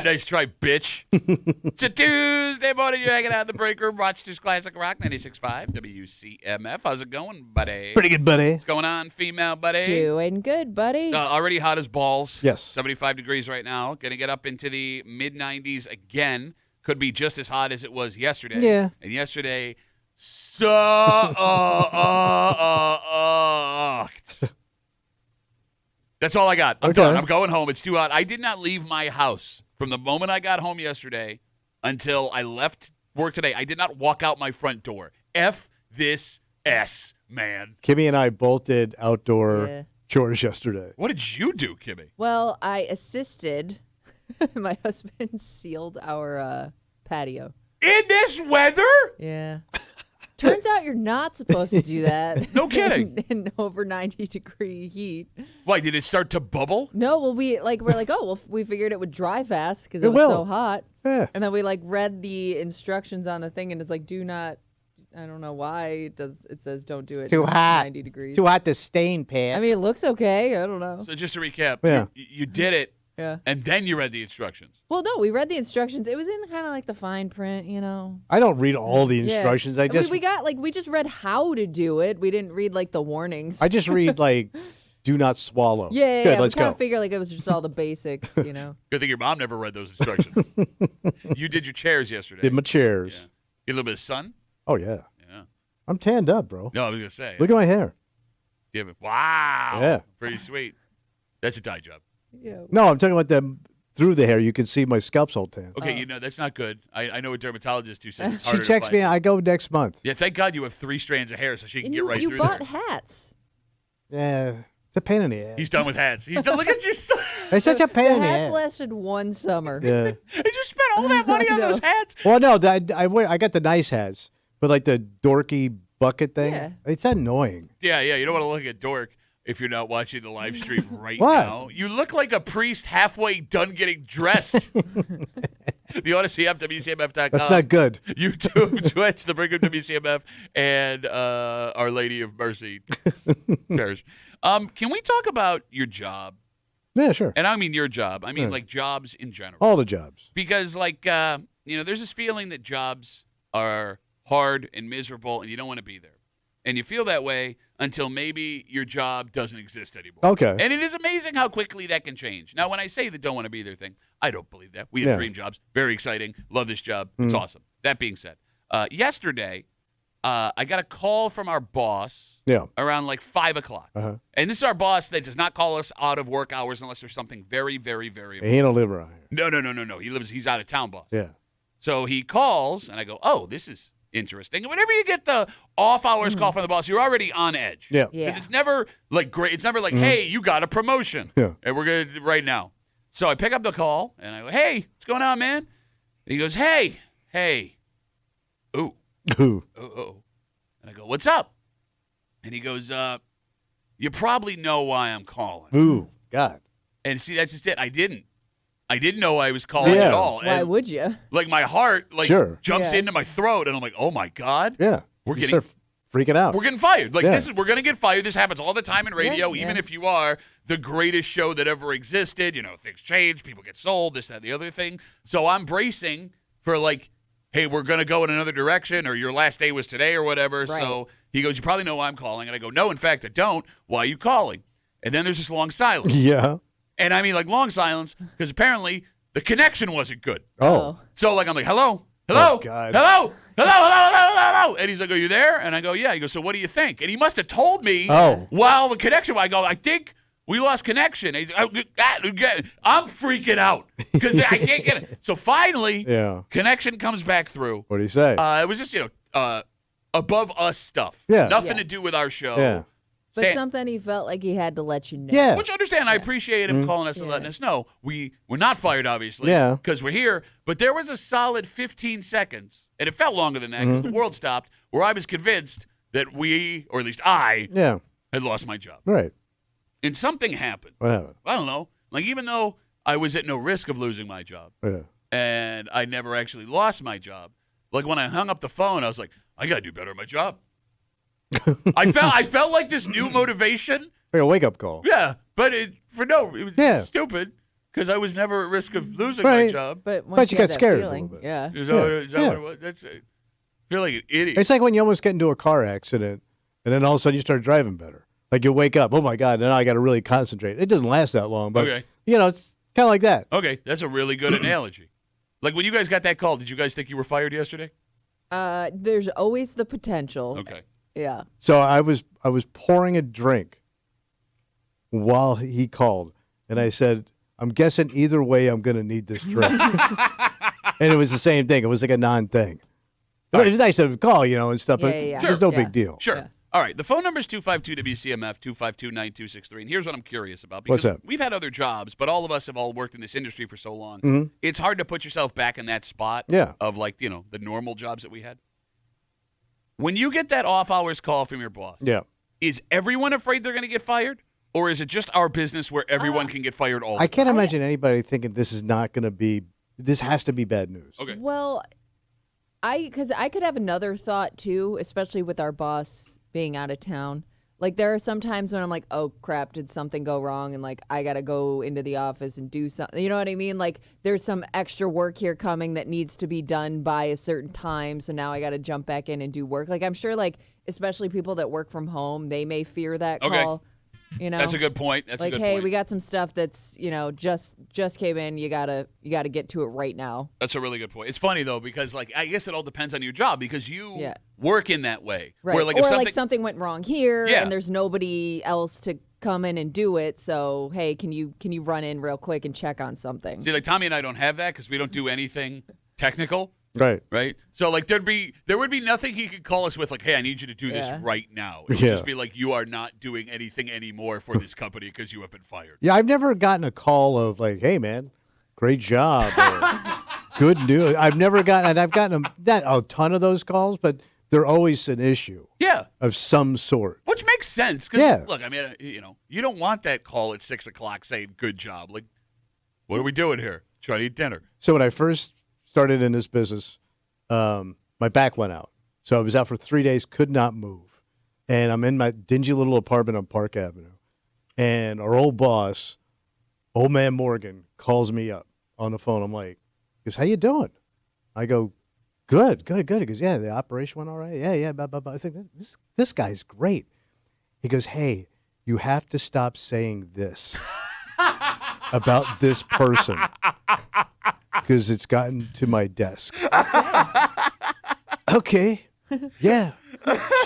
nice try, bitch. It's a Tuesday morning. You're hanging out in the break room. Rochester's Classic Rock 96.5 WCMF. How's it going, buddy? Pretty good, buddy. What's going on, female buddy? Doing good, buddy. Already hot as balls. Yes. 75 degrees right now. Going to get up into the mid-90s again. Could be just as hot as it was yesterday. Yeah. And yesterday sucked. That's all I got. I'm done. I'm going home. It's too hot. I did not leave my house from the moment I got home yesterday until I left work today. I did not walk out my front door. F this S, man. Kimmy and I both did outdoor chores yesterday. What did you do, Kimmy? Well, I assisted. My husband sealed our patio. In this weather? Yeah. Turns out you're not supposed to do that. No kidding. In over 90-degree heat. Why, did it start to bubble? No, well, we're like, we figured it would dry fast because it was so hot. Yeah. And then we read the instructions on the thing, and it's like, do not. I don't know why it says don't do it. Too hot. 90 degrees. Too hot to stain pants. I mean, it looks okay. I don't know. So just to recap, Yeah. you did it, and then you read the instructions. Well, no, we read the instructions. It was in kind of like the fine print, you know. I don't read all the instructions. I just we just read how to do it. We didn't read the warnings. I just read do not swallow. Yeah, Good, let's we kind go. of figure it was just all the basics, you know. Good thing your mom never read those instructions. You did your chairs yesterday. Did my chairs. Yeah. Get a little bit of sun? Oh yeah. Yeah. I'm tanned up, bro. No, I was going to say. Look at my hair. Wow. Yeah. Pretty sweet. That's a dye job. Yeah. No, I'm talking about through the hair. You can see my scalp's all tan. Okay, that's not good. I know a dermatologist who says it's harder She checks to me. find. I go next month. Yeah, thank God you have 3 strands of hair so she can And get right you through bought there. hats. Yeah, it's a pain in the ass. He's done with hats. He's done. Look at you. It's such a pain The in the hats ass. lasted one summer. Yeah. And you spent all that money on those hats? Well, no, I got the nice hats, but the dorky bucket thing, Yeah. it's annoying. Yeah. You don't want to look at dork if you're not watching the live stream right What? now. You look like a priest halfway done getting dressed. If you want to see WCMF.com. That's not good. YouTube, Twitch, the Brigham WCMF, and Our Lady of Mercy Parish. Can we talk about your job? Yeah, sure. And I mean your job. I mean jobs in general. All the jobs. Because there's this feeling that jobs are hard and miserable and you don't want to be there. And you feel that way until maybe your job doesn't exist anymore. Okay. And it is amazing how quickly that can change. Now, when I say the don't want to be there thing, I don't believe that. We have dream jobs. Very exciting. Love this job. It's awesome. That being said, yesterday, I got a call from our boss around 5 o'clock. Uh-huh. And this is our boss that does not call us out of work hours unless there's something very, very, very important. He don't live around here. No. He's out of town, boss. Yeah. So he calls, and I go, oh, this is interesting. And whenever you get the off-hours call from the boss, you're already on edge. Yeah. Because it's never great. It's never hey, you got a promotion. Yeah. And we're going to right now. So I pick up the call, and I go, hey, what's going on, man? And he goes, hey. Ooh. Ooh. Oh. And I go, what's up? And he goes, you probably know why I'm calling. Ooh. God. And see, that's just it. I didn't know why I was calling at all. Why And, would you? my heart jumps Yeah. into my throat, and I'm like, oh my God. Yeah. We're You getting start freaking out. We're getting fired. We're going to get fired. This happens all the time in radio, Yeah, even yeah. if you are the greatest show that ever existed. Things change, people get sold, this, that, the other thing. So I'm bracing for hey, we're going to go in another direction, or your last day was today or whatever. Right. So he goes, you probably know why I'm calling. And I go, no, in fact, I don't. Why are you calling? And then there's this long silence. Yeah. And I mean long silence because apparently the connection wasn't good. Oh. So I'm like, hello? Oh, God. Hello? Hello? And he's like, are you there? And I go, yeah. He goes, so what do you think? And he must have told me while the connection, I go, I think we lost connection. And he's like, I'm freaking out because I can't get it. So finally, connection comes back through. What do you say? It was just, above us stuff. Yeah. Nothing to do with our show. Yeah. But something he felt like he had to let you know. Yeah. Which I understand. I appreciate him calling us and letting us know. We're not fired, obviously, because we're here. But there was a solid 15 seconds, and it felt longer than that because the world stopped, where I was convinced that we, or at least I, had lost my job. Right. And something happened. What happened? I don't know. Even though I was at no risk of losing my job, and I never actually lost my job, when I hung up the phone, I was like, I got to do better at my job. I felt like this new motivation. Like a wake-up call. Yeah, but it was stupid because I was never at risk of losing my Right. job. But once you have got that scared a feeling, little bit. Yeah. Is that, what it was? That's I feel like an idiot. It's like when you almost get into a car accident, and then all of a sudden you start driving better. Like you wake up, oh my God, now I got to really concentrate. It doesn't last that long, but Okay. it's kind of like that. Okay, that's a really good analogy. Like when you guys got that call, did you guys think you were fired yesterday? There's always the potential. Okay. Yeah. So I was pouring a drink while he called, and I said, I'm guessing either way I'm going to need this drink. And it was the same thing. It was like a non-thing. It was nice to call, and stuff, but Yeah. there's no Yeah. big deal. Sure. Yeah. All right. The phone number is 252-WCMF, 252-9263. And here's what I'm curious about. What's Because that? we've had other jobs, but all of us have all worked in this industry for so long. Mhm. It's hard to put yourself back in that spot Yeah. of like, the normal jobs that we had. When you get that off-hours call from your boss, Yeah. is everyone afraid they're going to get fired? Or is it just our business where everyone can get fired all the I time? can't imagine anybody thinking this is not going to be, this has to be bad news. Okay. Well, because I could have another thought too, especially with our boss being out of town. Like there are some times when I'm like, oh crap, did something go wrong? And like I got to go into the office and do something. You know what I mean? Like there's some extra work here coming that needs to be done by a certain time. So now I got to jump back in and do work. Like I'm sure like, especially people that work from home, they may fear that Okay. call. That's a good point. That's like, a good hey, point. we got some stuff that's just came in. You gotta get to it right now. That's a really good point. It's funny though because like I guess it all depends on your job because you Yeah. work in that way. Right. Where like or if like something went wrong here Yeah. and there's nobody else to come in and do it. So hey, can you run in real quick and check on something? see like Tommy and I don't have that because we don't do anything technical. Right. Right. So like there would be nothing he could call us with like, hey, I need you to do this Yeah. right now. It would Yeah. just be like you are not doing anything anymore for this company because you have been fired. Yeah, I've never gotten a call of like, hey, man, great job. Or, good news. I've never gotten, and I've gotten not a ton of those calls, but they're always an issue Yeah. of some sort. Which makes sense because Yeah. look, I mean, you don't want that call at 6:00 saying good job. Like, what are we doing here? Trying to eat dinner. So when I first started in this business, my back went out. So I was out for 3 days, could not move. And I'm in my dingy little apartment on Park Avenue. And our old boss, old man Morgan, calls me up on the phone. I'm like, he goes, how you doing? I go, good. He goes, yeah, the operation went all right. Yeah, blah, blah, blah. I think this guy's great. He goes, hey, you have to stop saying this about this person because it's gotten to my desk. Okay. Yeah.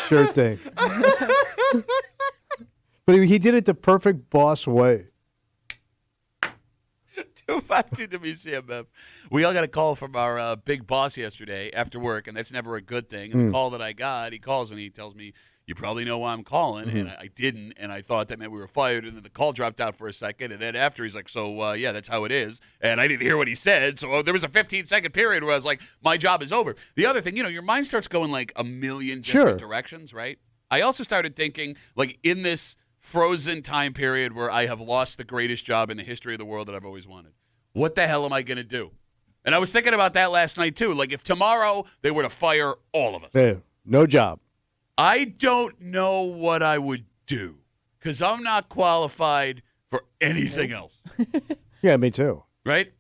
Sure thing. But he did it the perfect boss way. 252 WCMF. We all got a call from our big boss yesterday after work, and that's never a good thing. And the call that I got, he calls and he tells me, you probably know why I'm calling. And I didn't, and I thought that meant we were fired. And then the call dropped out for a second. And then after, he's like, so, yeah, that's how it is. And I didn't hear what he said. So there was a 15-second period where I was like, my job is over. The other thing, your mind starts going like a million different directions, right? I also started thinking, like, in this frozen time period where I have lost the greatest job in the history of the world that I've always wanted, what the hell am I going to do? And I was thinking about that last night, too. Like, if tomorrow they were to fire all of us. Yeah, no job. I don't know what I would do because I'm not qualified for anything else, Yeah, me too. right?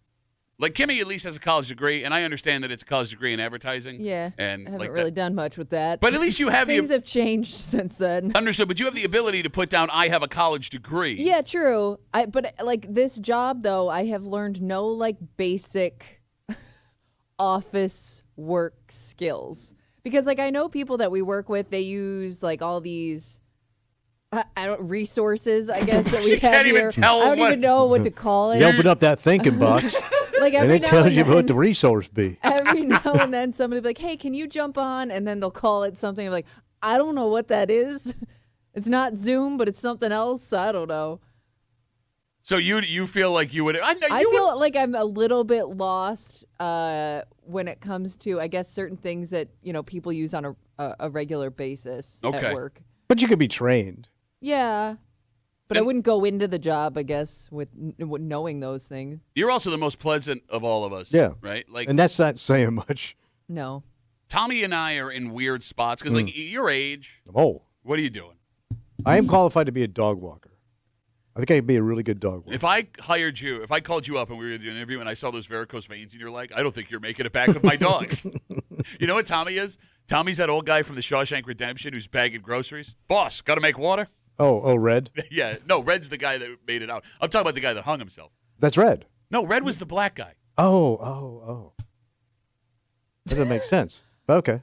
Like Kimmy at least has a college degree, and I understand that it's a college degree in advertising. Yeah, and I haven't like really done much with that. But at least you have things the have changed since then. understood. But you have the ability to put down, I have a college degree. Yeah, true. But like this job though, I have learned no like basic office work skills. Because like I know people that we work with, they use like all these I don't resources, I guess that we She have can't even here. tell I don't what- even know what to call it. You open up that thinking box, Like and every it now tells and you then, what the resource be. every now and then somebody will be like, "Hey, can you jump on?" And then they'll call it something. I'm like, I don't know what that is. It's not Zoom, but it's something else. I don't know. So you feel like you would? I feel like I'm a little bit lost when it comes to, I guess, certain things that people use on a regular basis Okay. at work. But you could be trained. Yeah, but I And- wouldn't go into the job, I guess, with knowing those things. You're also the most pleasant of all of us. Yeah. Right. Like And that's not saying much. No. Tommy and I are in weird spots because like your age. Oh, What are you doing? I am qualified to be a dog walker. I think I'd be a really good dog walker. If I called you up and we were going to do an interview and I saw those varicose veins in your leg, I don't think you're making it back with my dog. You know what Tommy is? Tommy's that old guy from the Shawshank Redemption who's bagging groceries. Boss, got to make water? Oh, Red? Yeah. No, Red's the guy that made it out. I'm talking about the guy that hung himself. That's Red. No, Red was the black guy. Oh. That doesn't make sense. But okay.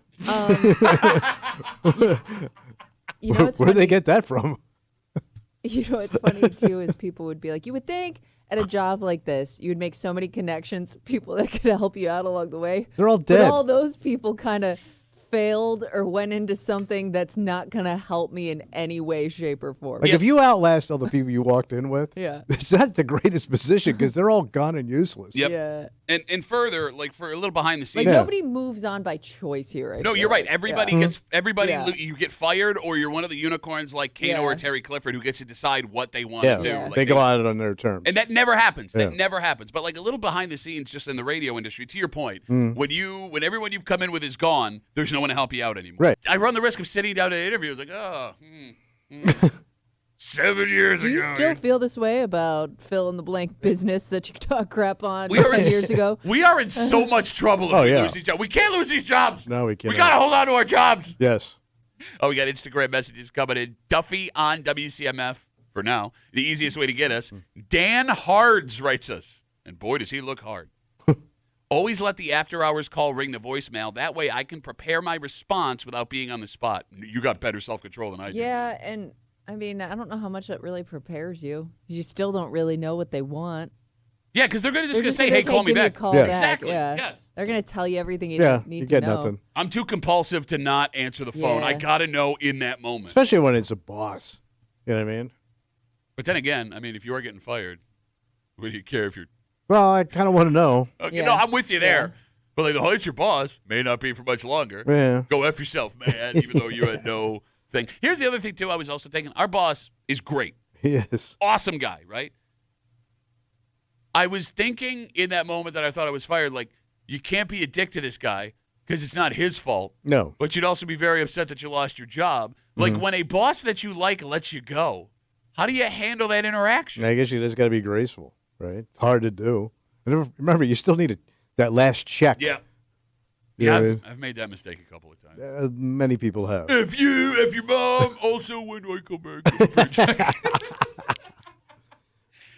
You know, Where did they get that from? You know, what's funny, too, is people would be like, you would think at a job like this, you would make so many connections, people that could help you out along the way. They're all dead. But all those people kind of failed or went into something that's not going to help me in any way, shape, or form. Like if you outlast all the people you walked in with, Yeah. it's not the greatest position because they're all gone and useless. Yep. Yeah. And further, like for a little behind the scenes. Like nobody moves on by choice here. I No, feel you're right. like. Everybody Yeah. gets Yeah. You get fired, or you're one of the unicorns like Kano Yeah. or Terry Clifford who gets to decide what they want to do. Yeah. Like They go out on their terms. and that never happens. That Yeah. never happens. But like a little behind the scenes, just in the radio industry. To your point, when everyone you've come in with is gone, there's no one to help you out anymore. Right. I run the risk of sitting down at an interview. It's like, 7 years Do ago. you still feel this way about fill in the blank business that you talk crap on We are 10 in- years ago? We are in so much trouble if Oh, we yeah. lose these jobs. We can't lose these jobs. No, we can't. We got to hold on to our jobs. Yes. Oh, we got Instagram messages coming in. Duffy on WCMF for now. The easiest way to get us. Dan Hards writes us. And boy, does he look hard. Always let the after-hours call ring the voicemail. That way I can prepare my response without being on the spot. You got better self-control than I do. Yeah, and I mean, I don't know how much that really prepares you. You still don't really know what they want. Yeah, because they're going to They're just just say, hey, gonna call me give you a back. call Yeah. back. Exactly, Yeah. yes. They're going to tell you everything you Yeah, need you to get know. nothing. I'm too compulsive to not answer the phone. Yeah. I got to know in that moment. Especially when it's a boss. You know what I mean? But then again, I mean, if you are getting fired, what do you care if you're Well, I kind of want to know. Okay, Yeah. no, I'm with you there. Yeah. But like, oh, it's your boss. May not be for much longer. Yeah. Go F yourself, man, even though you had no thing. Here's the other thing, too, I was also thinking. Our boss is great. Yes. Awesome guy, right? I was thinking in that moment that I thought I was fired, like, you can't be a dick to this guy because it's not his fault. No. But you'd also be very upset that you lost your job. Like, when a boss that you like lets you go, how do you handle that interaction? I guess you just got to be graceful, right? It's hard to do. And remember, you still need that last check. Yeah. You Yeah, know what I mean? I've made that mistake a couple of times. Many people have. If your mom also, when do I come back?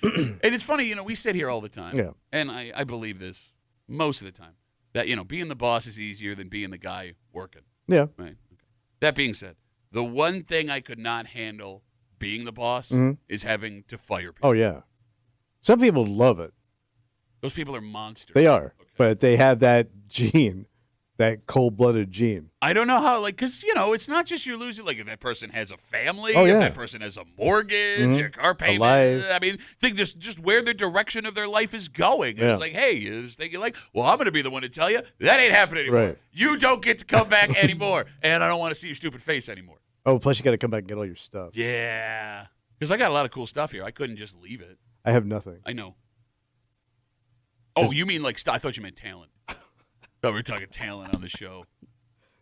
And it's funny, you know, we sit here all the time. Yeah. And I believe this most of the time. That, you know, being the boss is easier than being the guy working. Yeah. Right. Okay. That being said, the one thing I could not handle being the boss is having to fire people. Oh, yeah. Some people love it. Those people are monsters. They are. Okay. But they have that gene, that cold-blooded gene. I don't know how, like, because, you know, it's not just you're losing, like, if that person has a family, Oh, if yeah. that person has a mortgage, a car payment. life. I mean, think just where the direction of their life is going. And Yeah. it's like, hey, you're just thinking, like, well, I'm going to be the one to tell you that ain't happening anymore. Right. You don't get to come back anymore. And I don't want to see your stupid face anymore. Oh, plus you got to come back and get all your stuff. Yeah. Because I got a lot of cool stuff here. I couldn't just leave it. I have nothing. I know. Oh, you mean like I thought you meant talent. Thought we were talking talent on the show.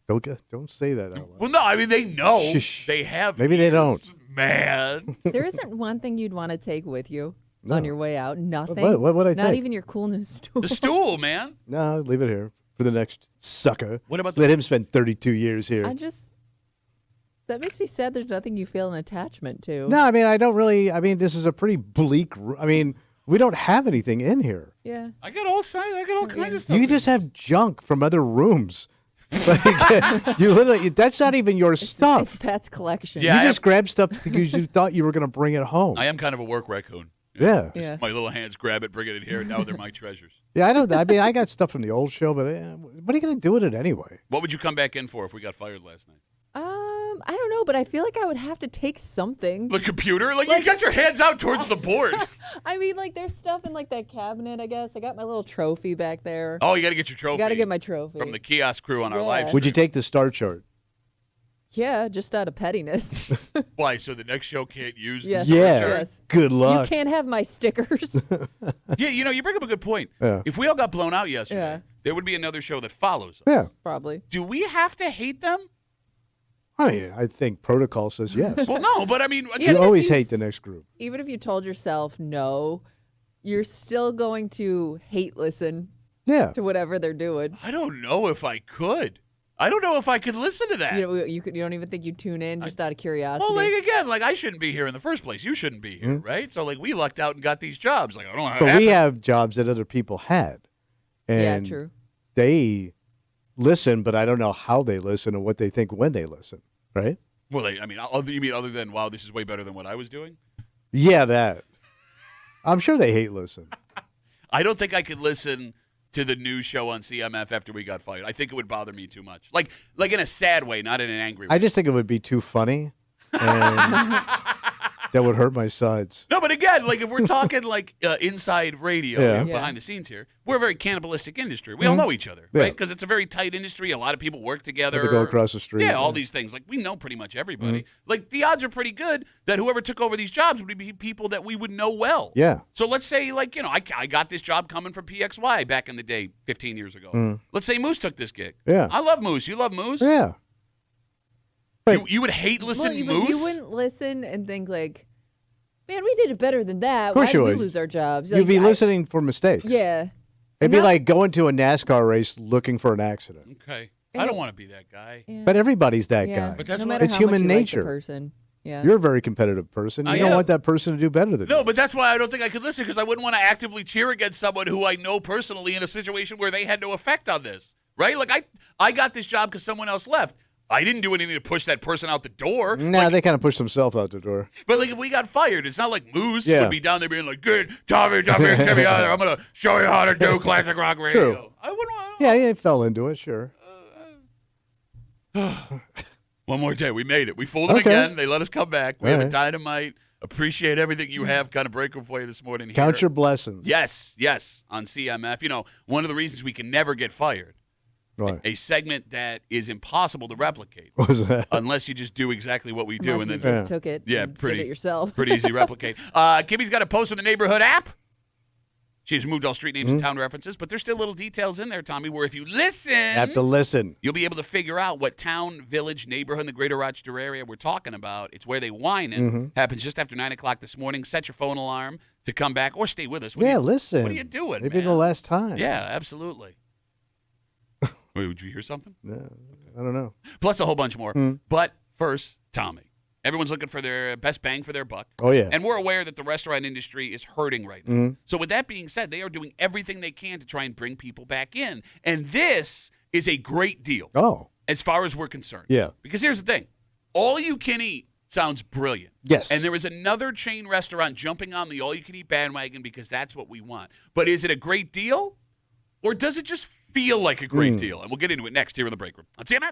Don't say that out loud. Well, no, I mean, they know. Shh. They have. Maybe they don't. Man. There isn't one thing you'd want to take with you on your way out. Nothing. What would I Not take? even your cool new stool. The stool, man. No, leave it here for the next sucker. What about Let him spend 32 years here. That makes me sad there's nothing you feel an attachment to. No, I mean, I don't really. I mean, this is a pretty bleak. I mean, we don't have anything in here. Yeah. I got all kinds of stuff. You just have junk from other rooms. Like, you literally, that's not even your stuff. It's Pat's collection. Yeah. You I just grabbed stuff because you thought you were going to bring it home. I am kind of a work raccoon. Yeah. Yeah. My little hands grab it, bring it in here, and now they're my treasures. Yeah, I know that. I mean, I got stuff from the old show, but what are you going to do with it anyway? What would you come back in for if we got fired last night? I don't know, but I feel like I would have to take something. The computer? Like you got your hands out towards the board. I mean, like, there's stuff in, like, that cabinet, I guess. I got my little trophy back there. Oh, you got to get your trophy. Got to get my trophy. From the kiosk crew on our Yeah. live. Would you take the star chart? Yeah, just out of pettiness. Why? So the next show can't use Yes. the Yeah. chart? Yes. Good You luck. can't have my stickers. Yeah, you know, you bring up a good point. Yeah. If we all got blown out yesterday, Yeah. there would be another show that follows us. Yeah. Probably. Do we have to hate them? I mean, I think protocol says yes. Well, no, but I mean, You again, always hate the next group. Even if you told yourself no, you're still going to hate listen Yeah. to whatever they're doing. I don't know if I could. I don't know if I could listen to that. You don't even think you tune in just out of curiosity. Well, like again, like I shouldn't be here in the first place. You shouldn't be here, right? So like we lucked out and got these jobs. Like I don't know how. But we have jobs that other people had. And yeah, true. They listen, but I don't know how they listen and what they think when they listen, right? Well, you mean other than wow, this is way better than what I was doing? Yeah, that. I'm sure they hate listen. I don't think I could listen to the news show on CMF after we got fired. I think it would bother me too much. Like in a sad way, not in an angry way. I just think it would be too funny, and that would hurt my sides. No, but again, like if we're talking like inside radio, Yeah. behind the scenes here, we're a very cannibalistic industry. We all know each other, Yeah. right? Because it's a very tight industry. A lot of people work together. To go across the street. Yeah, all these things. Like we know pretty much everybody. Like the odds are pretty good that whoever took over these jobs would be people that we would know well. Yeah. So let's say, like, I got this job coming from PXY back in the day, 15 years ago. Let's say Moose took this gig. Yeah. I love Moose. You love Moose? Yeah. You would hate listening to Moose? You wouldn't listen and think like, man, we did it better than that. Of course Why you did we would. lose our jobs? You'd Like, be listening for mistakes. Yeah. It'd be not- like going to a NASCAR race looking for an accident. Okay. I don't want to be that guy. Yeah. But everybody's that Yeah. guy. But that's no what- matter It's how human much you like nature. the person. Yeah. You're a very competitive person. You I don't am. want that person to do better than No, you. but that's why I don't think I could listen, because I wouldn't want to actively cheer against someone who I know personally in a situation where they had no effect on this, right? Like I got this job because someone else left. I didn't do anything to push that person out the door. Nah, they kind of push themselves out the door. But like if we got fired, it's not like Moose Yeah. would be down there being like, "Good, Tommy, get me out of there. I'm gonna show you how to do classic rock radio." True. I wouldn't want. Yeah, he fell into it, sure. One more day, we made it. We fooled them Okay. again. They let us come back. We All have a right. dynamite. Appreciate everything you have. Kind of breaking for you this morning. Here. Count your blessings. Yes, on CMF. One of the reasons we can never get fired, Right. a segment that is impossible to replicate What was that? unless you just do exactly what we do. Unless And you then, just took it yeah, and pretty did it yourself. pretty easy to replicate. Kimmy's got a post on the neighborhood app. She's moved all street names and town references, but there's still little details in there, Tommy, where if you listen, Have to listen. you'll be able to figure out what town, village, neighborhood in the greater Rochester area we're talking about. It's where they whine in. Happens just after 9 o'clock this morning. Set your phone alarm to come back or stay with us. Listen. What are you doing, Maybe man? the last time. Yeah, absolutely. Wait, would you hear something? No, I don't know. Plus a whole bunch more. But first, Tommy. Everyone's looking for their best bang for their buck. Oh, yeah. And we're aware that the restaurant industry is hurting right now. So with that being said, they are doing everything they can to try and bring people back in. And this is a great deal Oh, as far as we're concerned. yeah. Because here's the thing. All you can eat sounds brilliant. Yes. And there is another chain restaurant jumping on the all you can eat bandwagon because that's what we want. But is it a great deal? Or does it just feel like a great deal? And we'll get into it next here in the break room. On CMF.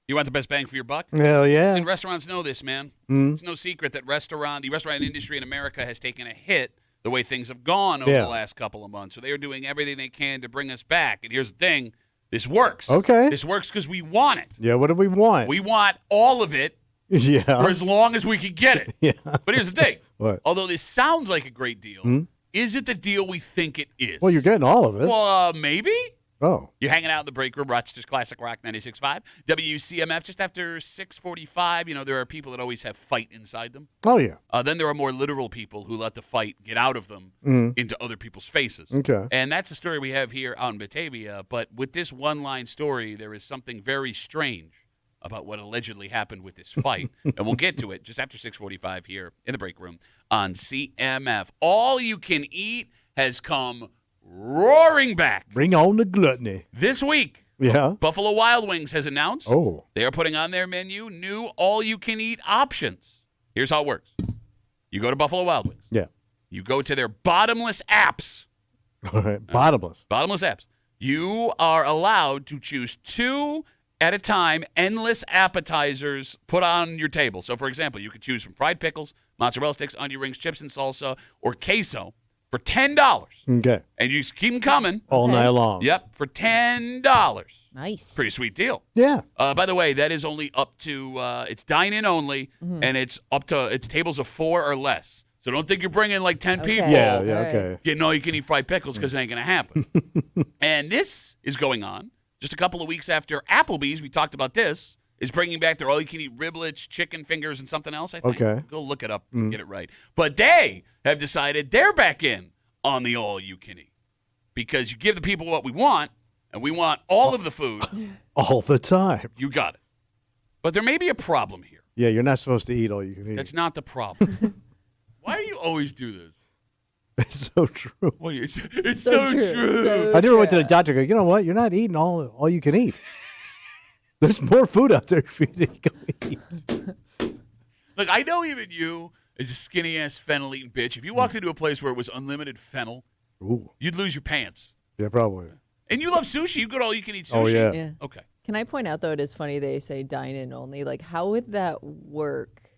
You want the best bang for your buck? Hell yeah. And restaurants know this, man. It's no secret that the restaurant industry in America has taken a hit the way things have gone over the last couple of months. So they are doing everything they can to bring us back. And here's the thing. This works. Okay. This works because we want it. Yeah, what do we want? We want all of it for as long as we can get it. Yeah. But here's the thing. What? Although this sounds like a great deal, is it the deal we think it is? Well, you're getting all of it. Well, maybe. Oh. You're hanging out in the break room, Rochester's Classic Rock 96.5. WCMF, just after 6:45. You know, there are people that always have fight inside them. Oh, yeah. Then there are more literal people who let the fight get out of them into other people's faces. Okay. And that's the story we have here out in Batavia. But with this one-line story, there is something very strange about what allegedly happened with this fight. And we'll get to it just after 6:45 here in the break room on CMF. All you can eat has come roaring back. Bring on the gluttony. This week, Yeah. Buffalo Wild Wings has announced they are putting on their menu new all-you-can-eat options. Here's how it works. You go to Buffalo Wild Wings. Yeah. You go to their bottomless apps. All right. Bottomless. Bottomless apps. You are allowed to choose 2 at a time, endless appetizers put on your table. So, for example, you could choose from fried pickles, mozzarella sticks, onion rings, chips and salsa, or queso for $10. Okay. And you just keep them coming. All night long. Yep, for $10. Nice. Pretty sweet deal. Yeah. By the way, that is only up to, it's dine-in only, and it's tables of 4 or less. So don't think you're bringing like 10 people. Yeah, All right. okay. Getting all you can eat fried pickles because it ain't going to happen. And this is going on just a couple of weeks after Applebee's, we talked about this, is bringing back their all-you-can-eat riblets, chicken fingers, and something else, I think. Okay. Go look it up and get it right. But they have decided they're back in on the all-you-can-eat because you give the people what we want, and we want all of the food. All the time. You got it. But there may be a problem here. Yeah, you're not supposed to eat all you can eat. That's not the problem. Why do you always do this? It's so true. What, it's so true. So I never went to true. the doctor. Go, you know what? You're not eating all you can eat. There's more food out there for you to go eat. Look, I know even you, as a skinny-ass fennel-eating bitch, if you walked into a place where it was unlimited fennel, Ooh. you'd lose your pants. Yeah, probably. And you love sushi. You go to all-you-can-eat sushi. Oh, yeah. Yeah. Okay. Can I point out, though, it is funny they say dine-in only. Like, how would that work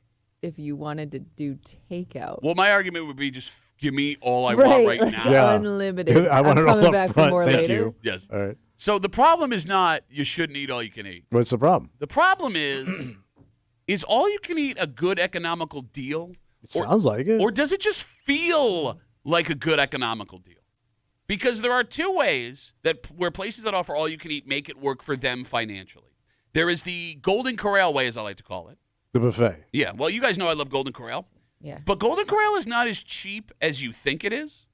if you wanted to do takeout? Well, my argument would be just give me all I want right like now. Yeah. unlimited. I want I'm it all coming up back front. for more Thank later. you. Yes. All right. So the problem is not you shouldn't eat all you can eat. What's the problem? The problem is all you can eat a good economical deal? It sounds like it. Or does it just feel like a good economical deal? Because there are 2 ways where places that offer all you can eat make it work for them financially. There is the Golden Corral way, as I like to call it. The buffet. Yeah, well, you guys know I love Golden Corral. Yeah. But Golden Corral is not as cheap as you think it is.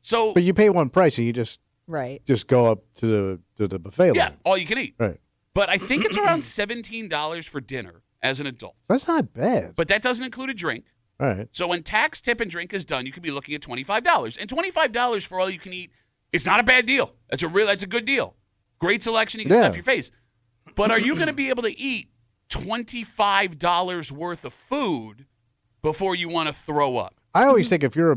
So, But you pay one price and you just Right. go up to the buffet yeah, line. all you can eat. Right. But I think it's around $17 for dinner as an adult. That's not bad. But that doesn't include a drink. All right. So when tax, tip, and drink is done, you could be looking at $25. And $25 for all you can eat, it's not a bad deal. That's a good deal. Great selection. You can stuff your face. But are you going to be able to eat $25 worth of food before you want to throw up? I always think if you're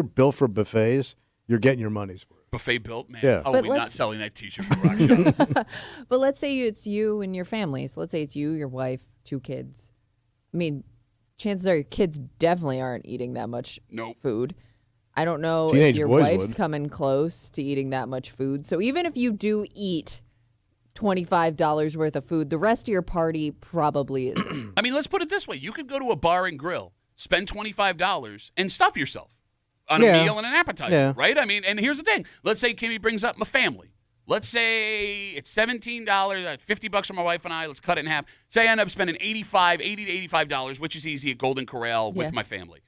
built for buffets, you're getting your money's worth. Buffet built, man. Yeah. How But are we not let's- selling that T-shirt for Rock Shop? But let's say it's you and your family. So let's say it's you, your wife, 2 kids. I mean, chances are your kids definitely aren't eating that much Nope. food. I don't know Teenage if your boys wife's would. coming close to eating that much food. So even if you do eat $25 worth of food, the rest of your party probably isn't. I mean, let's put it this way. You could go to a bar and grill, spend $25, and stuff yourself on a Yeah. meal and an appetizer, Yeah. right? I mean, and here's the thing. Let's say Kimmy brings up my family. Let's say it's $17, $50 for my wife and I. Let's cut it in half. Say I end up spending $80 to $85, which is easy at Golden Corral with Yeah. my family.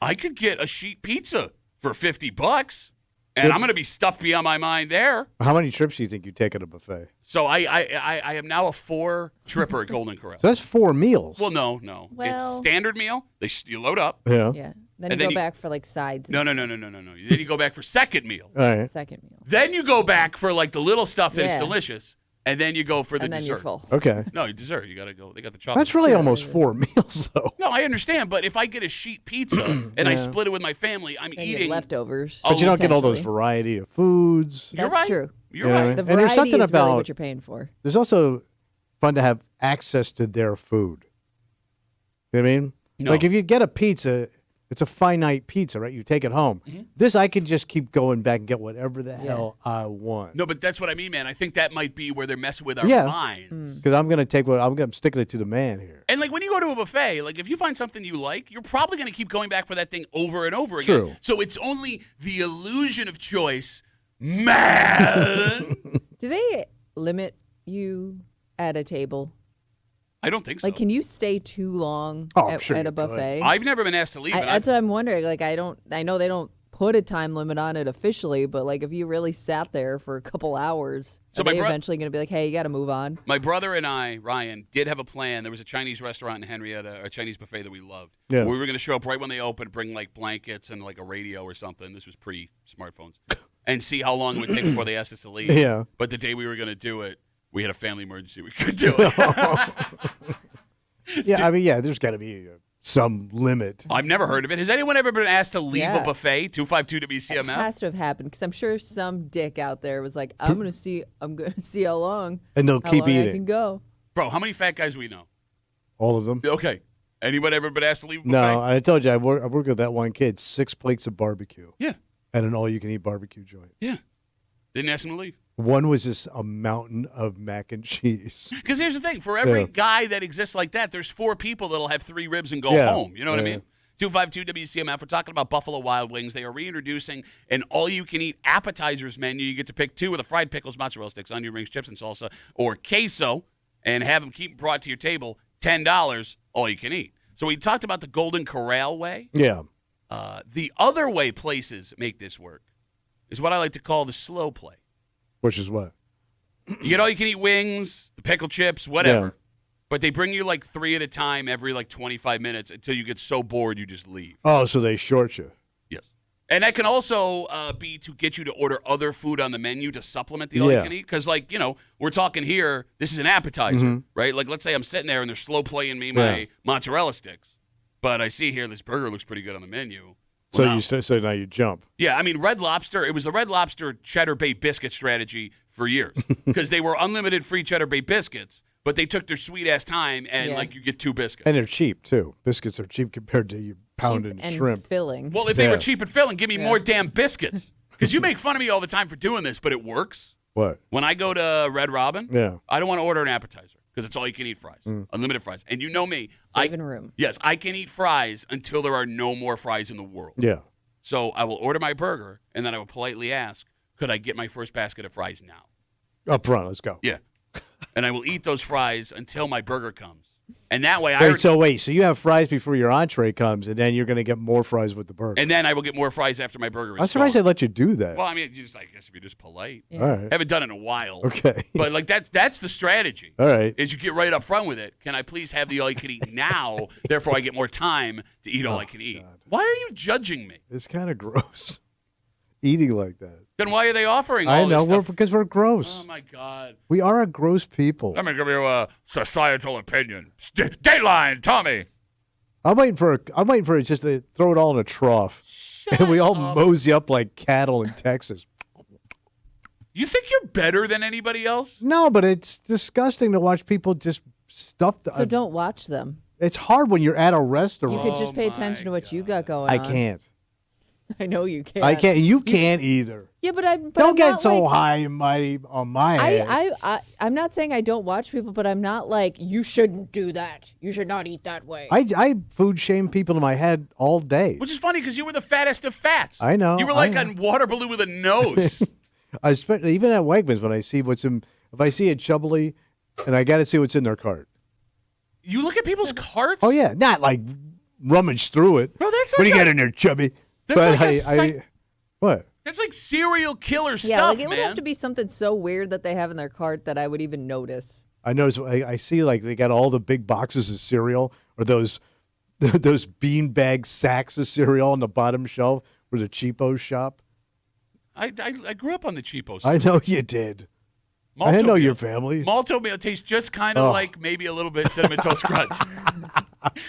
I could get a sheet pizza for $50, and I'm going to be stuffed beyond my mind there. How many trips do you think you take at a buffet? So I am now a 4-tripper at Golden Corral. So that's 4 meals. Well, no. It's Well- standard meal. You load up. Yeah. Yeah. Then And you then go you- back for like sides. No. Then you go back for second meal. All right. Second meal. Then you go back for like the little stuff that's Yeah. delicious, and then you go for the And then dessert. you're full. Okay. No, dessert. You gotta go. They got the chocolate. That's really almost 4 meals, though. No, I understand, but if I get a sheet pizza and I split it with my family, I'm And eating get leftovers. Oh, But you don't get all those potentially. variety of foods. You're That's right. true. You're You know what I right. mean? The And there's variety something is really about- what you're paying for. There's also fun to have access to their food. You know what I mean? No. Like if you get a pizza, it's a finite pizza, right? You take it home. Mm-hmm. This, I can just keep going back and get whatever the hell I want. No, but that's what I mean, man. I think that might be where they're messing with our minds. Because I'm going to take I'm sticking it to the man here. And like when you go to a buffet, like if you find something you like, you're probably going to keep going back for that thing over and over again. True. So it's only the illusion of choice, man. Do they limit you at a table? I don't think so. Like, can you stay too long at a buffet? I've never been asked to leave. That's what I'm wondering. Like, I know they don't put a time limit on it officially, but like if you really sat there for a couple hours, are they eventually going to be like, hey, you got to move on? My brother and I, Ryan, did have a plan. There was a Chinese restaurant in Henrietta, a Chinese buffet that we loved. Yeah. We were going to show up right when they opened, bring like blankets and like a radio or something. This was pre-smartphones. And see how long it would take before they asked us to leave. Yeah. But the day we were going to do it, we had a family emergency. We couldn't do it. Yeah, I mean, there's got to be some limit. I've never heard of it. Has anyone ever been asked to leave a buffet? 252 WCMF? It has to have happened because I'm sure some dick out there was like, I'm gonna see how long, and they'll keep eating. I can go. Bro, how many fat guys we know? All of them. Okay. Anyone ever been asked to leave a buffet? No, I told you I work with that one kid. 6 plates of barbecue. Yeah. At an all-you-can-eat barbecue joint. Yeah. Didn't ask him to leave. One was just a mountain of mac and cheese. Because here's the thing. For every guy that exists like that, there's 4 people that'll have 3 ribs and go home. You know what I mean? 252 WCMF. We're talking about Buffalo Wild Wings. They are reintroducing an all-you-can-eat appetizers menu. You get to pick 2 with the fried pickles, mozzarella sticks, onion rings, chips, and salsa, or queso, and have them keep brought to your table. $10, all you can eat. So we talked about the Golden Corral way. Yeah. The other way places make this work is what I like to call the slow play. Which is what? You get all you can eat wings, the pickle chips, whatever. Yeah. But they bring you like 3 at a time every like 25 minutes until you get so bored you just leave. Oh, so they short you. Yes. And that can also be to get you to order other food on the menu to supplement the all you can eat. Because, like, you know, we're talking here, this is an appetizer, right? Like, let's say I'm sitting there and they're slow playing me my mozzarella sticks. But I see here this burger looks pretty good on the menu. Well, so now you jump. Yeah, I mean, Red Lobster, it was the Red Lobster Cheddar Bay Biscuit strategy for years because they were unlimited free Cheddar Bay biscuits, but they took their sweet-ass time and, like, you get 2 biscuits. And they're cheap, too. Biscuits are cheap compared to you pounding shrimp. And filling. Well, if they were cheap and filling, give me more damn biscuits. Because you make fun of me all the time for doing this, but it works. What? When I go to Red Robin, I don't want to order an appetizer. Because it's all you can eat fries, unlimited fries. And you know me. Saving room. Yes, I can eat fries until there are no more fries in the world. Yeah. So I will order my burger, and then I will politely ask, could I get my first basket of fries now? Up front, let's go. Yeah. And I will eat those fries until my burger comes. And that way so you have fries before your entree comes, and then you're going to get more fries with the burger. And then I will get more fries after my burger is I'm surprised they let you do that. Well, I mean, I guess if you're just polite. Yeah. All right. Haven't done it in a while. Okay. But, like, that's the strategy. All right. Is you get right up front with it. Can I please have the all you can eat now? Therefore, I get more time to eat all I can eat. God. Why are you judging me? It's kind of gross. Eating like that. Then why are they offering all this stuff? Because we're gross. Oh, my God. We are a gross people. Let me give you a societal opinion. Dateline, Tommy. I'm waiting for it just to throw it all in a trough. And we all mosey up like cattle in Texas. You think you're better than anybody else? No, but it's disgusting to watch people just stuff. So don't watch them. It's hard when you're at a restaurant. You could just pay attention to what you got going on. I can't. I know you can't. I can't. You can't either. Yeah, but I'm. Don't I'm get not so like, high and mighty on my ass. I'm not saying I don't watch people, but I'm not like, you shouldn't do that. You should not eat that way. I food shame people in my head all day. Which is funny because you were the fattest of fats. I know. You were like a water balloon with a nose. Even at Wegmans, when I see if I see a chubbly, and I got to see what's in their cart. You look at people's carts? Oh yeah, not like rummage through it. Bro, that's what do you got in there, chubby? That's what? That's like serial killer stuff, like it man. would have to be something so weird that they have in their cart that I would even notice. I notice. I see like they got all the big boxes of cereal or those beanbag sacks of cereal on the bottom shelf where the cheapos shop. I grew up on the cheapos. I know you did. I know your family. Malto meal tastes just kind of like maybe a little bit Cinnamon Toast Crunch.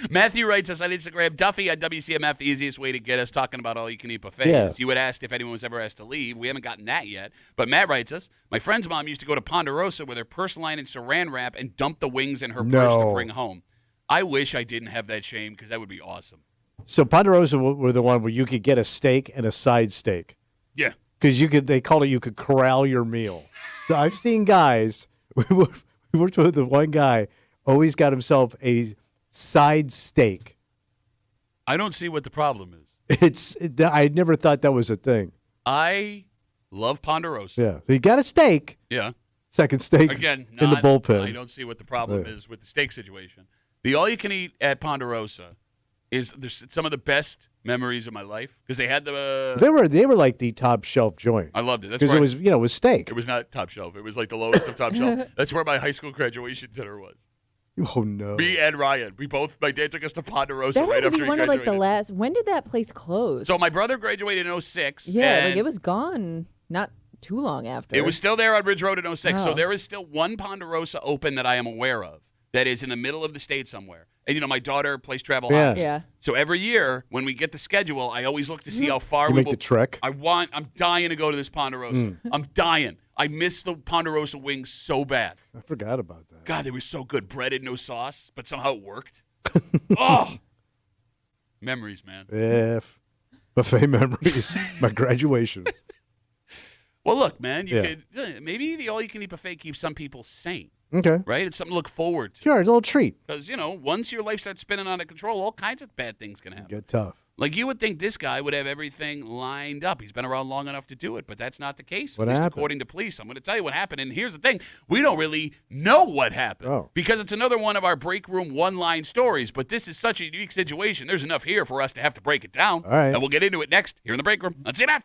Matthew writes us on Instagram, Duffy at WCMF, the easiest way to get us talking about all-you-can-eat buffets. Yeah. You had asked if anyone was ever asked to leave. We haven't gotten that yet. But Matt writes us, my friend's mom used to go to Ponderosa with her purse line and saran wrap and dump the wings in her purse to bring home. I wish I didn't have that shame because that would be awesome. So Ponderosa were the one where you could get a steak and a side steak. Yeah. Because they called it, you could corral your meal. So I've seen guys, we worked with the one guy, always got himself a side steak. I don't see what the problem is. I never thought that was a thing. I love Ponderosa. Yeah. So you got a steak. Yeah. Second steak Again, in the bullpen. I don't see what the problem is with the steak situation. The all-you-can-eat at Ponderosa is some of the best memories of my life because they had They were like the top shelf joint. I loved it. That's because where it was steak. It was not top shelf. It was like the lowest of top shelf. That's where my high school graduation dinner was. Oh no! Me and Ryan, my dad took us to Ponderosa That right had to after be he one of graduated. like the last. When did that place close? So my brother graduated in 06. Yeah, and like it was gone not too long after. It was still there on Ridge Road in 06. So Oh. there is still one Ponderosa open that I am aware of that is in the middle of the state somewhere. And, my daughter plays travel hockey. Yeah. So every year when we get the schedule, I always look to see how far You we make will. the trek? I'm dying to go to this Ponderosa. I'm dying. I miss the Ponderosa wings so bad. I forgot about that. God, they were so good. Breaded, no sauce, but somehow it worked. Oh. Memories, man. Yeah. Buffet memories. My graduation. Well, look, man, you Yeah. could maybe the all-you-can-eat buffet keeps some people sane, Okay. right? It's something to look forward to. Sure, it's a little treat. Because, once your life starts spinning out of control, all kinds of bad things can happen. Get tough. Like, you would think this guy would have everything lined up. He's been around long enough to do it, but that's not the case, What at least happened? according to police. I'm going to tell you what happened, and here's the thing. We don't really know what happened Oh. because it's another one of our break room one-line stories, but this is such a unique situation. There's enough here for us to have to break it down. All right. And we'll get into it next here in the break room. Let's see that.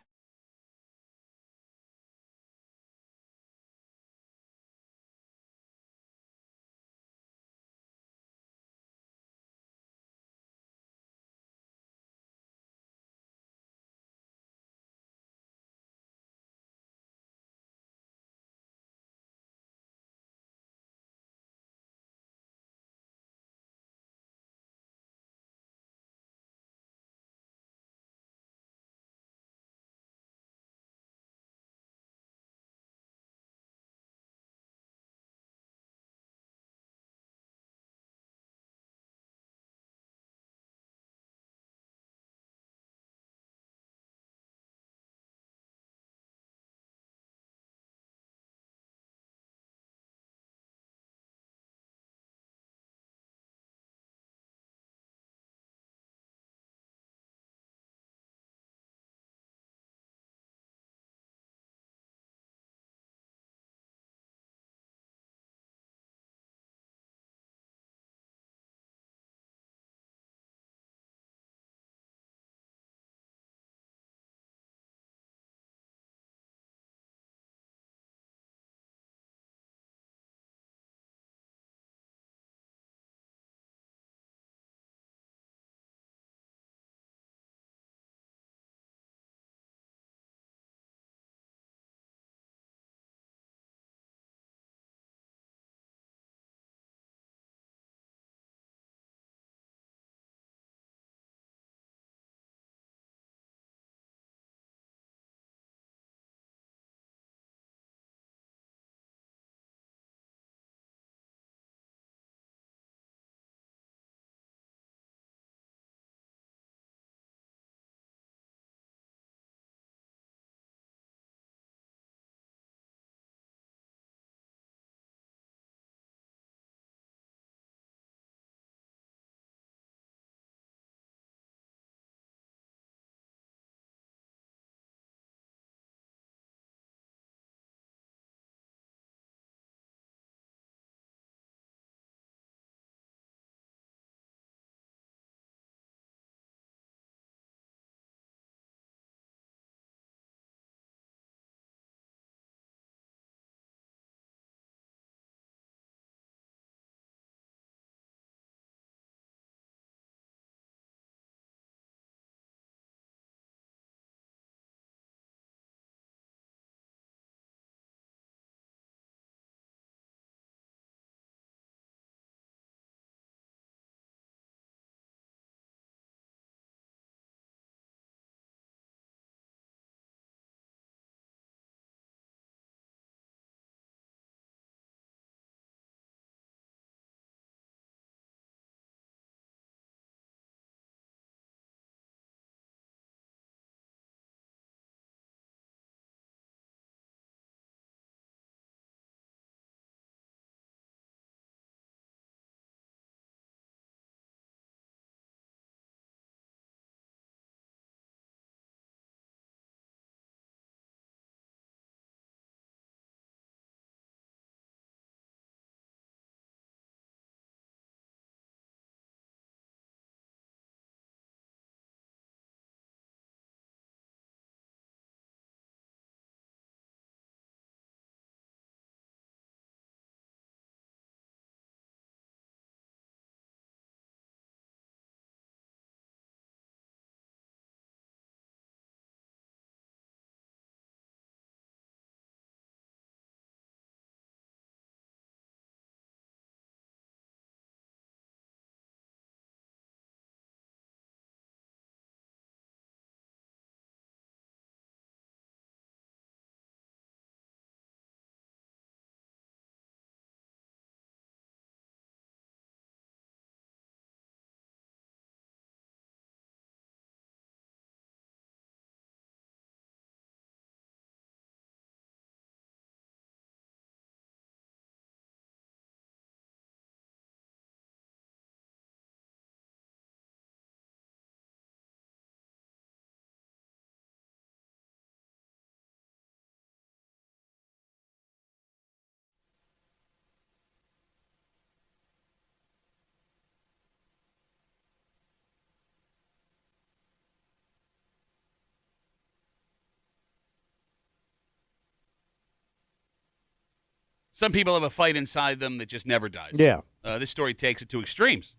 Some people have a fight inside them that just never dies. Yeah. This story takes it to extremes.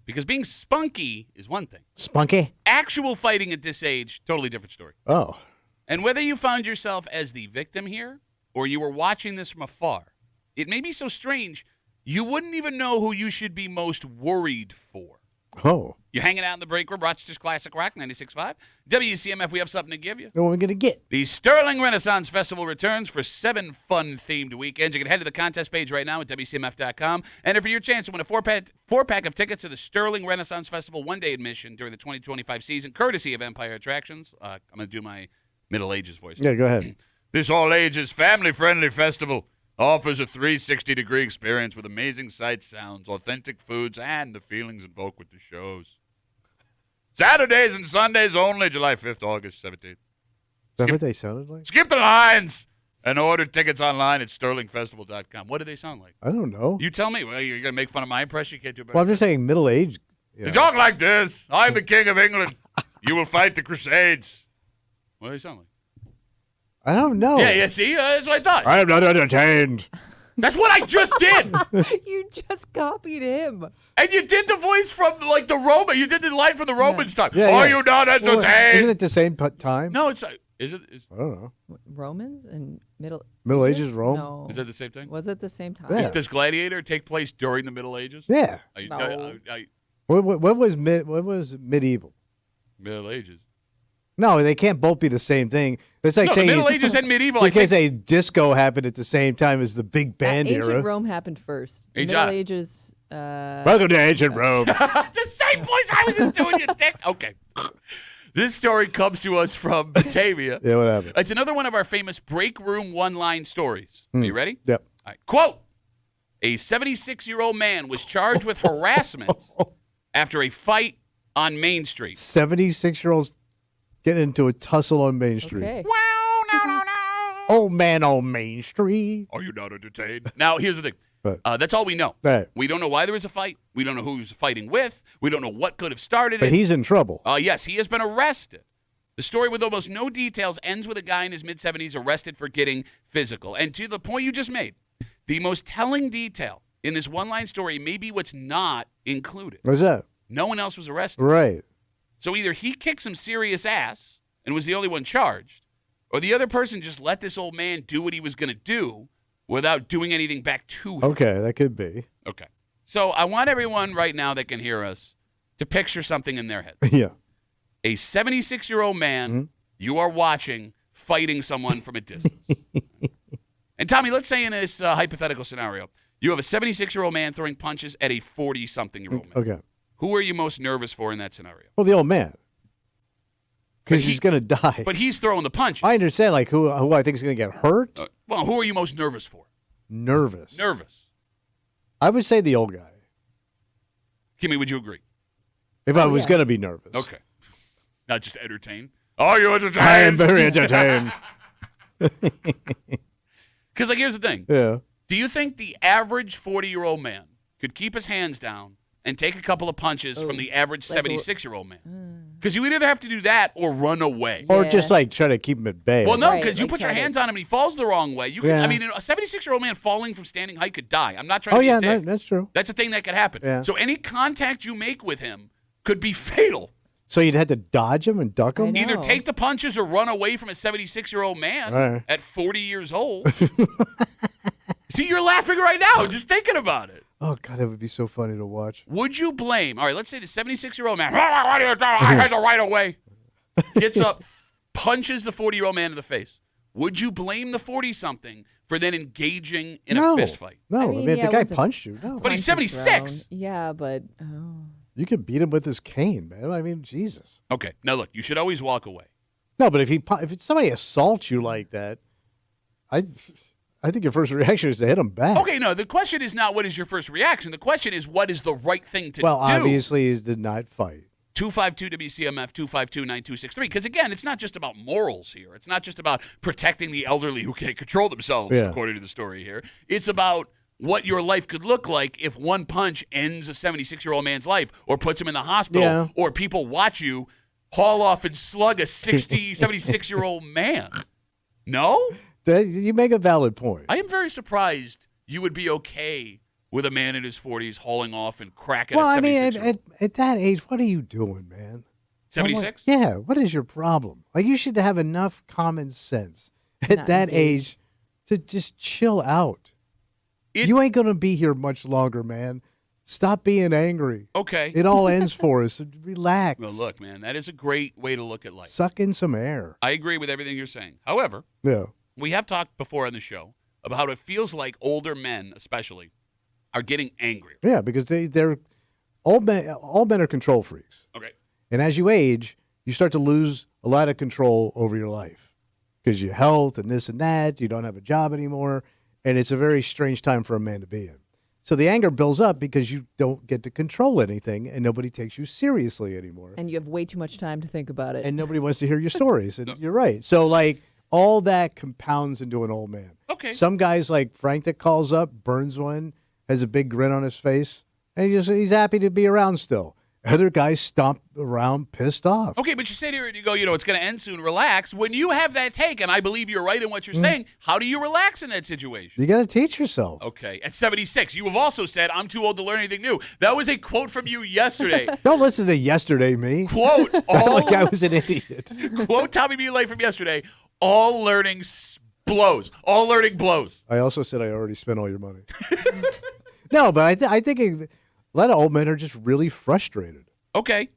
Because being spunky is one thing. Spunky? Actual fighting at this age, totally different story. Oh. And whether you found yourself as the victim here or you were watching this from afar, it may be so strange you wouldn't even know who you should be most worried for. Oh. You're hanging out in the break room, Rochester's Classic Rock 96.5. WCMF, we have something to give you. What are we going to get? The Sterling Renaissance Festival returns for 7 fun-themed weekends. You can head to the contest page right now at WCMF.com. Enter for your chance to win a four-pack of tickets to the Sterling Renaissance Festival one-day admission during the 2025 season, courtesy of Empire Attractions. I'm going to do my Middle Ages voice. Yeah, go ahead. This all-ages, family-friendly festival offers a 360-degree experience with amazing sights, sounds, authentic foods, and the feelings invoked with the shows. Saturdays and Sundays only, July 5th, August 17th. Is that what they sounded like? Skip the lines and order tickets online at sterlingfestival.com. What do they sound like? I don't know. You tell me. Well, you're going to make fun of my impression? You can't do it better. Well, I'm just saying middle age. You talk like this. I'm the king of England. You will fight the Crusades. What do they sound like? I don't know. Yeah, see? That's what I thought. I am not entertained. That's what I just did. You just copied him. And you did the voice from, like, the Roman. You did the line from the Romans time. Yeah, Are yeah. you not entertained? Well, isn't it the same time? No, it's is it? I don't know. Romans and Middle Ages Rome? No. Is that the same thing? Was it the same time? Yeah. Does Gladiator take place during the Middle Ages? Yeah. No. What was medieval? Middle Ages. No, they can't both be the same thing. It's like saying Middle Ages and medieval. You can't say disco happened at the same time as the big band Ancient era. Rome happened first. Hey, Middle John. Ages. Welcome to ancient Rome. The same voice I was just doing, you dick. Okay. This story comes to us from Batavia. Yeah, what happened? It's another one of our famous break room one-line stories. Are you ready? Yep. All right. Quote, a 76-year-old man was charged with harassment after a fight on Main Street. 76-year-olds getting into a tussle on Main Street. Okay. Wow, no. Old man on Main Street. Are you not entertained? Now, here's the thing. But, That's all we know. Right. We don't know why there was a fight. We don't know who he was fighting with. We don't know what could have started but it. he's in trouble. Yes, he has been arrested. The story with almost no details ends with a guy in his mid-70s arrested for getting physical. And to the point you just made, the most telling detail in this one-line story may be what's not included. What's that? No one else was arrested. Right. So either he kicked some serious ass and was the only one charged, or the other person just let this old man do what he was going to do without doing anything back to him. Okay, that could be. Okay. So I want everyone right now that can hear us to picture something in their head. Yeah. A 76-year-old man you are watching fighting someone from a distance. And Tommy, let's say in this hypothetical scenario, you have a 76-year-old man throwing punches at a 40-something-year-old man. Okay. Who are you most nervous for in that scenario? Well, the old man. Because But he's going to die. But he's throwing the punch. I understand, like, who I think is going to get hurt. Well, who are you most nervous for? Nervous. I would say the old guy. Kimmy, would you agree? If I was going to be nervous. Okay. Not just entertained. Are you entertained? I am very entertained. Because, like, here's the thing. Yeah. Do you think the average 40-year-old man could keep his hands down and take a couple of punches from the average 76-year-old man? Because you would either have to do that or run away. Or just, like, try to keep him at bay. Well, no, Right, because you like put your try to- hands on him and he falls the wrong way. You can, Yeah. I mean, a 76-year-old man falling from standing height could die. I'm not trying Oh, to be yeah, a dick. that's true. That's a thing that could happen. Yeah. So any contact you make with him could be fatal. So you'd have to dodge him and duck him? I know. Either take the punches or run away from a 76-year-old man Right. at 40 years old. See, you're laughing right now just thinking about it. Oh, God, that would be so funny to watch. Would you blame, all right, let's say the 76-year-old man, what are you doing? I had to right away, gets up, punches the 40-year-old man in the face. Would you blame the 40-something for then engaging in a fist fight? No, I I mean, mean, if yeah, the guy once a- punched you, no. But he's Punches 76. thrown. Yeah, but oh. You could beat him with his cane, man. I mean, Jesus. Okay, now look, you should always walk away. No, but if somebody assaults you like that, I think your first reaction is to hit him back. Okay, no, the question is not what is your first reaction. The question is what is the right thing to Well, do. obviously, he did not fight. 252-WCMF, 252-9263. Because, again, it's not just about morals here. It's not just about protecting the elderly who can't control themselves, Yeah. according to the story here. It's about what your life could look like if one punch ends a 76-year-old man's life or puts him in the hospital Yeah. or people watch you haul off and slug a 76-year-old man. No? You make a valid point. I am very surprised you would be okay with a man in his 40s hauling off and cracking Well, a I mean, 76-year-old. at that age, what are you doing, man? 76? Yeah. What is your problem? Like, you should have enough common sense at Not that engaged. age to just chill out. You ain't going to be here much longer, man. Stop being angry. Okay. It all ends for us. Relax. Well, look, man, that is a great way to look at life. Suck in some air. I agree with everything you're saying. However, Yeah. we have talked before on the show about how it feels like older men, especially, are getting angrier. Yeah, because they're all men are control freaks. Okay. And as you age, you start to lose a lot of control over your life because your health and this and that, you don't have a job anymore, and it's a very strange time for a man to be in. So the anger builds up because you don't get to control anything, and nobody takes you seriously anymore. And you have way too much time to think about it. And nobody wants to hear your stories. And you're right. So, like, all that compounds into an old man. Okay. Some guys like Frank that calls up, burns one, has a big grin on his face, and he's happy to be around still. Other guys stomp around pissed off. Okay, but you sit here and you go, it's going to end soon. Relax. When you have that take, and I believe you're right in what you're saying, how do you relax in that situation? You got to teach yourself. Okay. At 76, you have also said, I'm too old to learn anything new. That was a quote from you yesterday. Don't listen to yesterday me. Quote, Like I was an idiot. quote Tommy B. Lake from yesterday, all learning blows. All learning blows. I also said I already spent all your money. No, but I think a lot of old men are just really frustrated. Okay.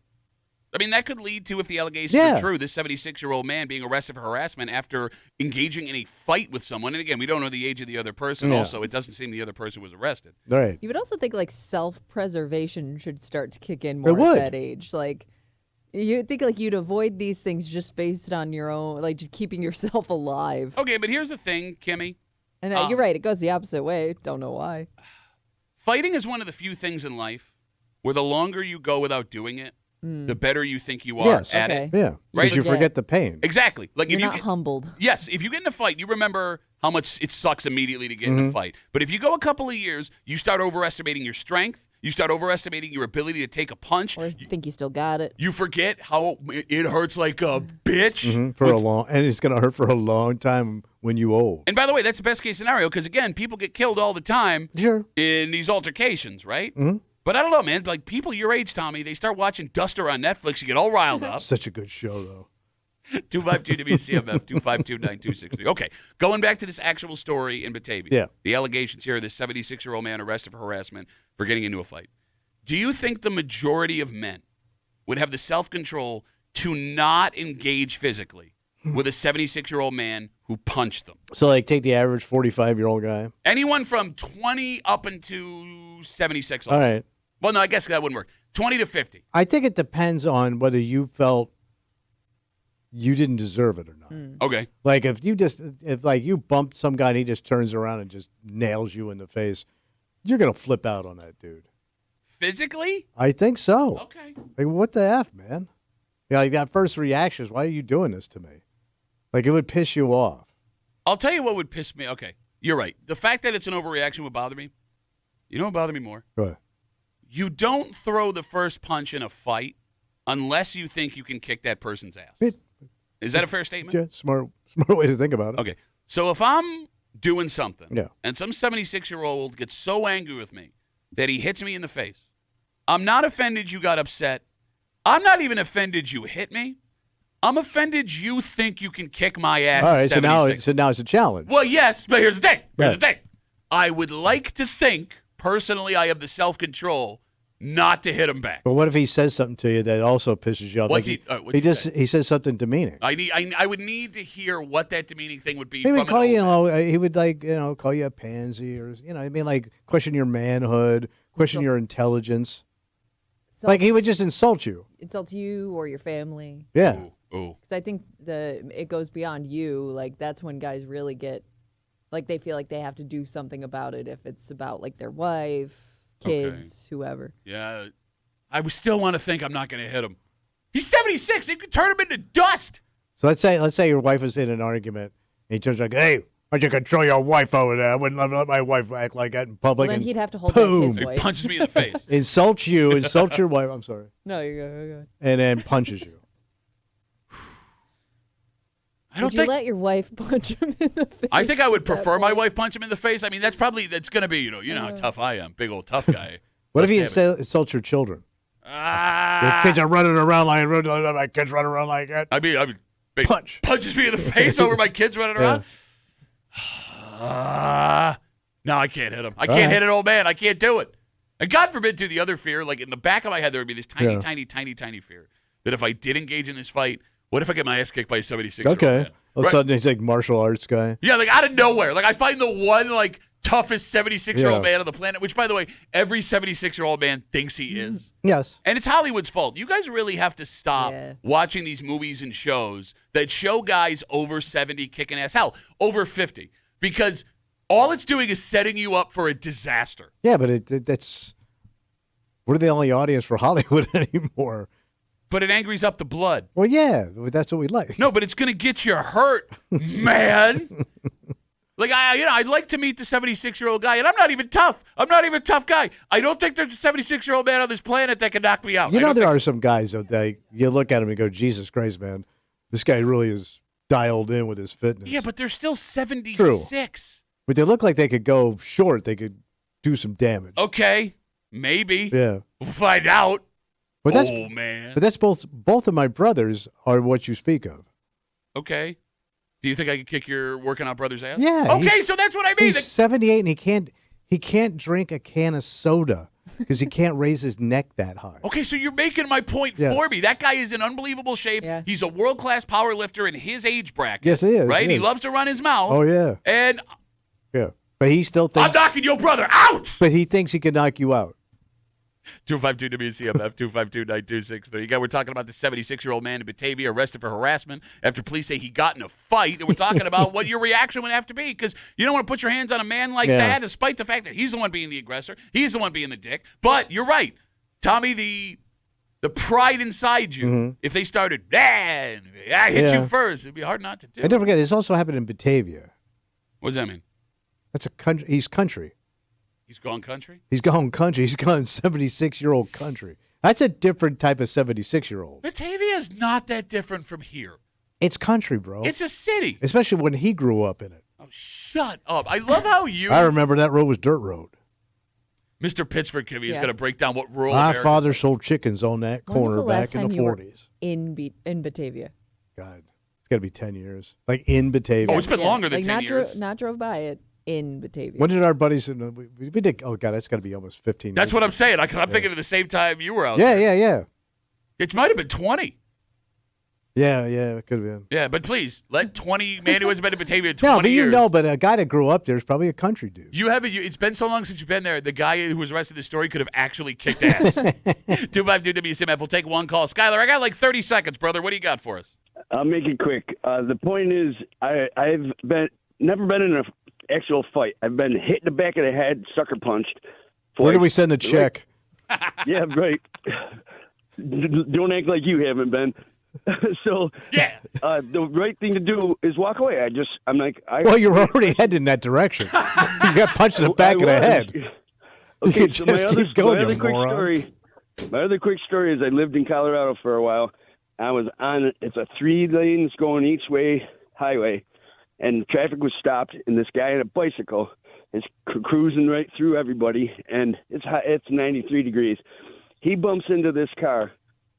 I mean, that could lead to, if the allegations are true, this 76-year-old man being arrested for harassment after engaging in a fight with someone. And again, we don't know the age of the other person. Yeah. Also, it doesn't seem the other person was arrested. Right. You would also think like self-preservation should start to kick in It more would. at that age. Like you think like you'd avoid these things just based on your own, like just keeping yourself alive. Okay, but here's the thing, Kimmy. And you're right, it goes the opposite way. Don't know why. Fighting is one of the few things in life where the longer you go without doing it, the better you think you are Yes. at Okay. it. Yeah. Right. Because you Forget. forget the pain. Exactly. Like You're if you not get, humbled. yes, if you get in a fight, you remember how much it sucks immediately to get in a fight. But if you go a couple of years, you start overestimating your strength. You start overestimating your ability to take a punch. Or think you still got it. You forget how it hurts like a bitch. For a long, and it's going to hurt for a long time when you old. And by the way, that's the best case scenario because, again, people get killed all the time Sure. in these altercations, right? But I don't know, man. Like people your age, Tommy, they start watching Duster on Netflix. You get all riled up. Such a good show, though. 252 WCMF 252-9263. Okay, going back to this actual story in Batavia. Yeah. The allegations here: this 76-year-old man arrested for harassment for getting into a fight. Do you think the majority of men would have the self-control to not engage physically with a 76-year-old man who punched them? So, like, take the average 45-year-old guy. Anyone from 20 up into 76. All right. Well, no, I guess that wouldn't work. 20 to 50. I think it depends on whether you felt you didn't deserve it or not. Okay. Like, if you bumped some guy and he just turns around and just nails you in the face, you're going to flip out on that dude. Physically? I think so. Okay. Like, what the F, man? Yeah, like that first reaction is, why are you doing this to me? Like, it would piss you off. I'll tell you what would piss me. Okay, you're right. The fact that it's an overreaction would bother me. You know what would bother me more? Go ahead. You don't throw the first punch in a fight unless you think you can kick that person's ass. Is that a fair statement? Yeah, smart way to think about it. Okay, so if I'm doing something Yeah. and some 76-year-old gets so angry with me that he hits me in the face, I'm not offended you got upset. I'm not even offended you hit me. I'm offended you think you can kick my ass All at right, 76. so now it's a challenge. Well, yes, but here's the thing. Here's Right. the thing. I would like to think, personally, I have the self-control not to him back. But what if he says something to you that also pisses you off? What's Like he say? he says something demeaning. I would need to hear what that demeaning thing would be. He from would call an you, old man. he would call you a pansy, or I mean, like, question your manhood, question your intelligence. Like, he would just insult you. insults you or your family. Yeah. Ooh. Because I think it goes beyond you. Like that's when guys really get, like they feel like they have to do something about it. If it's about like their wife, kids, whoever. Yeah. I would still want to think I'm not going to hit him. He's 76. You could turn him into dust. So let's say your wife is in an argument, and he turns like, "Hey, why don't you control your wife over there? I wouldn't let my wife act like that in public." Well, then and he'd have to hold back his boom. He wife. punches me in the face. Insults you, insults your wife. I'm sorry, No, you're good. and then punches you. Would you let your wife punch him in the face? I think I would prefer my wife punch him in the face. I mean, that's going to be, you know how tough I am. Big old tough guy. What if he insults your children? Your kids are running around like my kids running around like that. I mean, punches me in the face over my kids running around. No, I can't hit him. I can't hit an old man. I can't do it. And God forbid, too, the other fear, like in the back of my head, there would be this tiny, tiny fear that if I did engage in this fight, what if I get my ass kicked by a 76-year-old man? All of a sudden, he's like martial arts guy. Yeah, like out of nowhere. Like I find the one like toughest 76-year-old man on the planet, which, by the way, every 76-year-old man thinks he is. Yes. And it's Hollywood's fault. You guys really have to stop watching these movies and shows that show guys over 70 kicking ass. Hell, over 50. Because all it's doing is setting you up for a disaster. Yeah, but that's we're the only audience for Hollywood anymore. But it angries up the blood. Well, yeah, that's what we like. No, but it's going to get you hurt, man. Like, I'd like to meet the 76-year-old guy, and I'm not even tough. I'm not even a tough guy. I don't think there's a 76-year-old man on this planet that can knock me out. You know, there are some guys that you look at him and go, Jesus Christ, man, this guy really is dialed in with his fitness. Yeah, but they're still 76. True. But they look like they could go short. They could do some damage. Okay, maybe. Yeah. We'll find out. But that's, man. But that's both of my brothers are what you speak of. Okay. Do you think I could kick your working out brother's ass? Yeah. Okay, so that's what I mean. He's 78 and he can't drink a can of soda because he can't raise his neck that high. Okay, so you're making my point for me. That guy is in unbelievable shape. Yeah. He's a world-class power lifter in his age bracket. Yes, he is. Right? He loves to run his mouth. Oh, yeah. And yeah. But he still thinks I'm knocking your brother out. But he thinks he can knock you out. 252 WCMF 252-9263. We're talking about the 76-year-old man in Batavia arrested for harassment after police say he got in a fight. And we're talking about what your reaction would have to be because you don't want to put your hands on a man like that, despite the fact that he's the one being the aggressor. He's the one being the dick. But you're right. Tommy, the pride inside you, if they started, I hit you first, it'd be hard not to do. And don't forget, this also happened in Batavia. What does that mean? That's a country. He's country. He's gone country? He's gone country. He's gone 76-year-old country. That's a different type of 76-year-old. Batavia is not that different from here. It's country, bro. It's a city. Especially when he grew up in it. Oh, shut up. I love how you... I remember that road was dirt road. Mr. Pittsburgh Kimmy is going to break down what rural My America father sold chickens on that corner back in the 40s. In Batavia? God, it's got to be 10 years. Like in Batavia. Oh, it's been longer than 10 years. Not drove by it. In Batavia. When did our buddies? We did. Oh God, that's got to be almost 15. That's what I'm saying. I'm thinking of the same time you were out. Yeah. It might have been 20. Yeah, it could have been. Yeah, but please let 20 man who has been in Batavia 20 years. But a guy that grew up there is probably a country dude. It's been so long since you've been there. The guy who was arrested in the story could have actually kicked ass. 252 WCMF. We'll take one call. Skylar, I got like 30 seconds, brother. What do you got for us? I'll make it quick. The point is, I've never been in an actual fight. I've been hit in the back of the head, sucker punched. Where do we send the check? Yeah, right. Don't act like you haven't been. So, the right thing to do is walk away. Well, you're already heading in that direction. You got punched in the back of the head. Okay, so my other quick story is I lived in Colorado for a while. I was on, it's a 3 lanes going each way highway, and traffic was stopped, and this guy on a bicycle is cruising right through everybody, and it's 93 degrees. He bumps into this car.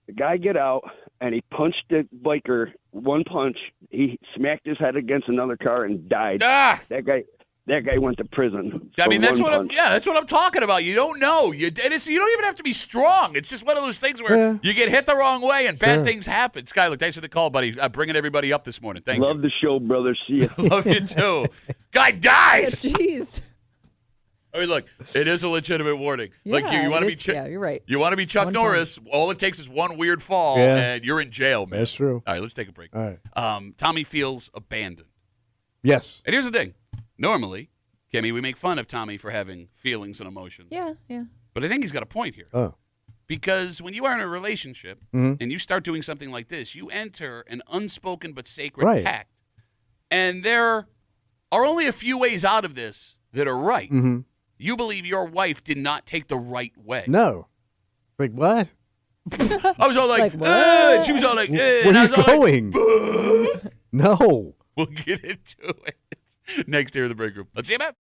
The guy get out, and he punched the biker one punch. He smacked his head against another car and died. That guy went to prison. I mean, that's what I'm talking about. You don't know. You don't even have to be strong. It's just one of those things where you get hit the wrong way and bad things happen. Skyler, thanks for the call, buddy. Bringing everybody up this morning. Thank you. Love the show, brother. See you. Love you too. Guy died. Jeez. I mean, look, it is a legitimate warning. Like you want to be you're right. You want to be Chuck Norris. All it takes is one weird fall, and you're in jail, man. That's true. All right, let's take a break. All right. Tommy feels abandoned. Yes. And here's the thing. Normally, Kimmy, we make fun of Tommy for having feelings and emotions. Yeah. But I think he's got a point here. Oh. Because when you are in a relationship and you start doing something like this, you enter an unspoken but sacred pact. And there are only a few ways out of this that are right. Mm-hmm. You believe your wife did not take the right way. No. Like, what? I was all like what? She was all like, where are you going? No. We'll get into it next here in the break room. Let's see about.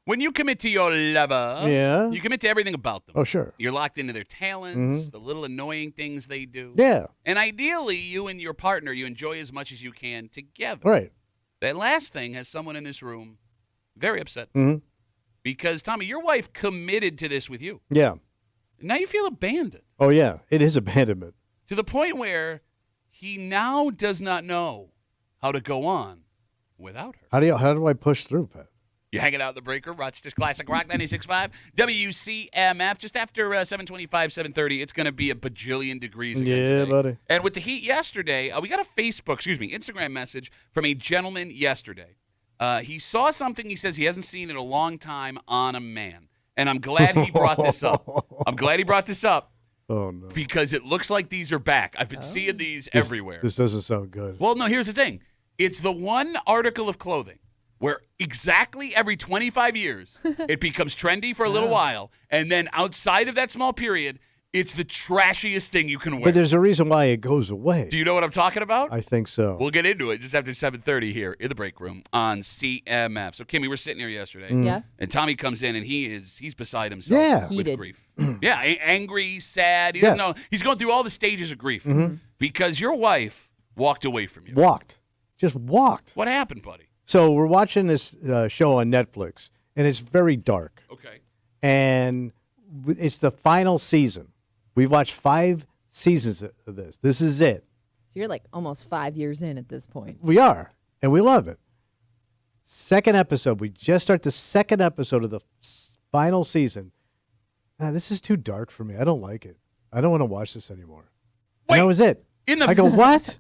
When you commit to your lover, Yeah. you commit to everything about them. Oh, sure. You're locked into their talents, the little annoying things they do. Yeah. And ideally, you and your partner, you enjoy as much as you can together. Right. That last thing has someone in this room very upset. Mhm. Because, Tommy, your wife committed to this with you. Yeah. Now you feel abandoned Oh, yeah. It is abandonment. to the point where he now does not know how to go on without her. How do I push through, Pat? You're hanging out in the break room, Rochester's Classic Rock 96.5, WCMF. Just after 7:25, 7:30, it's going to be a bajillion degrees again Yeah, today. buddy. And with the heat yesterday, we got a Instagram message from a gentleman yesterday. He saw something he says he hasn't seen in a long time on a man. And I'm glad he brought this up. Oh, no. Because it looks like these are back. I've been seeing these everywhere. This doesn't sound good. Well, no, here's the thing. It's the one article of clothing where exactly every 25 years it becomes trendy for a little while, and then outside of that small period, it's the trashiest thing you can wear. But there's a reason why it goes away. Do you know what I'm talking about? I think so. We'll get into it just after 7:30 here in the break room on CMF. So, Kimmy, we're sitting here yesterday, Yeah. and Tommy comes in, and he's beside himself Yeah. with Heated. grief. Yeah, angry, sad. He doesn't know. He's going through all the stages of grief because your wife walked away from you. Walked. Just walked. What happened, buddy? So we're watching this show on Netflix, and it's very dark. Okay. And it's the final season. We've watched 5 seasons of this. This is it. So you're like almost 5 years in at this point. We are, and we love it. Second episode. We just start the second episode of the final season. This is too dark for me. I don't like it. I don't want to watch this anymore. Wait, and that was it. I go, what?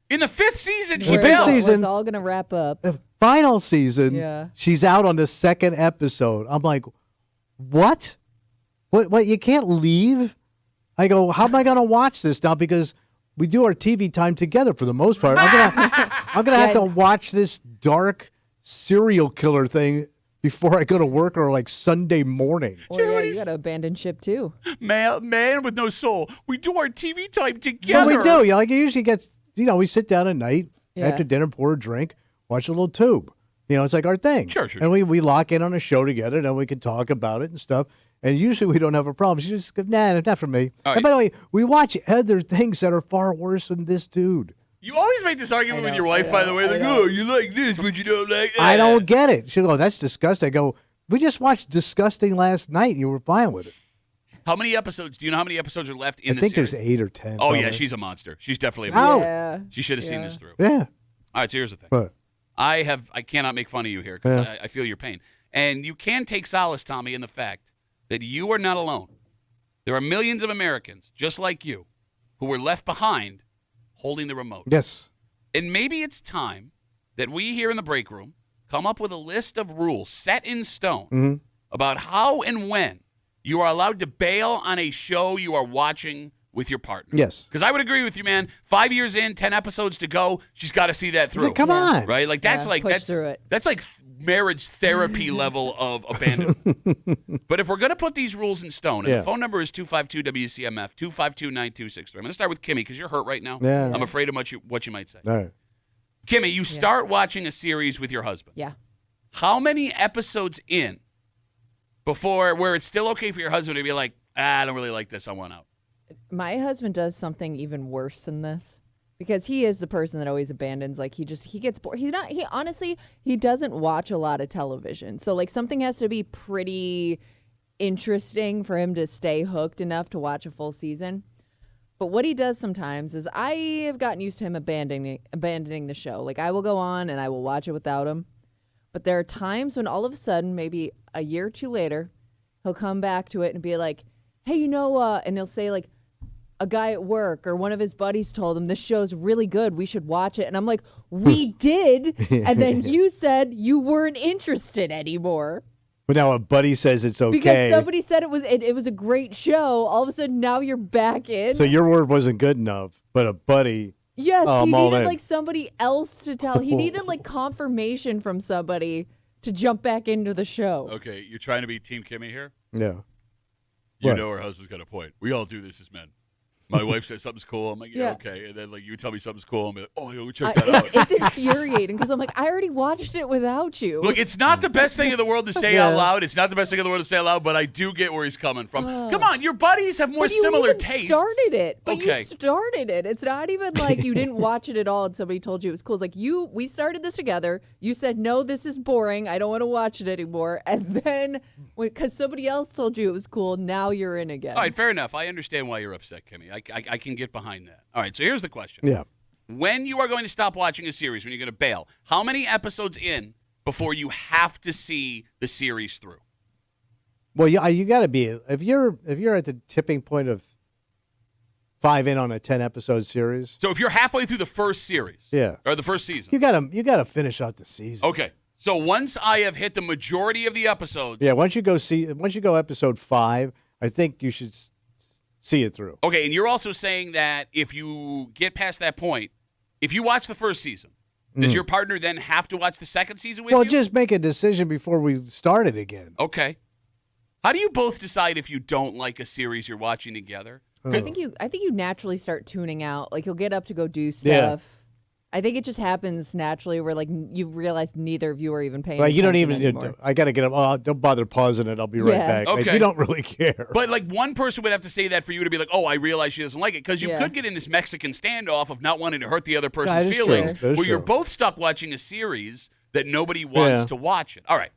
In the 5th season, she The Where fifth bailed. season- It's all going to wrap up. The final season, Yeah. she's out on the second episode. I'm like, what? What? You can't leave? I go, how am I going to watch this now? Because we do our TV time together for the most part. I'm gonna have to watch this dark serial killer thing before I go to work or like Sunday morning. Or yeah, you got to abandon ship too. Man with no soul. We do our TV time together. But we do. You know, like it usually gets, we sit down at night Yeah. after dinner, pour a drink, watch a little tube. It's like our thing. Sure. And we lock in on a show together, and then we can talk about it and stuff. And usually we don't have a problem. She just goes, nah, not for me. All right. And by the way, we watch other things that are far worse than this dude. You always make this argument with your wife, by the way. Like, oh, you like this, but you don't like that. I don't get it. She'll go, that's disgusting. I go, we just watched Disgusting last night. You were fine with it. How many episodes? Do you know how many episodes are left in I the think series? there's 8 or 10. Oh, yeah, probably. she's a monster. She's definitely a Ow. monster. Yeah. She should have seen this through. Yeah. All right, so here's the thing. But I cannot make fun of you here because Yeah. I feel your pain. And you can take solace, Tommy, in the fact that you are not alone. There are millions of Americans just like you who were left behind holding the remote. yes. And maybe it's time that we here in the break room come up with a list of rules set in stone about how and when you are allowed to bail on a show you are watching with your partner. Yes. Because I would agree with you, man. 5 years in, 10 episodes to go, she's got to see that through. Yeah, come on. Right? Like that's Yeah, push through it. That's like marriage therapy level of abandonment. But if we're going to put these rules in stone, and Yeah. the phone number is 252-WCMF, 252-9263. I'm going to start with Kimmy because you're hurt right now. Yeah. I'm afraid of what you might say. All right. Kimmy, you start watching a series with your husband. Yeah. How many episodes in before where it's still okay for your husband to be like, I don't really like this, I want out? My husband does something even worse than this because he is the person that always abandons. Like he gets bored. He doesn't watch a lot of television. So like something has to be pretty interesting for him to stay hooked enough to watch a full season. But what he does sometimes is I have gotten used to him abandoning the show. Like I will go on and I will watch it without him. But there are times when all of a sudden, maybe a year or two later, he'll come back to it and be like, hey, and he'll say like, a guy at work or one of his buddies told him this show's really good, we should watch it. And I'm like, we did. And then you said you weren't interested anymore. But now a buddy says it's okay. Because somebody said it was a great show. All of a sudden now you're back in. So your word wasn't good enough, but a buddy. Yes, Oh, he I'm all needed in. like somebody else to tell. He needed like confirmation from somebody to jump back into the show. Okay, you're trying to be Team Kimmy here? Yeah. You What? know her husband's got a point. We all do this as men. My wife says something's cool. I'm like, yeah, Yeah. okay. And then like you tell me something's cool. I'm like, oh, yo, check that out. It's infuriating because I'm like, I already watched it without you. Look, it's not the best thing in the world to say out loud. It's not the best thing in the world to say out loud, but I do get where he's coming from. Come on, your buddies have more but you similar even tastes. started it. But Okay. you started it. It's not even like you didn't watch it at all and somebody told you it was cool. It's like we started this together. You said, no, this is boring. I don't want to watch it anymore. And then because somebody else told you it was cool, now you're in again. All right, fair enough. I understand why you're upset, Kimmy. I can get behind that. All right, so here's the question. Yeah. When you are going to stop watching a series, when you're going to bail, how many episodes in before you have to see the series through? Well, you got to be if you're at the tipping point of 5 in on a 10-episode series. So if you're halfway through the first series, Yeah. or the first season, You gotta finish out the season. okay. So once I have hit the majority of the episodes, Yeah, once you go episode 5, I think you should see it through. okay, and you're also saying that if you get past that point, if you watch the first season, does your partner then have to watch the second season with Well, you? just make a decision before we start it again. Okay. How do you both decide if you don't like a series you're watching together? I think you naturally start tuning out. Like you'll get up to go do stuff. Yeah. I think it just happens naturally where like you realize neither of you are even paying Right, you don't attention even. anymore. I got to get up. Oh, don't bother pausing it. I'll be right Yeah. back. Like, Okay. you don't really care. But like one person would have to say that for you to be like, oh, I realize she doesn't like it. Because you Yeah. could get in this Mexican standoff of not wanting to hurt the other person's That is true. feelings, That is where you're true. both stuck watching a series that nobody wants Yeah. to watch it. All right.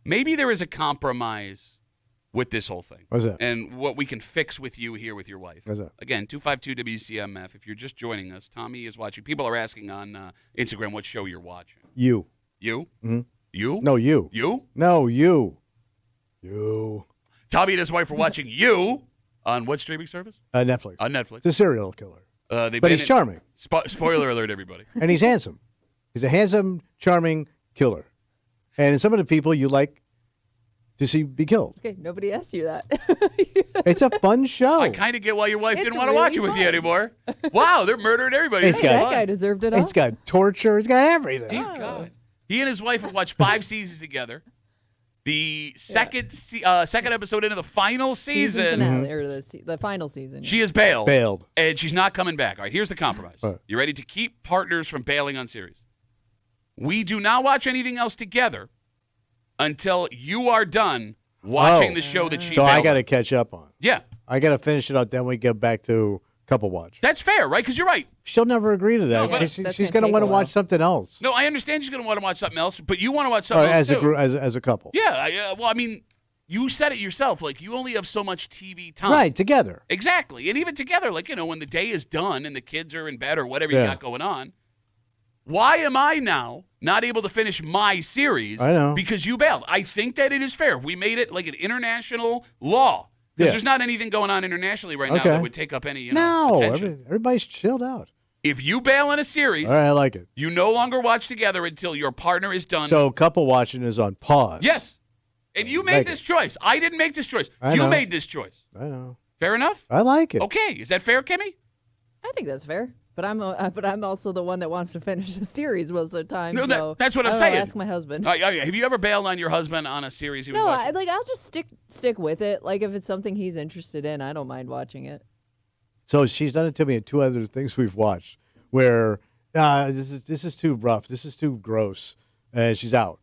Maybe there is a compromise with this whole thing. What's that? And what we can fix with you here with your wife. What's that? Again, 252 WCMF. If you're just joining us, Tommy is watching. People are asking on Instagram what show you're watching. You. You? Mhm. You? No, you. You? No, you. You. Tommy and his wife are watching You on what streaming service? Netflix. On Netflix. It's a serial killer. They've But been he's charming. Spoiler alert, everybody. And he's handsome. He's a handsome, charming killer. And some of the people you like to see be killed. Okay, nobody asked you that. It's a fun show. I kind of get why your wife It's didn't want to watch it really with you fun. anymore. Wow, they're murdering everybody. It's Hey, got- that guy deserved it all. It's got torture. It's got everything. Dear God. He and his wife have watched 5 seasons together. The second episode into the final season season, finale, or the final season. she is bailed. Bailed. And she's not coming back. All right, here's the compromise. What? You ready to keep partners from bailing on series? We do not watch anything else together until you are done watching Oh. the show that she So bailed I got to on. catch up on. Yeah, I got to finish it out. Then we get back to couple watch. that's fair, right? Because you're right. She'll never agree to that. No, but- because That's she's gonna going to take want a to while. watch something else. No, I understand she's going to want to watch something else, but you want to watch something else as a too. group, as a couple. Yeah, well, I mean, you said it yourself. Like, you only have so much TV time. Right, together. Exactly. And even together, like, when the day is done and the kids are in bed or whatever you Yeah. got going on, why am I now not able to finish my series I know. because you bailed? I think that it is fair. If we made it like an international law, because Yeah. there's not anything going on internationally right now Okay. that would take up any No, attention. everybody's chilled out. If you bail in a series, All right, I like it. you no longer watch together until your partner is done. So couple watching is on pause. Yes. And you made like this choice. I didn't make this choice. I You know. made this choice. I know. Fair enough? I like it. Okay. Is that fair, Kimmy? I think that's fair. But I'm also the one that wants to finish the series most of the time. No, so that's what I I'm don't know, saying. Ask my husband. Have you ever bailed on your husband on a series he was No, watching? I'll just stick with it. Like if it's something he's interested in, I don't mind watching it. So she's done it to me in 2 other things we've watched where this is too rough. This is too gross. And she's out.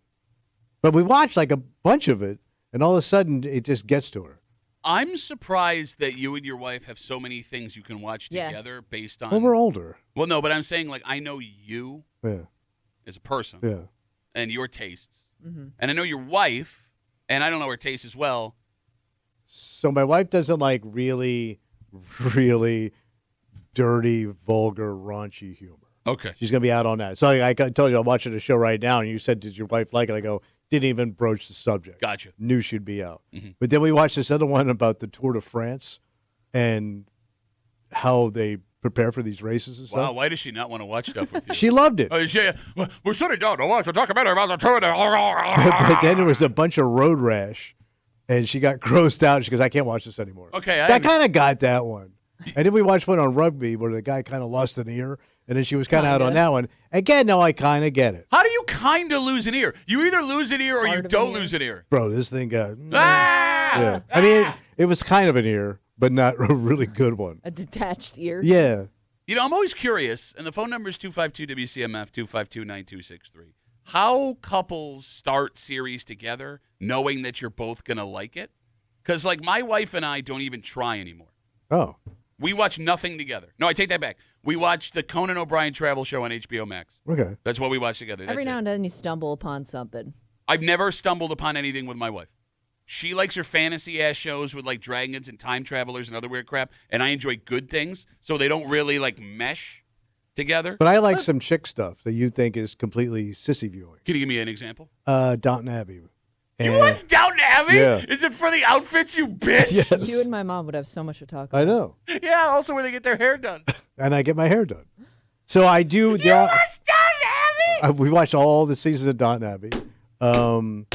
But we watched like a bunch of it, and all of a sudden it just gets to her. I'm surprised that you and your wife have so many things you can watch Yeah. together based on. Well, we're older. Well, no, but I'm saying, like, I know you Yeah. as a person Yeah. and your tastes. Mm-hmm. And I know your wife, and I don't know her tastes as well. So my wife doesn't like really, really dirty, vulgar, raunchy humor. Okay. She's going to be out on that. So I told you I'm watching a show right now, and you said, did your wife like it? I go, didn't even broach the subject. Gotcha. Knew she'd be out. Mhm. But then we watched this other one about the Tour de France and how they prepare for these races and Wow, stuff. why does she not want to watch stuff with you? She loved it. We're sitting down to watch a documentary about the Tour de But then there was a bunch of road rash, and she got grossed out. She goes, I can't watch this anymore. Okay, So I I kind of got that one. And then we watched one on rugby where the guy kind of lost an ear, and then she was kind of out on that one. Again, no, I kind of get it. How do you kind of lose an ear? You either lose an ear or Part you of an don't ear. lose an ear. Bro, this thing got... Ah! Yeah. I mean, it was kind of an ear, but not a really good one. A detached ear. Yeah. You know, I'm always curious, and the phone number is 252-WCMF, 252-9263. How couples start series together knowing that you're both going to like it? Because, like, my wife and I don't even try anymore. Oh. We watch nothing together. No, I take that back. We watch the Conan O'Brien travel show on HBO Max. Okay. That's what we watch together. Every That's now it. and then you stumble upon something. I've never stumbled upon anything with my wife. She likes her fantasy-ass shows with, like, dragons and time travelers and other weird crap, and I enjoy good things, so they don't really, like, mesh together. But I like some chick stuff that you think is completely sissy viewing. Can you give me an example? Downton Abbey. You watch Downton Abbey? Yeah. Is it for the outfits, you bitch? Yes. You and my mom would have so much to talk about. I know. Yeah, also where they get their hair done. And I get my hair done. So I do. You watch Downton Abbey? We watched all the seasons of Downton Abbey. And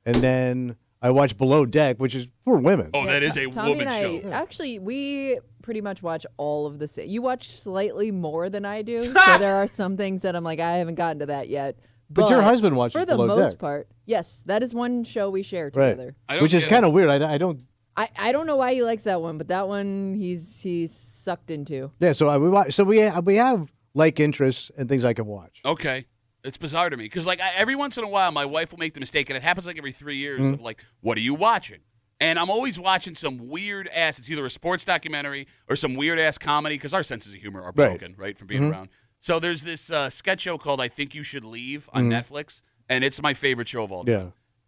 then I watch Below Deck, which is for women. Oh, that is a Tommy woman and show. Actually, we pretty much watch all of the. You watch slightly more than I do, so there are some things that I'm like, I haven't gotten to that yet. But your husband watches for the Below most Deck. part. Yes, that is one show we share Right. together. Which is kind of weird. I don't. I don't know why he likes that one, but that one he's sucked into. Yeah. So we watch. So we have like interests and things I can watch. Okay. It's bizarre to me because, like, every once in a while, my wife will make the mistake, and it happens like every 3 years of, like, what are you watching? And I'm always watching some weird-ass, it's either a sports documentary or some weird-ass comedy because our senses of humor are broken, right, from being around. So there's this sketch show called I Think You Should Leave on Netflix, and it's my favorite show of all time.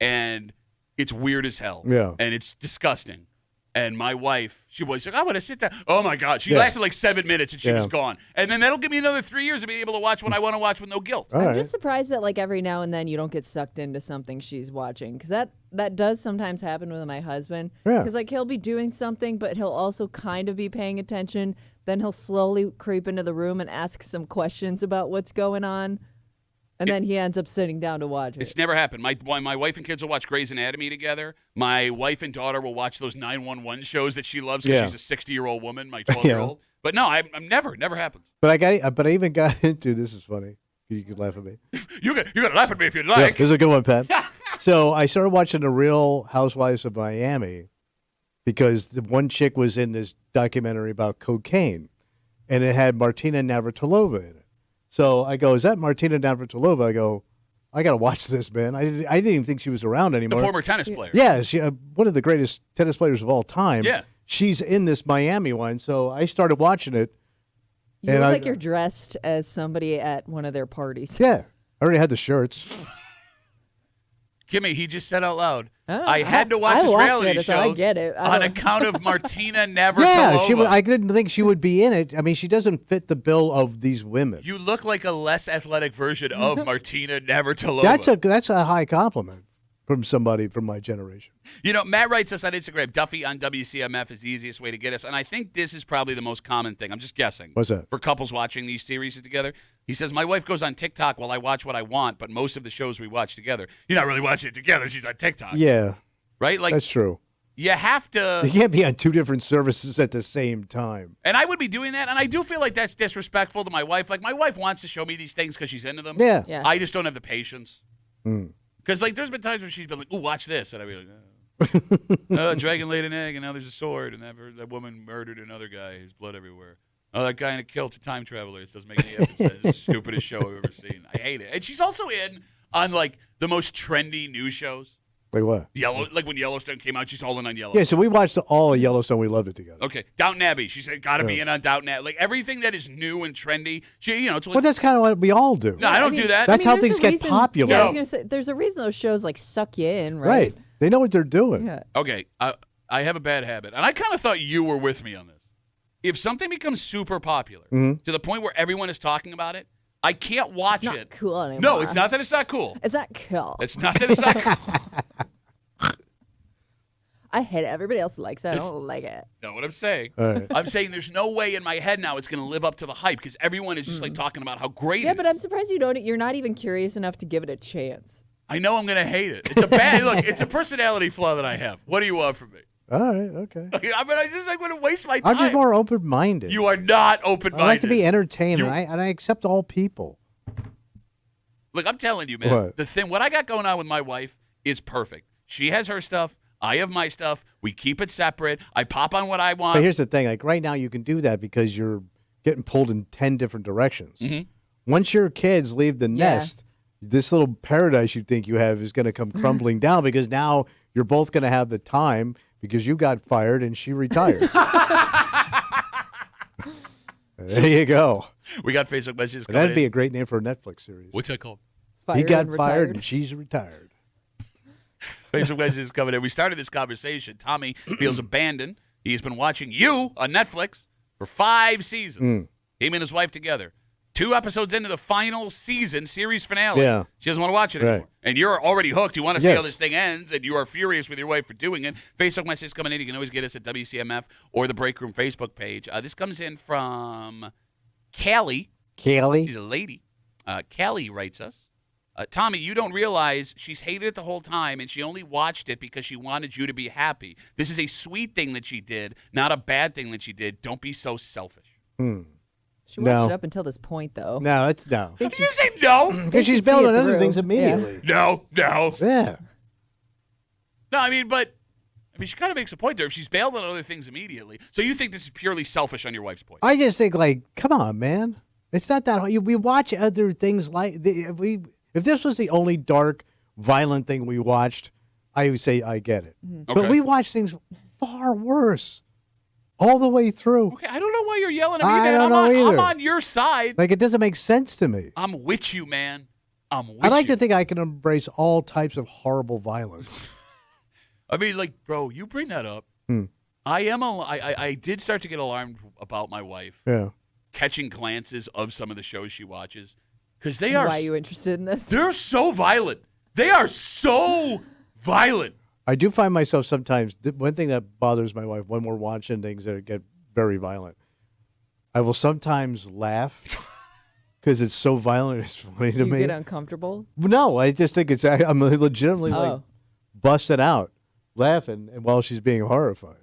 Yeah. And it's weird as hell. Yeah. And it's disgusting. And my wife, she was like, I want to sit down. Oh, my God. She Yeah. lasted like 7 minutes, and she was Yeah. gone. And then that'll give me another 3 years of being able to watch what I want to watch with no guilt. All I'm right. just surprised that like every now and then you don't get sucked into something she's watching because that does sometimes happen with my husband. Yeah. Because like he'll be doing something, but he'll also kind of be paying attention. Then he'll slowly creep into the room and ask some questions about what's going on, and then he ends up sitting down to watch it. It's never happened. My wife and kids will watch Grey's Anatomy together. My wife and daughter will watch those 911 shows that she loves because Yeah. she's a 60-year-old woman, my 12-year-old. But no, I'm never happens. But I even got into this is funny. You can laugh at me. You can laugh at me if you'd Yeah, like. this is a good one, Pat. So I started watching The Real Housewives of Miami because the one chick was in this documentary about cocaine, and it had Martina Navratilova in it. So I go, is that Martina Navratilova? I go, I got to watch this, man. I didn't even think she was around The anymore. former tennis player. Yeah, she one of the greatest tennis players of all time. Yeah. She's in this Miami one, so I started watching it. You and look I- like you're dressed as somebody at one of their parties. Yeah, I already had the shirts. Kimmy, he just said out loud, Oh, I had to watch I this watched reality it, show so I get it. I on don't- account of Martina Navratilova. Yeah, I didn't think she would be in it. I mean, she doesn't fit the bill of these women. You look like a less athletic version of Martina Navratilova. That's a high compliment from somebody from my generation. You know, Matt writes us on Instagram, Duffy on WCMF is the easiest way to get us. And I think this is probably the most common thing. I'm just guessing. What's that? For couples watching these series together. He says, my wife goes on TikTok while I watch what I want, but most of the shows we watch together, you're not really watching it together. She's on TikTok. Yeah, Right? Like, that's true. you have to. You can't be on two different services at the same time. And I would be doing that. And I do feel like that's disrespectful to my wife. Like, my wife wants to show me these things because she's into them. Yeah. Yeah. I just don't have the patience. Because, like, there's been times where she's been like, ooh, watch this. And I'd be like, a dragon laid an egg, and now there's a sword, and that woman murdered another guy. There's blood everywhere. Oh, that guy in a kilt's a time traveler. It doesn't make any effing sense. It's the stupidest show I've ever seen. I hate it. And she's also in on, like, the most trendy news shows. Like what? Like when Yellowstone came out, she's all in on Yellowstone. Yeah, so we watched all of Yellowstone. We loved it together. Okay, Downton Abbey. She said, got to be in on Downton Abbey. Like, everying that is new and trendy. It's Well, that's kind of what we all do. no, I don't mean, do that. That's how there's things a get reason- popular. Yeah, I No. was gonna say there's a reason those shows like suck you in, right? Right. They know what they're doing. Yeah. Okay, I have a bad habit, and I kind of thought you were with me on this. If something becomes super popular to the point where everyone is talking about it, I can't watch It's not it. cool anymore. No, it's not that it's not cool. It's not cool. It's not that it's not cool. I hate it. Everybody else likes it. I don't like it. Know what I'm saying? All right. I'm saying there's no way in my head now it's going to live up to the hype because everyone is just like talking about how great Yeah, it but is. I'm surprised you're not even curious enough to give it a chance. I know I'm going to hate it. It's a bad look. It's a personality flaw that I have. What do you want from me? All right. Okay. I mean, I just like want to waste my time. I'm just more open-minded. You are not open-minded. I like to be entertained, You- and I accept all people. Look, I'm telling you, man. What? What I got going on with my wife is perfect. She has her stuff. I have my stuff. We keep it separate. I pop on what I want. But here's the thing. Like right now you can do that because you're getting pulled in 10 different directions. Mm-hmm. Once your kids leave the nest, this little paradise you think you have is going to come crumbling down because now you're both going to have the time because you got fired and she retired. There you go. We got Facebook messages coming That'd be in. a great name for a Netflix series. What's that called? He got and fired retired. and she's retired. Facebook messages coming in. We started this conversation. Tommy feels abandoned. He's been watching you on Netflix for 5 seasons. Him and his wife together. 2 episodes into the final season, series finale. Yeah. She doesn't want to watch it anymore. Right. And you're already hooked. You want to see Yes. how this thing ends, and you are furious with your wife for doing it. Facebook messages coming in. You can always get us at WCMF or the Break Room Facebook page. This comes in from Callie. She's a lady. Callie writes us. Tommy, you don't realize she's hated it the whole time, and she only watched it because she wanted you to be happy. This is a sweet thing that she did, not a bad thing that she did. Don't be so selfish. She watched No. it up until this point, though. No, it's no. How did you say no? Because she's should see bailed it on other through. things immediately. No. Yeah. No, I mean, she kind of makes a point there. If she's bailed on other things immediately. So you think this is purely selfish on your wife's point? I just think, like, come on, man. It's not that hard. We watch other things like if this was the only dark, violent thing we watched, I would say I get it. Okay. But we watch things far worse all the way through. Okay, I don't know why you're yelling at me, I man. don't know I'm either. on your side. Like, it doesn't make sense to me. I'm with you, man. I'm with I like you. to think I can embrace all types of horrible violence. I mean, like, bro, you bring that up. I did start to get alarmed about my wife Yeah. catching glances of some of the shows she watches because they are Why are you interested in this? they're so violent. They are so violent. I do find myself sometimes, one thing that bothers my wife when we're watching things that get very violent, I will sometimes laugh because it's so violent. It's funny to You me. get uncomfortable? No, I just think I'm legitimately like Oh. busting out, laughing, and while she's being horrified.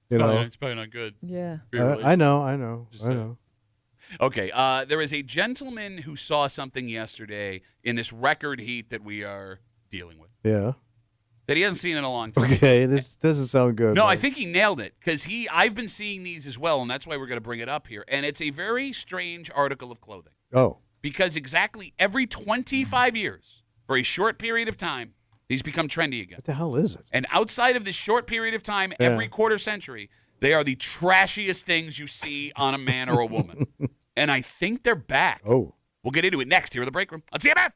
You know, It's probably not good. Yeah. for your I know. saying. Okay, there is a gentleman who saw something yesterday in this record heat that we are dealing with Yeah. that he hasn't seen in a long time. Okay, this doesn't sound good. No, Mike. I think he nailed it because I've been seeing these as well, and that's why we're going to bring it up here. And it's a very strange article of clothing Oh, because exactly every 25 years, for a short period of time, these become trendy again. what the hell is it? And outside of this short period of time, Yeah. every quarter century, they are the trashiest things you see on a man or a woman. And I think they're back. Oh. We'll get into it next here in the break room on CMF.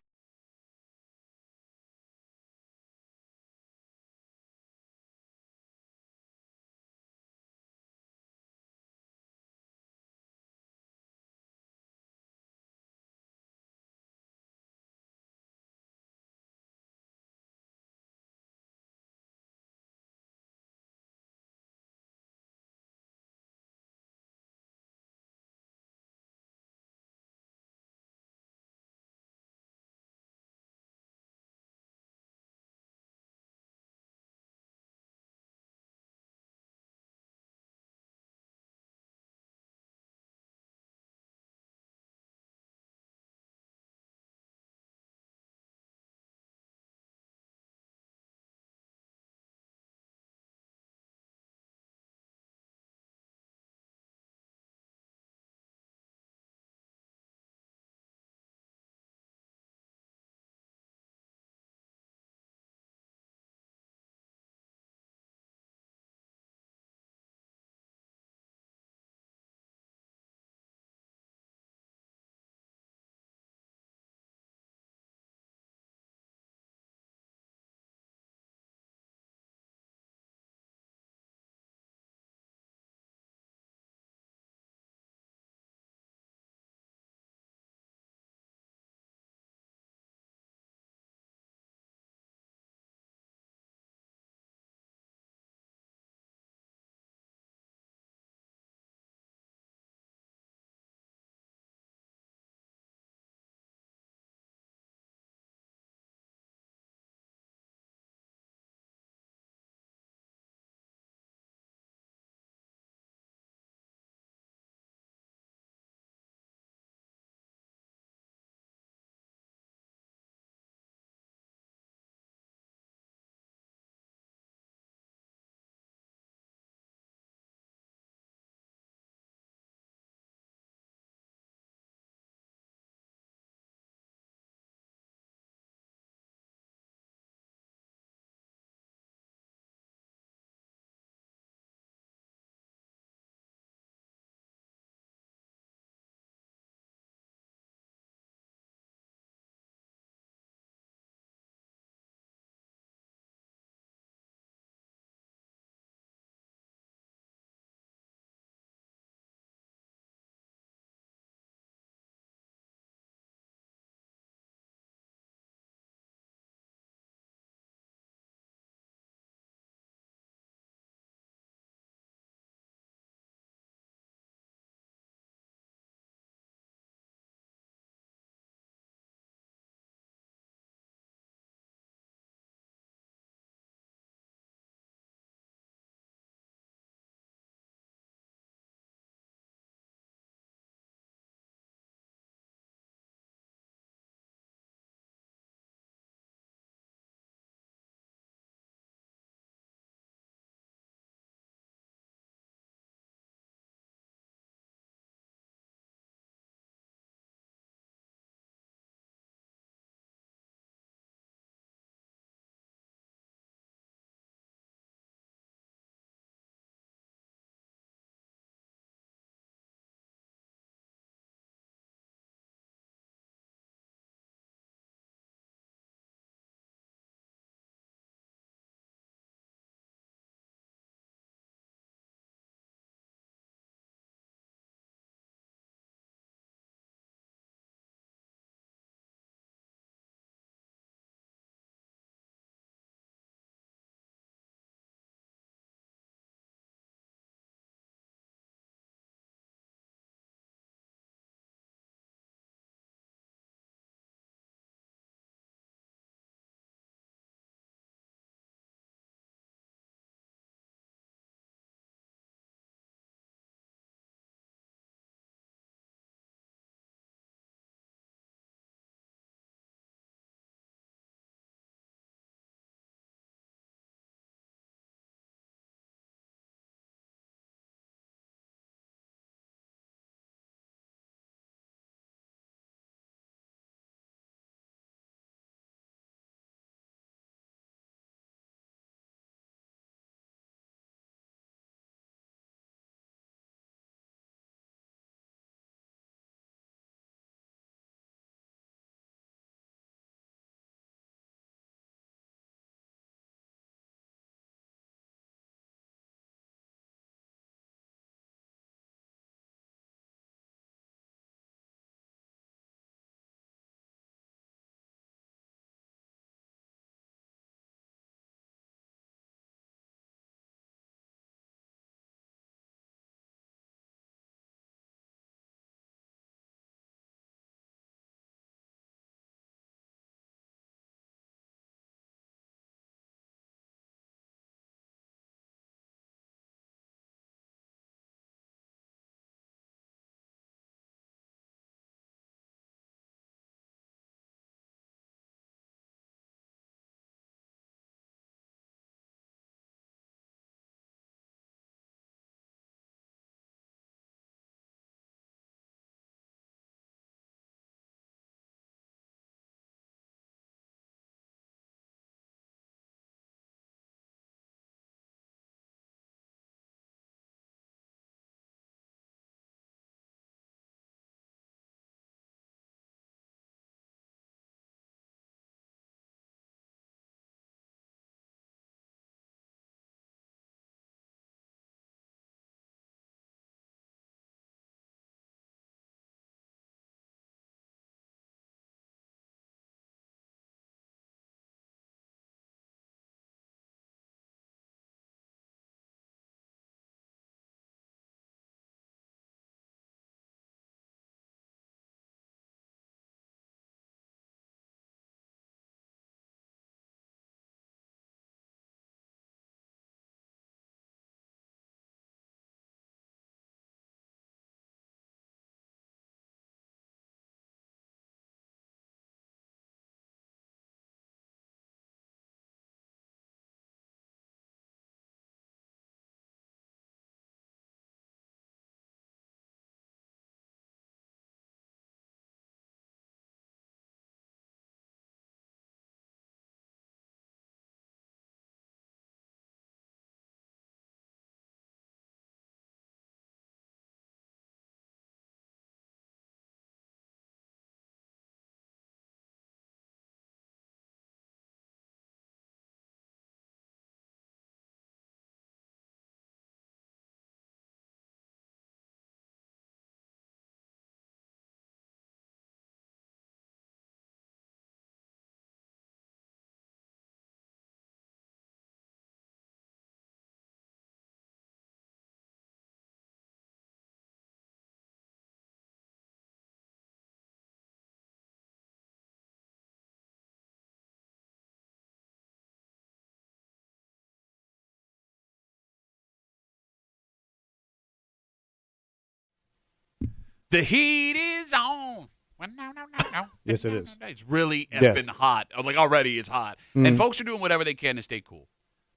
The heat is on. No. Yes, it is. It's really effing hot. Like already it's hot. And folks are doing whatever they can to stay cool.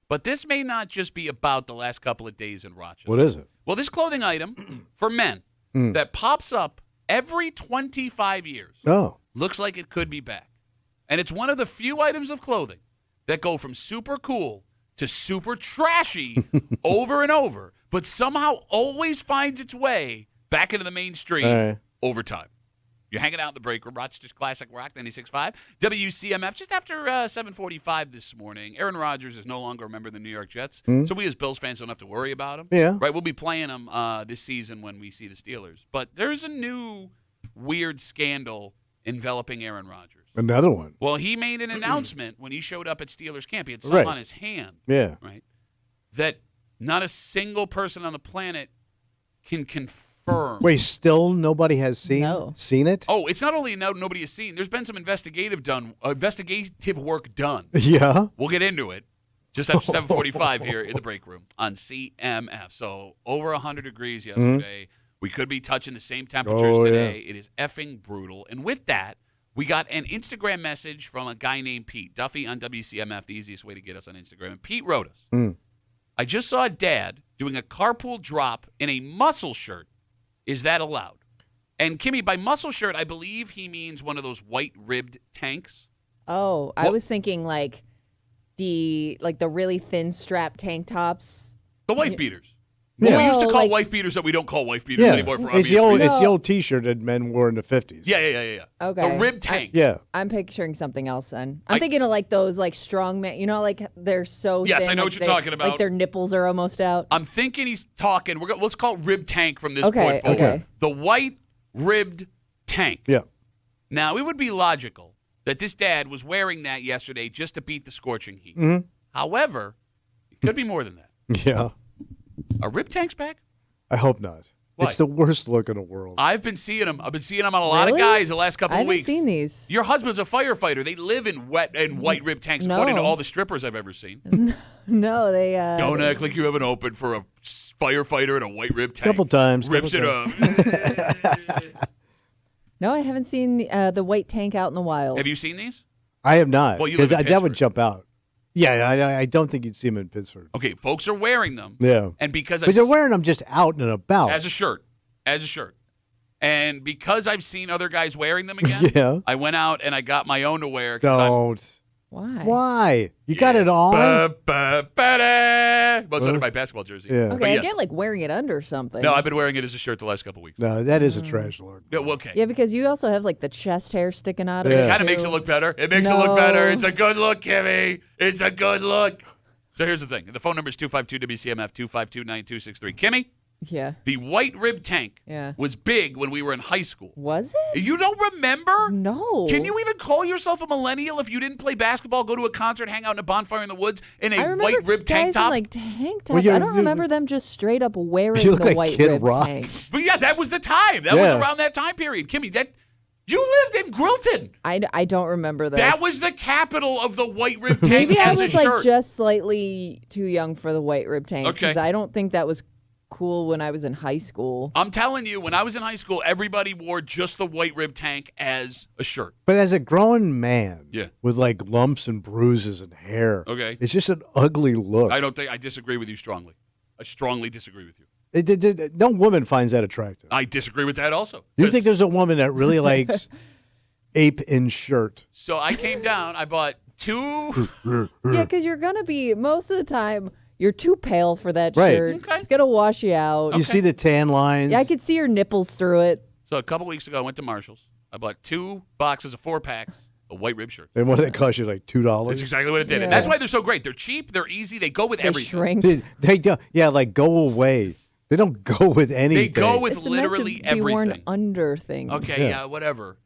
But this may not just be about the last couple of days in Rochester. What is it? Well, this clothing item for men that pops up every 25 years looks like it could be back. And it's one of the few items of clothing that go from super cool to super trashy over and over, but somehow always finds its way back into the mainstream over time. You're hanging out in the break room, Rochester's Classic Rock 96.5, WCMF, just after 7:45 this morning. Aaron Rodgers is no longer a member of the New York Jets, so we as Bills fans don't have to worry about him. Yeah. Right, we'll be playing him this season when we see the Steelers. But there's a new weird scandal enveloping Aaron Rodgers. Another one. Well, he made an announcement when he showed up at Steelers camp. He had something on his hand. Yeah. Right. That not a single person on the planet can confirm. Wait, still nobody has seen it? Oh, it's not only nobody has seen. There's been some investigative work done. Yeah. We'll get into it just after 7:45 here in the break room on CMF. So over 100 degrees yesterday. We could be touching the same temperatures today. Yeah. It is effing brutal. And with that, we got an Instagram message from a guy named Pete. Duffy on WCMF, the easiest way to get us on Instagram. And Pete wrote us, I just saw a dad doing a carpool drop in a muscle shirt. Is that allowed? And Kimmy, by muscle shirt, I believe he means one of those white ribbed tanks. Oh, I was thinking like the really thin strap tank tops. The wife beaters. Well, we used to call wife beaters that we don't call wife beaters anymore for obvious reasons. It's the old T-shirt that men wore in the 50s. Yeah. Okay. A rib tank. I'm picturing something else then. I'm thinking of like those like strong men, like they're so thin. Yes, I know what you're talking about. Like their nipples are almost out. I'm thinking he's talking, let's call it rib tank from this point forward. Okay. The white ribbed tank. Yeah. Now, it would be logical that this dad was wearing that yesterday just to beat the scorching heat. However, it could be more than that. Yeah. A rib tank's back? I hope not. Why? It's the worst look in the world. I've been seeing them. I've been seeing them on a lot of guys the last couple of weeks. I haven't seen these. Your husband's a firefighter. They live in wet and white rib tanks, according to all the strippers I've ever seen. No, they... Don't act like you haven't opened for a firefighter in a white rib tank. Couple times. Rips it up. No, I haven't seen the white tank out in the wild. Have you seen these? I have not. Well, you live in that would Pittsburgh. jump out. Yeah, I don't think you'd see them in Pittsburgh. Okay, folks are wearing them. Yeah. And because but they're wearing them just out and about. As a shirt. And because I've seen other guys wearing them again, I went out and I got my own to wear. Don't. Why? You got it on? Well, it's under my basketball jersey. Yeah. Okay, I get like wearing it under something. No, I've been wearing it as a shirt the last couple of weeks. No, that is a trash look. Yeah, well, okay. Yeah, because you also have like the chest hair sticking out of it. It kind of makes it look better. It makes it look better. It's a good look, Kimmy. It's a good look. So here's the thing. The phone number is 252-WCMF, 252-9263. Kimmy? Yeah. The white rib tank was big when we were in high school. Was it? You don't remember? No. Can you even call yourself a millennial if you didn't play basketball, go to a concert, hang out in a bonfire in the woods in a white rib tank top? In, like tank tops. I don't remember them just straight up wearing the like white Kid rib Rock. tank. But yeah, that was the time. That was around that time period. Kimmy, you lived in Grilton. I don't remember this. That was the capital of the white rib tank. Maybe I as was a like shirt. just slightly too young for the white rib tank. Okay. Because I don't think that was cool when I was in high school. I'm telling you, when I was in high school, everybody wore just the white rib tank as a shirt. But as a grown man Yeah. with like lumps and bruises and hair, Okay. it's just an ugly look. I disagree with you strongly. I strongly disagree with you. No woman finds that attractive. I disagree with that also. You think there's a woman that really likes ape in shirt? So I came down, I bought two. Yeah, because you're going to be, most of the time, you're too pale for that Right. shirt. Okay. It's going to wash you out. You see the tan lines? Yeah, I could see your nipples through it. So a couple weeks ago, I went to Marshall's. I bought 2 boxes of 4-packs of white rib shirts. And what did that cost you, like $2? That's exactly what it did. And Yeah. that's why they're so great. They're cheap, they're easy, they go with They everything. shrink. They don't, like go away. They don't go with anything. They go with It's literally meant to be worn everything. under things. Okay, Yeah. yeah, whatever.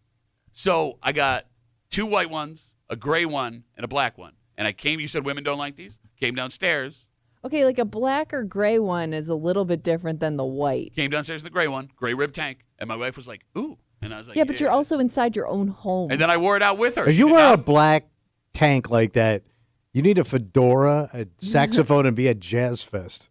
So I got 2 white ones, a gray one, and a black one. And you said women don't like these? Came downstairs. Okay, like a black or gray one is a little bit different than the white. Came downstairs in the gray one, gray rib tank. And my wife was like, ooh. And I was like, Yeah, but you're also inside your own home. And then I wore it out with her. If She you did wear a not- black tank like that, you need a fedora, a saxophone, and be at Jazz Fest.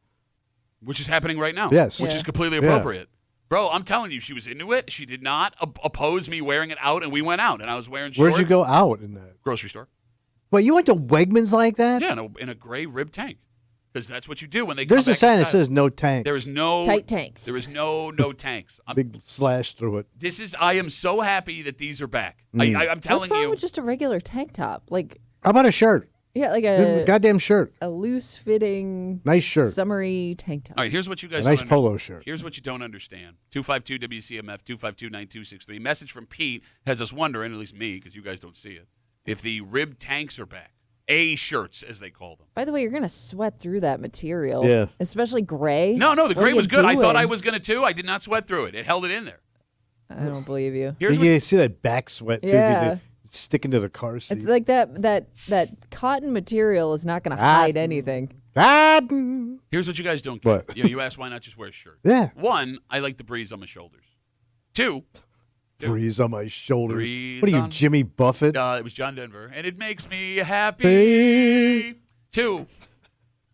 Which is happening right now. Yes. Which Yeah. is completely Yeah. appropriate. Bro, I'm telling you, she was into it. She did not oppose me wearing it out, and we went out, and I was wearing shorts. Where'd you go out in that? Grocery store. Well, you went to Wegmans like that? Yeah, in a gray rib tank. Because that's what you do when they There's come a back sign that inside. says no tanks. There is no tight tanks. There is no tanks. Big slash through it. I am so happy that these are back. I'm telling What's wrong you. with just a regular tank top? Like, How about a shirt? yeah, like Goddamn shirt. a loose-fitting, Nice shirt. summery tank top. All right, here's what you guys A nice don't polo shirt. Here's what you don't understand. 252 WCMF 252-9263. Message from Pete has us wondering, at least me, because you guys don't see it, if the rib tanks are back. A shirts, as they call them. By the way, you're gonna sweat through that material. Yeah. Especially gray. No, the What gray are was you good. I thought doing? I was going to too. I did not sweat through it. It held it in there. I don't believe you. Here's You see that back sweat, too, because Yeah. it's sticking to the car seat. It's like that cotton material is not gonna hide anything. Here's what you guys don't get. What? You asked why not just wear a shirt. Yeah. One, I like the breeze on my shoulders. Two, Breeze on my shoulders. Breeze What are you, on- Jimmy Buffett? it was John Denver, and it makes me happy. Two,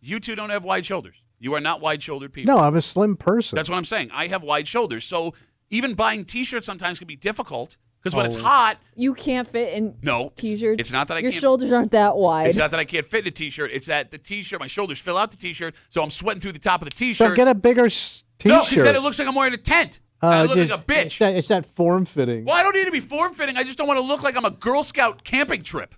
you two don't have wide shoulders. You are not wide-shouldered people. No, I'm a slim person. That's what I'm saying. I have wide shoulders, so even buying T-shirts sometimes can be difficult because when it's Oh. hot, You can't fit in no, t-shirts. It's not that I Your can't. shoulders aren't that wide. It's not that I can't fit in a T-shirt. It's that the T-shirt, my shoulders fill out the T-shirt, so I'm sweating through the top of the T-shirt. So get a bigger T-shirt. No, because then it looks like I'm wearing a tent. I look like a bitch. It's not form-fitting. Well, I don't need to be form-fitting. I just don't want to look like I'm a Girl Scout camping trip.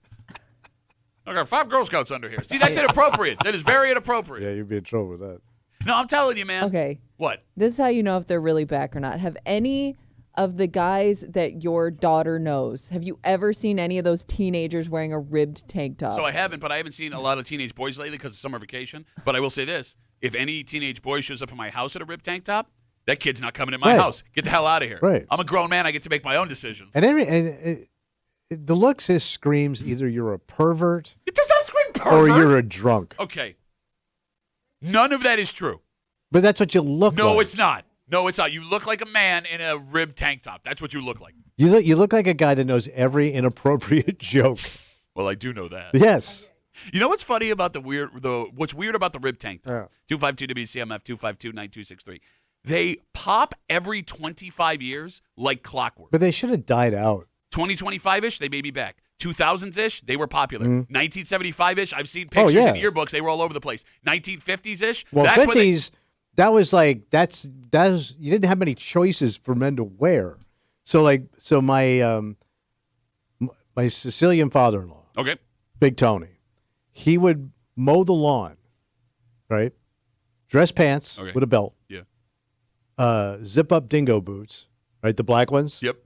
I got 5 Girl Scouts under here. See, that's inappropriate. That is very inappropriate. Yeah, you'd be in trouble with that. No, I'm telling you, man. Okay. What? This is how you know if they're really back or not. Have any of the guys that your daughter knows, have you ever seen any of those teenagers wearing a ribbed tank top? So I haven't, but I haven't seen a lot of teenage boys lately because of summer vacation. But I will say this. If any teenage boy shows up in my house at a ribbed tank top, that kid's not coming in my Right. house. Get the hell out of here. Right. I'm a grown man. I get to make my own decisions. And the looks just screams either you're a pervert It does not scream pervert. or you're a drunk. Okay. None of that is true. But that's what you look like. No, it's not. No, it's not. You look like a man in a ribbed tank top. That's what you look like. You look like a guy that knows every inappropriate joke. Well, I do know that. Yes. You know what's funny about what's weird about the rib tank top? Yeah. 252 WCMF 252-9263. They pop every 25 years like clockwork. But they should have died out. 2025-ish, they may be back. 2000s-ish, they were popular. 1975-ish, I've seen Oh, pictures yeah. in yearbooks. They were all over the place. 1950s-ish, Well, that's when they, 50s, that was you didn't have many choices for men to wear. So my Sicilian father-in-law, okay. Big Tony, he would mow the lawn, right? Dress pants Okay. with a belt. Yeah. Zip up dingo boots, right? The black ones. Yep.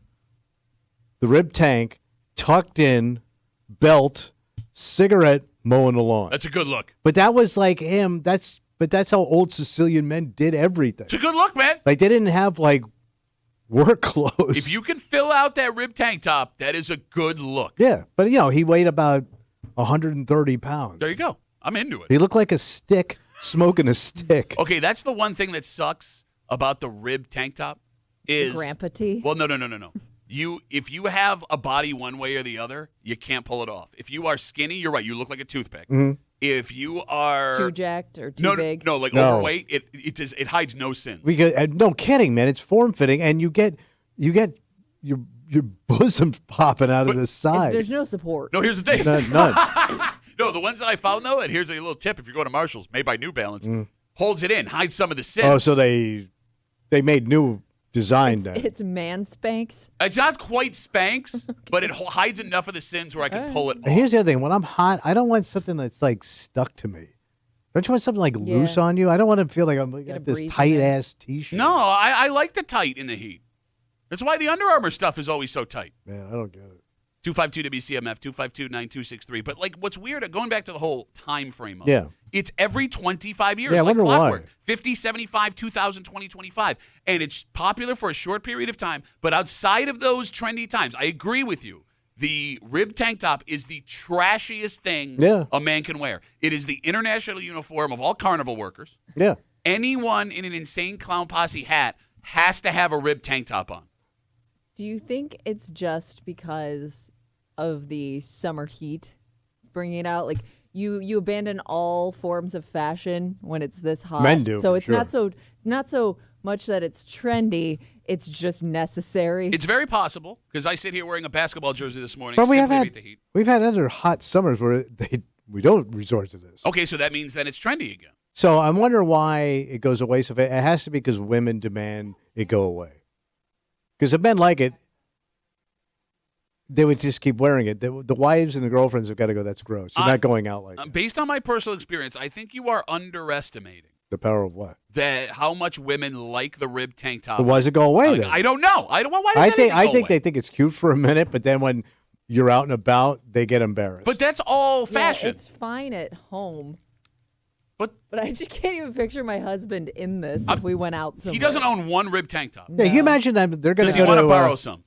The rib tank, tucked in, belt, cigarette, mowing the lawn. That's a good look. But that was like him. That's how old Sicilian men did everything. It's a good look, man. Like they didn't have like work clothes. If you can fill out that rib tank top, that is a good look. Yeah, but he weighed about 130 pounds. There you go. I'm into it. He looked like a stick smoking a stick. Okay, that's the one thing that sucks about the rib tank top is Grandpa T. Well, no. If you have a body one way or the other, you can't pull it off. If you are skinny, you're right. You look like a toothpick. Mm-hmm. If you are Too jacked or too big? no, like No. overweight, it hides no sin. No kidding, man. It's form fitting, and you get your bosom popping out of the side. There's no support. No, here's the thing. None. No, the ones that I found though, and here's a little tip: if you're going to Marshalls, made by New Balance, holds it in, hides some of the sin. Oh, so they made new design then. It's man spanks. It's not quite Spanx, but it hides enough of the sins where I can pull it off. And here's the other thing: when I'm hot, I don't want something that's like stuck to me. Don't you want something like loose on you? I don't want to feel like I'm Get a got this breeze in tight there. ass T-shirt. No, I like the tight in the heat. That's why the Under Armour stuff is always so tight. Man, I don't get it. 252 WCMF 252-9263. But like, what's weird? Going back to the whole time frame of Yeah. it's every 25 years, Yeah, I like wonder clockwork. why. 50, 75, 2000, 2025, and it's popular for a short period of time. But outside of those trendy times, I agree with you. The rib tank top is the trashiest thing a man can wear. It is the international uniform of all carnival workers. Yeah. Anyone in an insane clown posse hat has to have a rib tank top on. Do you think it's just because of the summer heat? It's bringing it out. Like you abandon all forms of fashion when it's this hot. Men do, So for it's sure. not so much that it's trendy, it's just necessary. It's very possible because I sit here wearing a basketball jersey this morning. But We've had other hot summers where we don't resort to this. Okay, so that means then it's trendy again. So I'm wondering why it goes away. So it has to be because women demand it go away. Because if men like it, they would just keep wearing it. The wives and the girlfriends have got to go, that's gross. You're not going out like that. Based on my personal experience, I think you are underestimating the power of what? That how much women like the rib tank top. But why does it go away then? I don't know. Why does I think they think it's cute for a minute, but then when you're out and about, they get embarrassed. But that's all fashion. Yeah, it's fine at home. But I just can't even picture my husband in this if we went out somewhere. He doesn't own one rib tank top. Yeah, you imagine that they're going to go to borrow some.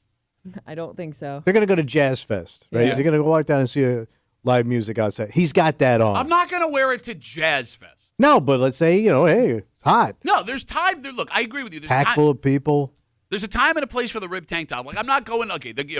I don't think so. They're going to go to Jazz Fest, right? Yeah. They're going to go walk down and see a live music outside. He's got that on. I'm not going to wear it to Jazz Fest. No, but let's say, hey, it's hot. No, there's time. Look, I agree with you. Pack full of people. There's a time and a place for the rib tank top. Like, I'm not going,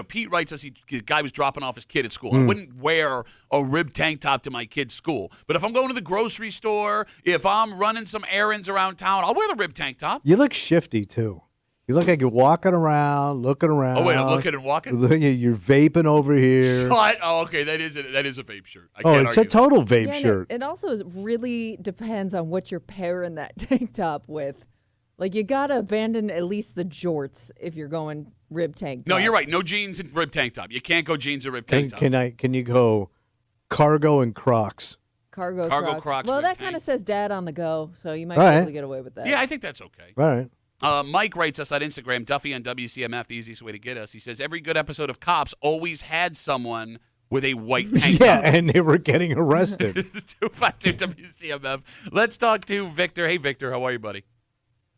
Pete writes us, the guy was dropping off his kid at school. I wouldn't wear a rib tank top to my kid's school. But if I'm going to the grocery store, if I'm running some errands around town, I'll wear the rib tank top. You look shifty, too. You look like you're walking around, looking around. Oh, wait, I'm looking and walking? You're vaping over here. What? Oh, okay, that is a vape shirt. It's a total vape shirt. It also really depends on what you're pairing that tank top with. Like, you got to abandon at least the jorts if you're going rib tank top. No, you're right. No jeans and rib tank top. You can't go jeans and rib tank top. Can you go cargo and Crocs? Cargo Crocs. Well, that kind of says dad on the go, so you might be able to get away with that. Yeah, I think that's okay. All right. Mike writes us on Instagram, Duffy on WCMF, the easiest way to get us. He says, every good episode of Cops always had someone with a white tank top. Yeah, and they were getting arrested. 252 WCMF. Let's talk to Victor. Hey, Victor, how are you, buddy?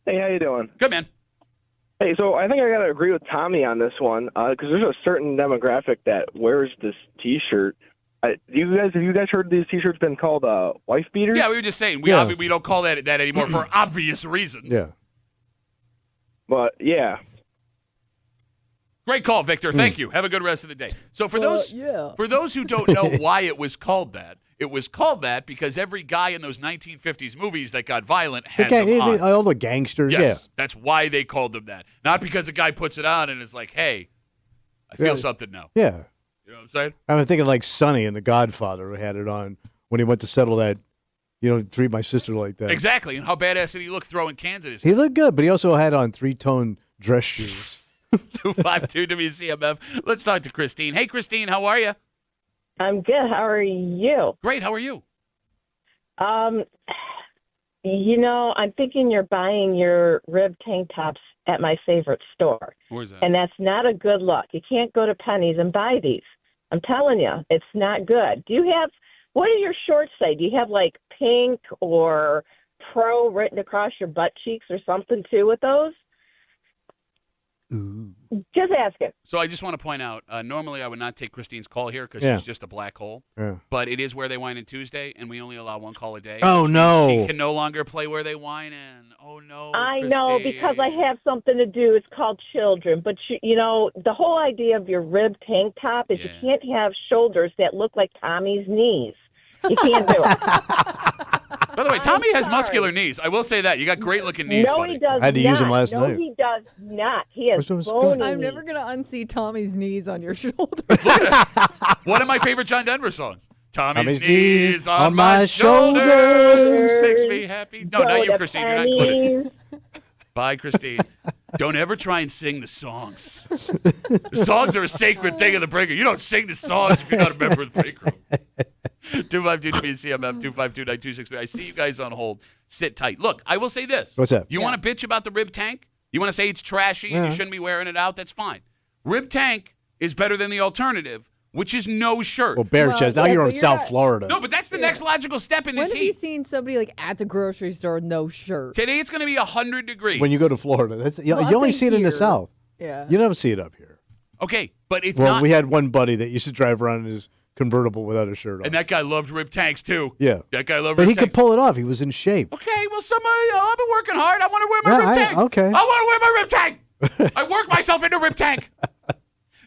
Hey, how you doing? Good, man. Hey, so I think I got to agree with Tommy on this one because there's a certain demographic that wears this T-shirt. Have you guys heard these T-shirts been called wife beaters? Yeah, we were just saying we don't call that anymore for obvious reasons. Yeah. But yeah. Great call, Victor. Thank you. Have a good rest of the day. So for those who don't know why it was called that, it was called that because every guy in those 1950s movies that got violent had them on. All the gangsters, yes, that's why they called them that. Not because a guy puts it on and is like, hey, I feel something now. Yeah. You know what I'm saying? I'm thinking like Sonny in The Godfather who had it on when he went to settle that, treat my sister like that. Exactly. And how badass did he look throwing cans at his He looked good, but he also had on 3-tone dress shoes. 252 WCMF. Let's talk to Christine. Hey, Christine, how are you? I'm good. How are you? Great. How are you? I'm thinking you're buying your rib tank tops at my favorite store. Where's that? And that's not a good look. You can't go to Penny's and buy these. I'm telling you, it's not good. What do your shorts say? Do you have like pink or pro written across your butt cheeks or something too with those? Ooh. Just asking. So I just want to point out, normally I would not take Christine's call here because she's just a black hole. Yeah. But it is Where They Whine in Tuesday, and we only allow one call a day. Oh, no. She can no longer play Where They Whine in. Oh, no, I Christine. know, because I have something to do. It's called children. But, the whole idea of your rib tank top is you can't have shoulders that look like Tommy's knees. You can't do it. By the way, Tommy has muscular knees. I will say that. You got great-looking knees, No, buddy. he does not. I had to use them last night. No, he does not. He has What's bony I'm knees. never going to unsee Tommy's knees on your shoulder. One of my favorite John Denver songs. Tommy's knees knees on my shoulders makes me happy. No, Go not you, to Christine. You're not included. Penny's. Bye, Christine. Don't ever try and sing the songs. The songs are a sacred thing in the break room. You don't sing the songs if you're not a member of the break room. 252 WCMF 252-9263. I see you guys on hold. Sit tight. Look, I will say this. What's that? You want to bitch about the rib tank? You want to say it's trashy and you shouldn't be wearing it out? That's fine. Rib tank is better than the alternative, which is no shirt. Well, bare chest. Now you're in South Florida. No, but that's the next logical step in When this have you heat. seen somebody like at the grocery store with no shirt? Today it's going to be 100 degrees. When you go to Florida. You I'll only say see it in the here. South. Yeah. You never see it up here. Okay, but it's Well, not. we had one buddy that used to drive around in his convertible without a shirt on. And that guy loved rib tanks, too. Yeah. That guy loved But rib he tanks. could pull it off. He was in shape. Okay, well, I've been working hard. I want to wear my Yeah, rib tank. okay. I want to wear my rib tank. I work myself into rib tank.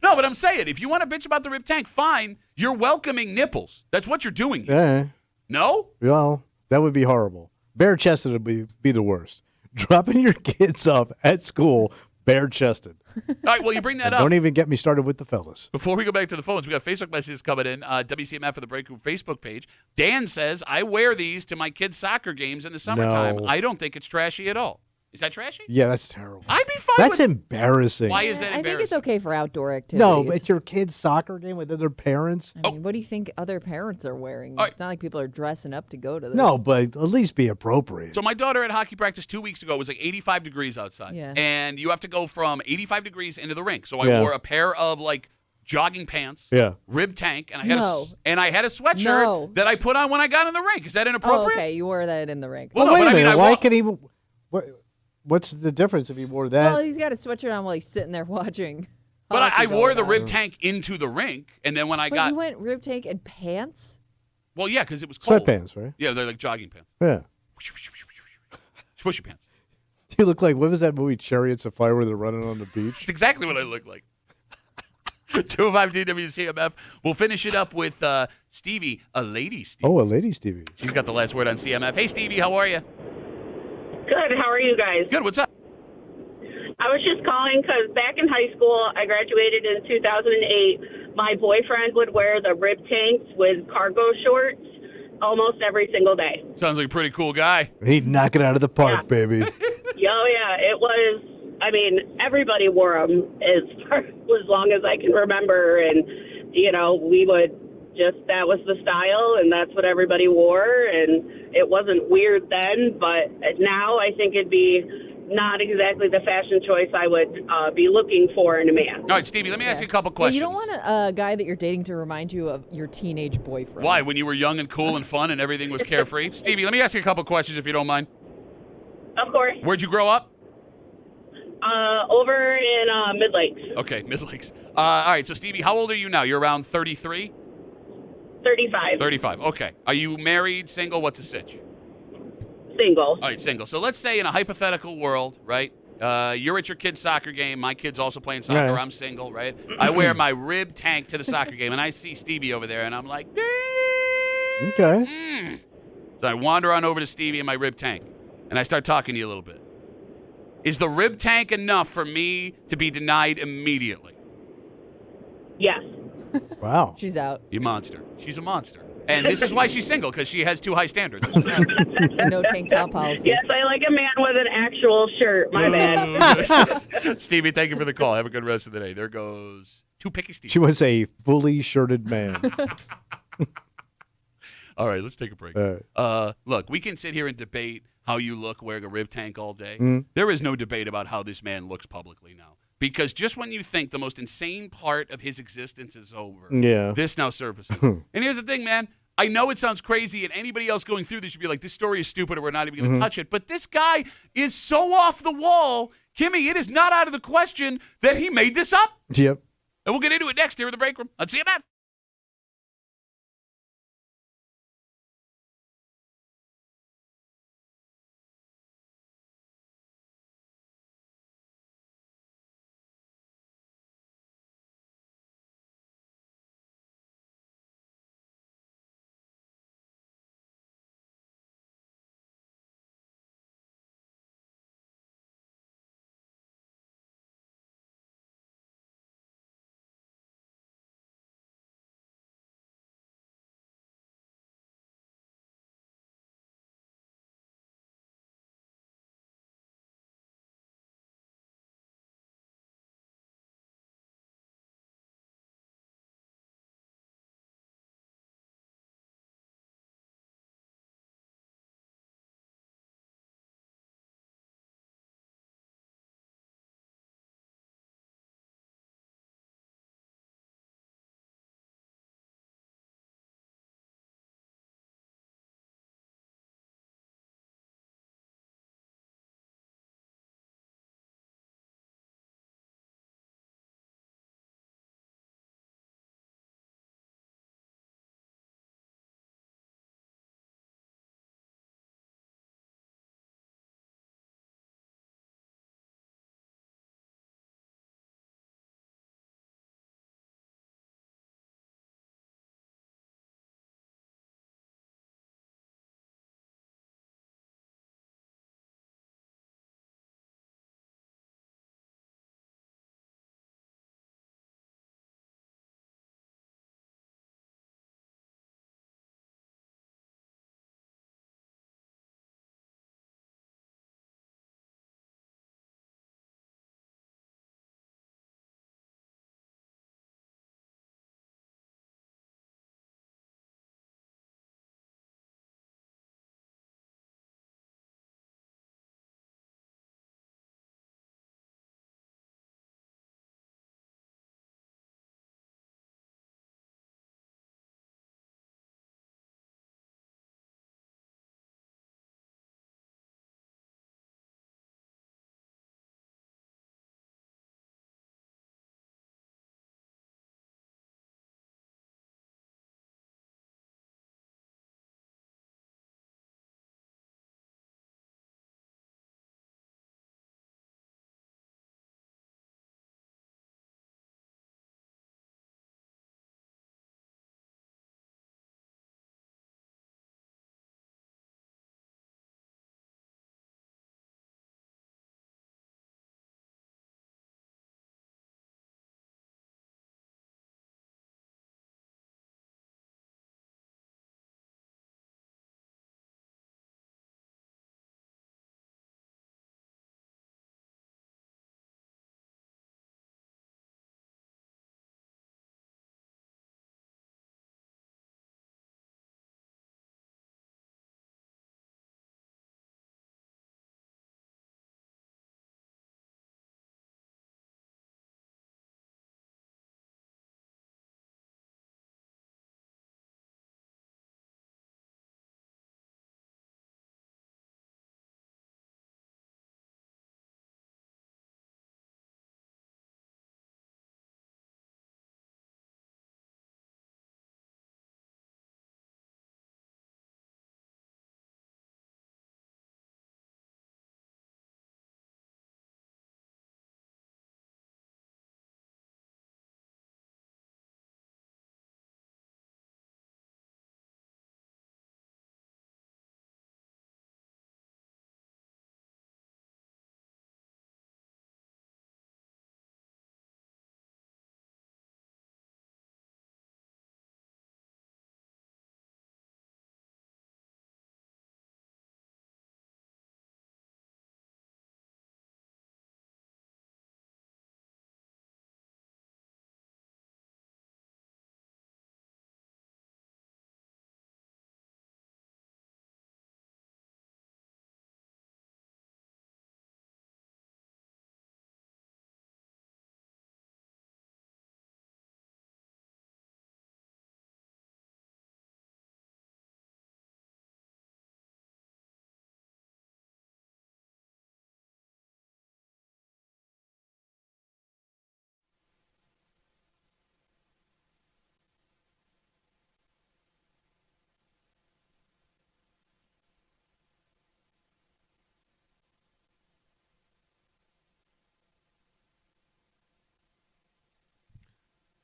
No, but I'm saying, if you want to bitch about the rib tank, fine. You're welcoming nipples. That's what you're doing here. Yeah. No? Well, that would be horrible. Bare chested would be the worst. dropping your kids off at school bare-chested. All right, well, you bring that And up. don't even get me started with the fellas. Before we go back to the phones, we got Facebook messages coming in. WCMF for the Break Room Facebook page. Dan says, I wear these to my kids' soccer games in the summertime. No. I don't think it's trashy at all. Is that trashy? Yeah, that's terrible. I'd be fine That's with embarrassing. Why is that I embarrassing? think it's okay for outdoor activities. No, but it's your kids' soccer game with other parents. I mean, what do you think other parents are wearing? All right. It's not like people are dressing up to go to this. No, but at least be appropriate. So my daughter had hockey practice 2 weeks ago. It was like 85 degrees outside. Yeah. And you have to go from 85 degrees into the rink. So I Yeah. wore a pair of like jogging pants, Yeah. rib tank, and I had No. a sweatshirt No. that I put on when I got in the rink. Is that Oh, inappropriate? okay. You wore that in the rink. Well, Well, no, wait but a I mean, minute. I Why wa- can he? What's the difference if he wore that? Well, he's got a sweatshirt on while he's sitting there watching. But I hockey wore going the on. rib tank into the rink, and then when I Wait, got you went rib tank and pants? well, yeah, because it was cold. Sweatpants, right? Yeah, they're like jogging pants, Yeah. swishy pants. You look like, what was that movie, Chariots of Fire, where they're running on the beach? It's exactly what I look like. 205 WCMF. We'll finish it up with Stevie, a lady Stevie. Oh, a lady Stevie. She's got the last word on CMF. Hey, Stevie, how are you? Good. How are you guys? Good. What's up? I was just calling because back in high school, I graduated in 2008. My boyfriend would wear the rib tanks with cargo shorts almost every single day. Sounds like a pretty cool guy. He'd knock it out of the park, Yeah. baby. Oh, yeah. It was, I mean, everybody wore them as long as I can remember. And, you know, we would just, that was the style and that's what everybody wore. And it wasn't weird then, but now I think it'd be not exactly the fashion choice I would be looking for in a man. All right, Stevie, let me ask you a couple Yeah, questions. you don't want a guy that you're dating to remind you of your teenage boyfriend. Why? When you were young and cool and fun and everything was carefree? Stevie, let me ask you a couple questions if you don't mind. Of course. Where'd you grow up? Over in Mid Lakes, Okay, Mid Lakes. All right, so Stevie, how old are you now? You're around 33? 35, 35. Okay. Are you married, single? What's the sitch? single. All right, single. So let's say in a hypothetical world, right? You're at your kid's soccer game. My kid's also playing soccer. Right. I'm single, right? I wear my rib tank to the soccer game, and I see Stevie over there, and I'm like, "Ding." Okay. So I wander on over to Stevie in my rib tank, and I start talking to you a little bit. Is the rib tank enough for me to be denied immediately? Yes. Wow. She's out. You monster. She's a monster. And this is why she's single, because she has too high standards. No tank top policy. Yes, I like a man with an actual shirt. My bad. Stevie, thank you for the call. Have a good rest of the day. There goes Too Picky Stevie. She was a fully shirted man. All right, let's take a break. All right. Look, we can sit here and debate how you look wearing a rib tank all day. Mm. There is no debate about how this man looks publicly now. Because just when you think the most insane part of his existence is over, Yeah. this now surfaces. And here's the thing, man. I know it sounds crazy, and anybody else going through this should be like, this story is stupid, or we're not even going to touch it. But this guy is so off the wall. Kimmy, it is not out of the question that he made this up. Yep. And we'll get into it next here in the break room. Let's see CMF.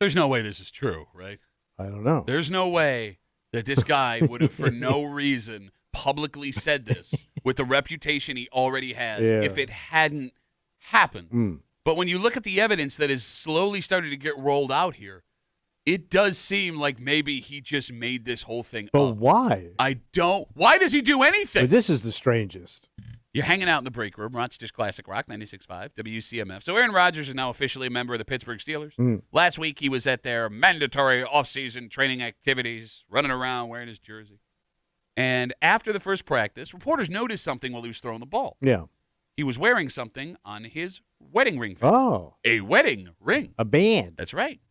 There's no way this is true, right? I don't know. There's no way that this guy would have, for no reason, publicly said this with the reputation he already has if it hadn't happened. But when you look at the evidence that is slowly starting to get rolled out here, it does seem like maybe he just made this whole thing But up. why? Why does he do anything? But this is the strangest. You're hanging out in the break room, Rochester's Classic Rock, 96.5, WCMF. So Aaron Rodgers is now officially a member of the Pittsburgh Steelers. Last week, he was at their mandatory off-season training activities, running around wearing his jersey. And after the first practice, reporters noticed something while he was throwing the ball. Yeah. He was wearing something on his wedding ring finger. Oh. A wedding ring. A band. That's right.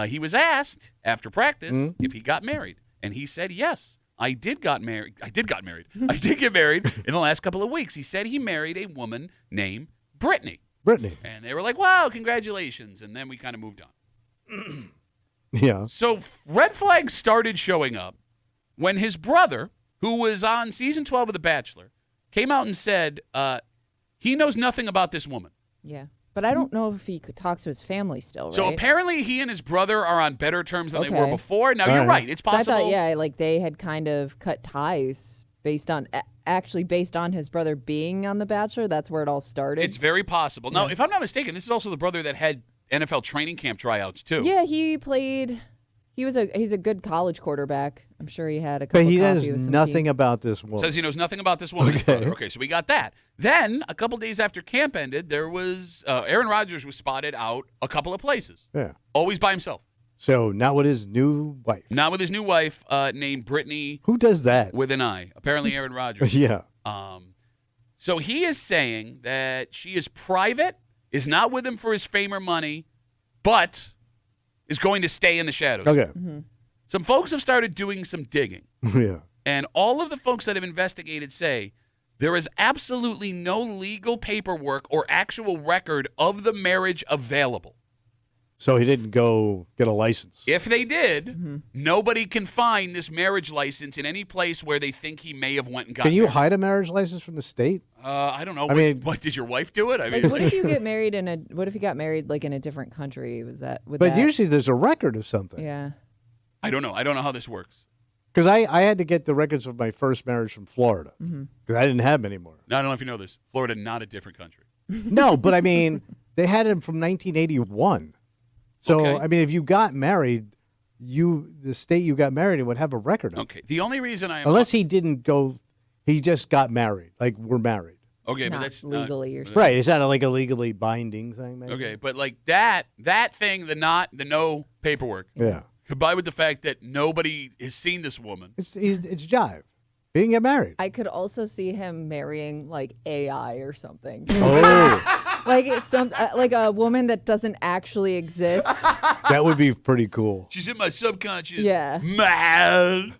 He was asked after practice if he got married, and he said yes. I did get married in the last couple of weeks. He said he married a woman named Brittany. And they were like, wow, congratulations. And then we kind of moved on. Yeah. So red flags started showing up when his brother, who was on season 12 of The Bachelor, came out and said he knows nothing about this woman. Yeah. But I don't know if he talks to his family still, right? So apparently he and his brother are on better terms than they were Okay. before. Now, you're right. It's possible. I thought, like they had kind of cut ties based on his brother being on The Bachelor. That's where it all started. It's very possible. Now, if I'm not mistaken, this is also the brother that had NFL training camp tryouts, too. Yeah, he's a good college quarterback. I'm sure he had a couple But he coffee knows with some nothing teams. about this woman. Says he knows nothing about this woman. Okay. Okay, so we got that. Then, a couple days after camp ended, there was Aaron Rodgers was spotted out a couple of places. Yeah. Always by himself. So not with his new wife. Not with his new wife named Brittany Who does that? with an I. Apparently Aaron Rodgers. Yeah. So he is saying that she is private, is not with him for his fame or money, but is going to stay in the shadows. Okay. Some folks have started doing some digging. Yeah. And all of the folks that have investigated say there is absolutely no legal paperwork or actual record of the marriage available. So he didn't go get a license. If they did, nobody can find this marriage license in any place where they think he may have went and got Can you married. hide a marriage license from the state? I don't know. What Did your wife do it? Like, what if you get married what if you got married like in a different country? But usually there's a record of something. Yeah. I don't know. I don't know how this works. Because I had to get the records of my first marriage from Florida. Because I didn't have them anymore. Now, I don't know if you know this. Florida, not a different country. No, but I mean, they had them from 1981. So, Okay. I mean, if you got married, the state you got married in would have a record of it. Okay. The only reason I am Unless he didn't go, he just got married. Like, we're married. okay, but Not that's legally or something. Right. Is that like a legally binding thing, maybe? Okay, but like that thing, the no paperwork, Yeah. combined with the fact that nobody has seen this woman. It's jive. He didn't get married. I could also see him marrying like AI or something. Oh, like like a woman that doesn't actually exist. that would be pretty cool. She's in my subconscious. Yeah. Man.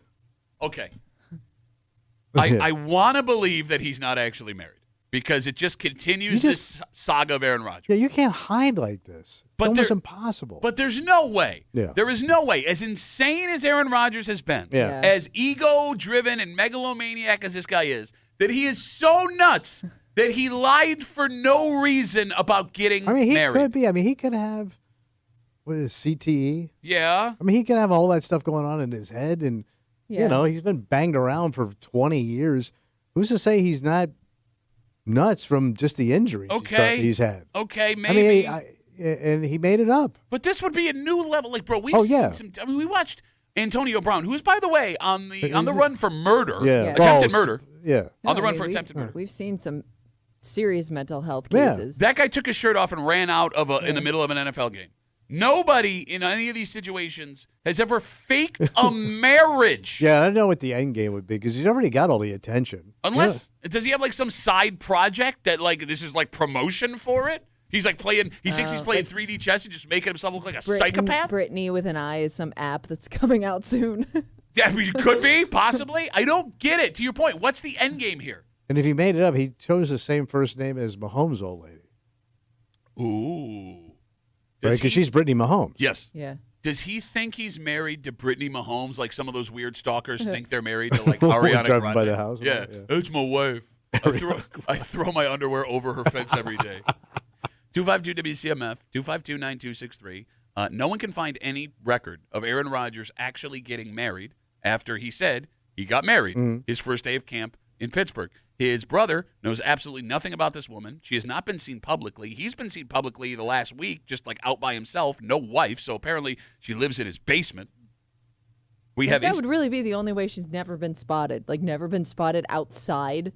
Okay. I want to believe that he's not actually married because it just continues this saga of Aaron Rodgers. Yeah, you can't hide like this. It's But almost there- impossible. But there's no way. Yeah. There is no way. As insane as Aaron Rodgers has been, Yeah. as ego-driven and megalomaniac as this guy is, that he is so nuts that he lied for no reason about getting I mean, he married. could be. I mean, he could have, what is CTE? Yeah. I mean, he could have all that stuff going on in his head. And, Yeah. you know, he's been banged around for 20 years. Who's to say he's not nuts from just the injuries he's had? Okay, maybe. I mean, and he made it up. But this would be a new level. Like, bro, we've Oh, seen yeah. some. I mean, we watched Antonio Brown, who's, by the way, on the run for murder. Yeah. Attempted Well, murder. Yeah. On the No, I run mean, for attempted murder. We've seen some serious mental health Yeah. cases. That guy took his shirt off and ran out of in the middle of an NFL game. Nobody in any of these situations has ever faked a marriage. Yeah, I don't know what the end game would be because he's already got all the attention. Unless, does he have like some side project that like this is like promotion for it? He's like playing, he thinks he's playing 3D chess and just making himself look like a psychopath? Brittany with an I is some app that's coming out soon. Yeah, I mean, it could be, possibly. I don't get it. To your point, what's the end game here? And if he made it up, he chose the same first name as Mahomes' old lady. Ooh. Right? Because she's Brittany Mahomes. Yes. Yeah. Does he think he's married to Brittany Mahomes like some of those weird stalkers think they're married to like We're Ariana driving Grande? by the house. Yeah, Yeah. that's my wife. I throw my underwear over her fence every day. 252 WCMF, 252-9263. No one can find any record of Aaron Rodgers actually getting married after he said he got married his first day of camp in Pittsburgh. His brother knows absolutely nothing about this woman. She has not been seen publicly. He's been seen publicly the last week, just like out by himself, no wife. So apparently she lives in his basement. That would really be the only way she's never been spotted. Like, never been spotted outside.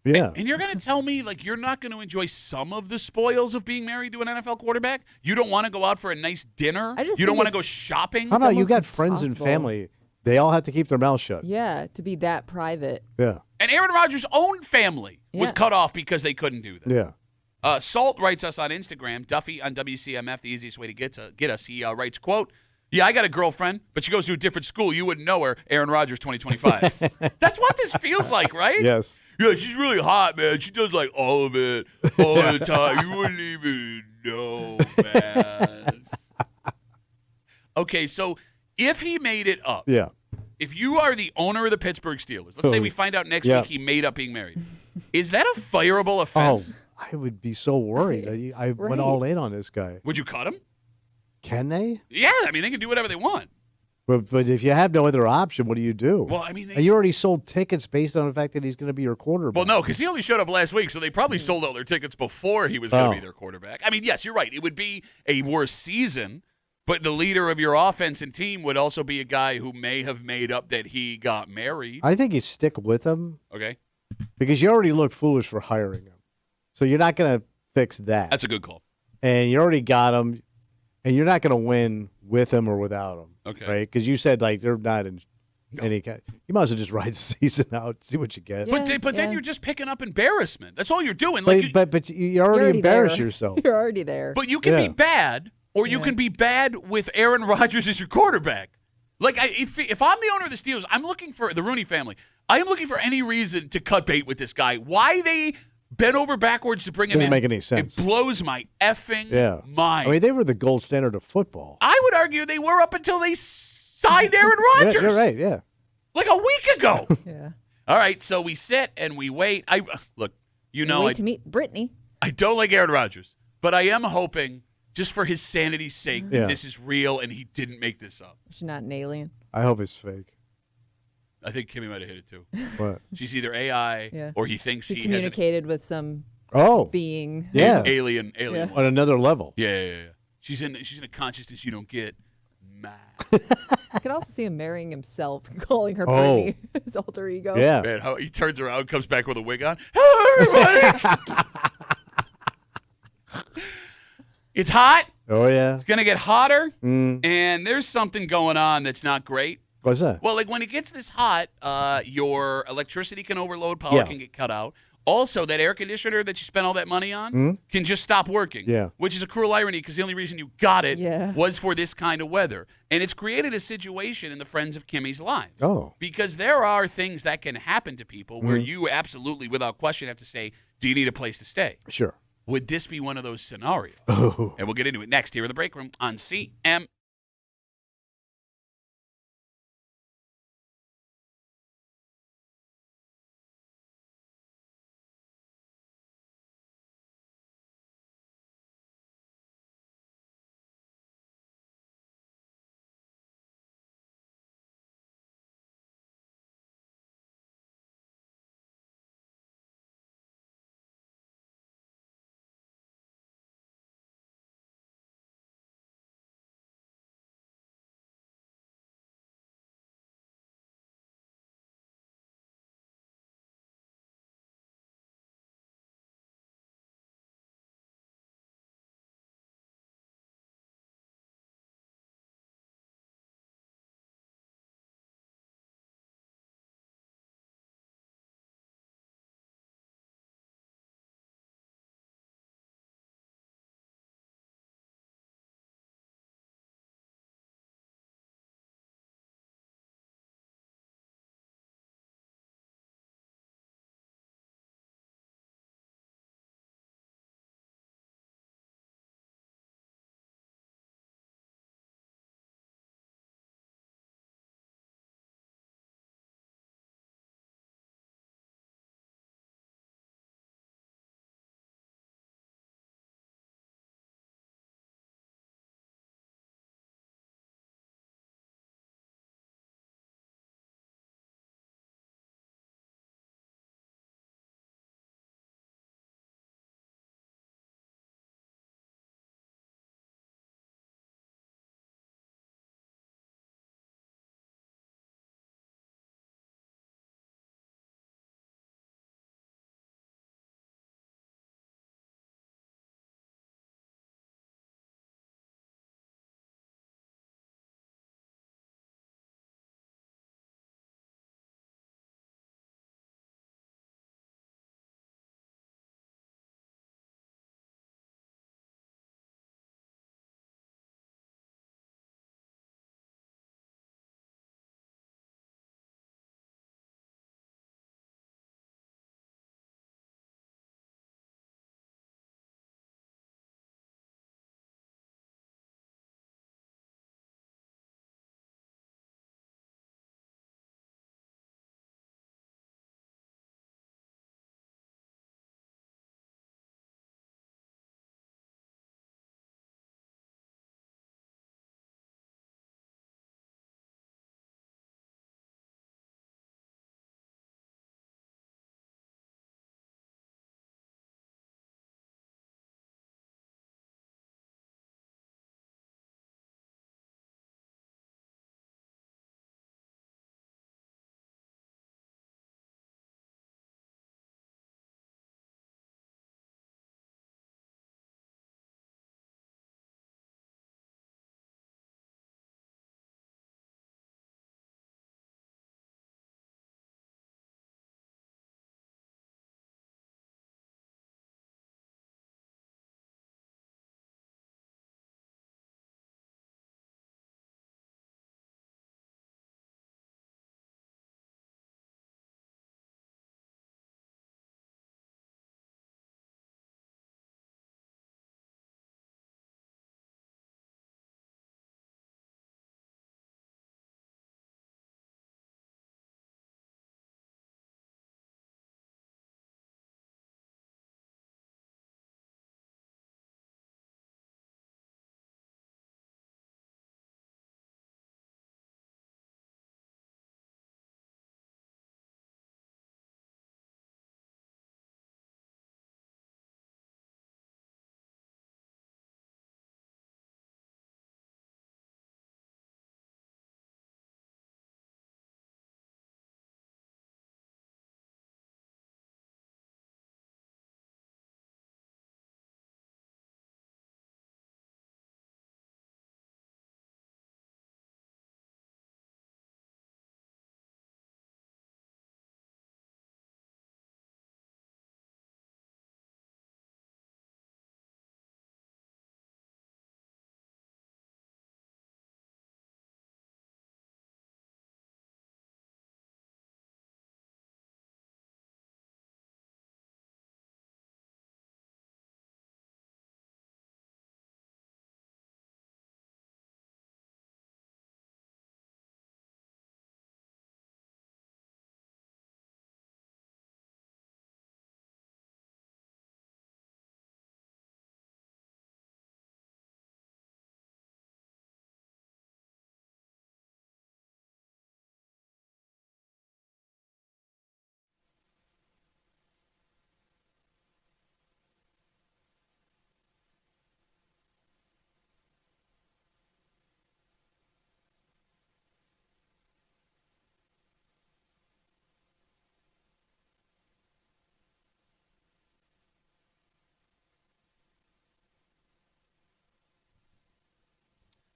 Yeah. And you're going to tell me, like, you're not going to enjoy some of the spoils of being married to an NFL quarterback? You don't want to go out for a nice dinner? You don't want to go shopping? How about you got friends impossible. and family? They all have to keep their mouths shut. Yeah, to be that private. Yeah. And Aaron Rodgers' own family was cut off because they couldn't do that. Yeah. Salt writes us on Instagram, Duffy on WCMF, the easiest way to get us. He writes, quote, "Yeah, I got a girlfriend, but she goes to a different school. You wouldn't know her. Aaron Rodgers, 2025. That's what this feels like, right? Yes. Yeah, she's really hot, man. She does like all of it all the time. You wouldn't even know, man. Okay, so if he made it up, if you are the owner of the Pittsburgh Steelers, let's say we find out next week he made up being married, is that a fireable offense? Oh, I would be so worried. I went all in on this guy. Would you cut him? Can they? Yeah, I mean, they can do whatever they want. But if you have no other option, what do you do? Well, I mean, you already sold tickets based on the fact that he's going to be your quarterback. Well, no, because he only showed up last week, so they probably sold all their tickets before he was going to be their quarterback. I mean, yes, you're right. It would be a worse season, but the leader of your offense and team would also be a guy who may have made up that he got married. I think you stick with him. Okay. Because you already look foolish for hiring him. So you're not going to fix that. That's a good call. And you already got him, and you're not going to win with him or without him. Okay. Right? Because you said, like, they're not in any kind. You might as well just ride the season out, see what you get. Yeah. But then you're just picking up embarrassment. That's all you're doing. But you already embarrassed there. yourself. You're already there. But you can be bad, or you can be bad with Aaron Rodgers as your quarterback. Like, if I'm the owner of the Steelers, I'm looking for the Rooney family. I am looking for any reason to cut bait with this guy. Why they bent over backwards to bring him in? Doesn't make any sense. It blows my effing mind. I mean, they were the gold standard of football. I would argue they were up until they signed Aaron Rodgers. You're right, yeah. Like a week ago. Yeah. All right, so we sit and we wait. Look, wait to meet Brittany. I don't like Aaron Rodgers, but I am hoping, just for his sanity's sake, that this is real and he didn't make this up. She's not an alien. I hope it's fake. I think Kimmy might have hit it too. What? She's either AI or he thinks She he communicated with some being. Yeah. alien one. On another level. Yeah. She's in a consciousness you don't get. I could also see him marrying himself and calling her Brittany, his alter ego. Yeah. Man, how he turns around, comes back with a wig on. Hello, everybody. It's hot. Oh, yeah. It's going to get hotter. And there's something going on that's not great. What's that? Well, like when it gets this hot, your electricity can overload, power can get cut out. Also, that air conditioner that you spent all that money on can just stop working. Yeah. Which is a cruel irony because the only reason you got it Yeah. was for this kind of weather. And it's created a situation in the Friends of Kimmy's lives. Oh. Because there are things that can happen to people where you absolutely, without question, have to say, do you need a place to stay? Sure. Would this be one of those scenarios? Oh. And we'll get into it next here in the break room on CM.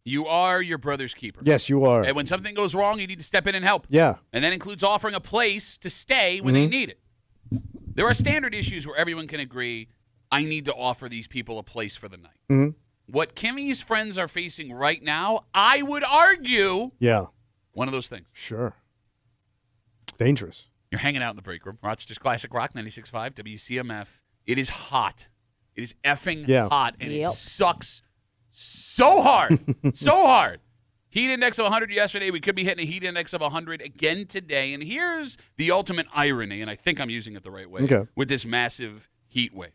You are your brother's keeper. Yes, you are. And when something goes wrong, you need to step in and help. Yeah. And that includes offering a place to stay when they need it. There are standard issues where everyone can agree, I need to offer these people a place for the night. Mm-hmm. What Kimmy's friends are facing right now, I would argue, one of those things. Sure. Dangerous. You're hanging out in the break room. Rochester's Classic Rock 96.5 WCMF. It is hot. It is effing hot, and it sucks so hard. So hard. Heat index of 100 yesterday. We could be hitting a heat index of 100 again today. And here's the ultimate irony, and I think I'm using it the right way, with this massive heat wave.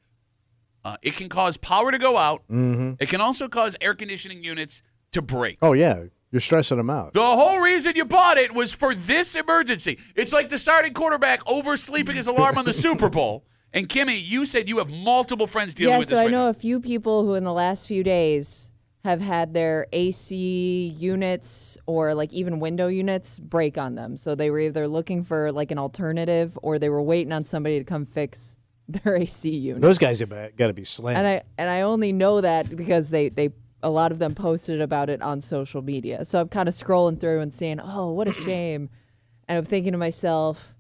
It can cause power to go out. Mm-hmm. It can also cause air conditioning units to break. Oh, yeah. You're stressing them out. The whole reason you bought it was for this emergency. It's like the starting quarterback oversleeping his alarm on the Super Bowl. And Kimmy, you said you have multiple friends dealing with this so right I know now. a few people who in the last few days have had their AC units or like even window units break on them. So they were either looking for like an alternative or they were waiting on somebody to come fix their AC unit. Those guys have got to be slammed. And I only know that because they a lot of them posted about it on social media. So I'm kind of scrolling through and saying, "Oh, what a shame." And I'm thinking to myself,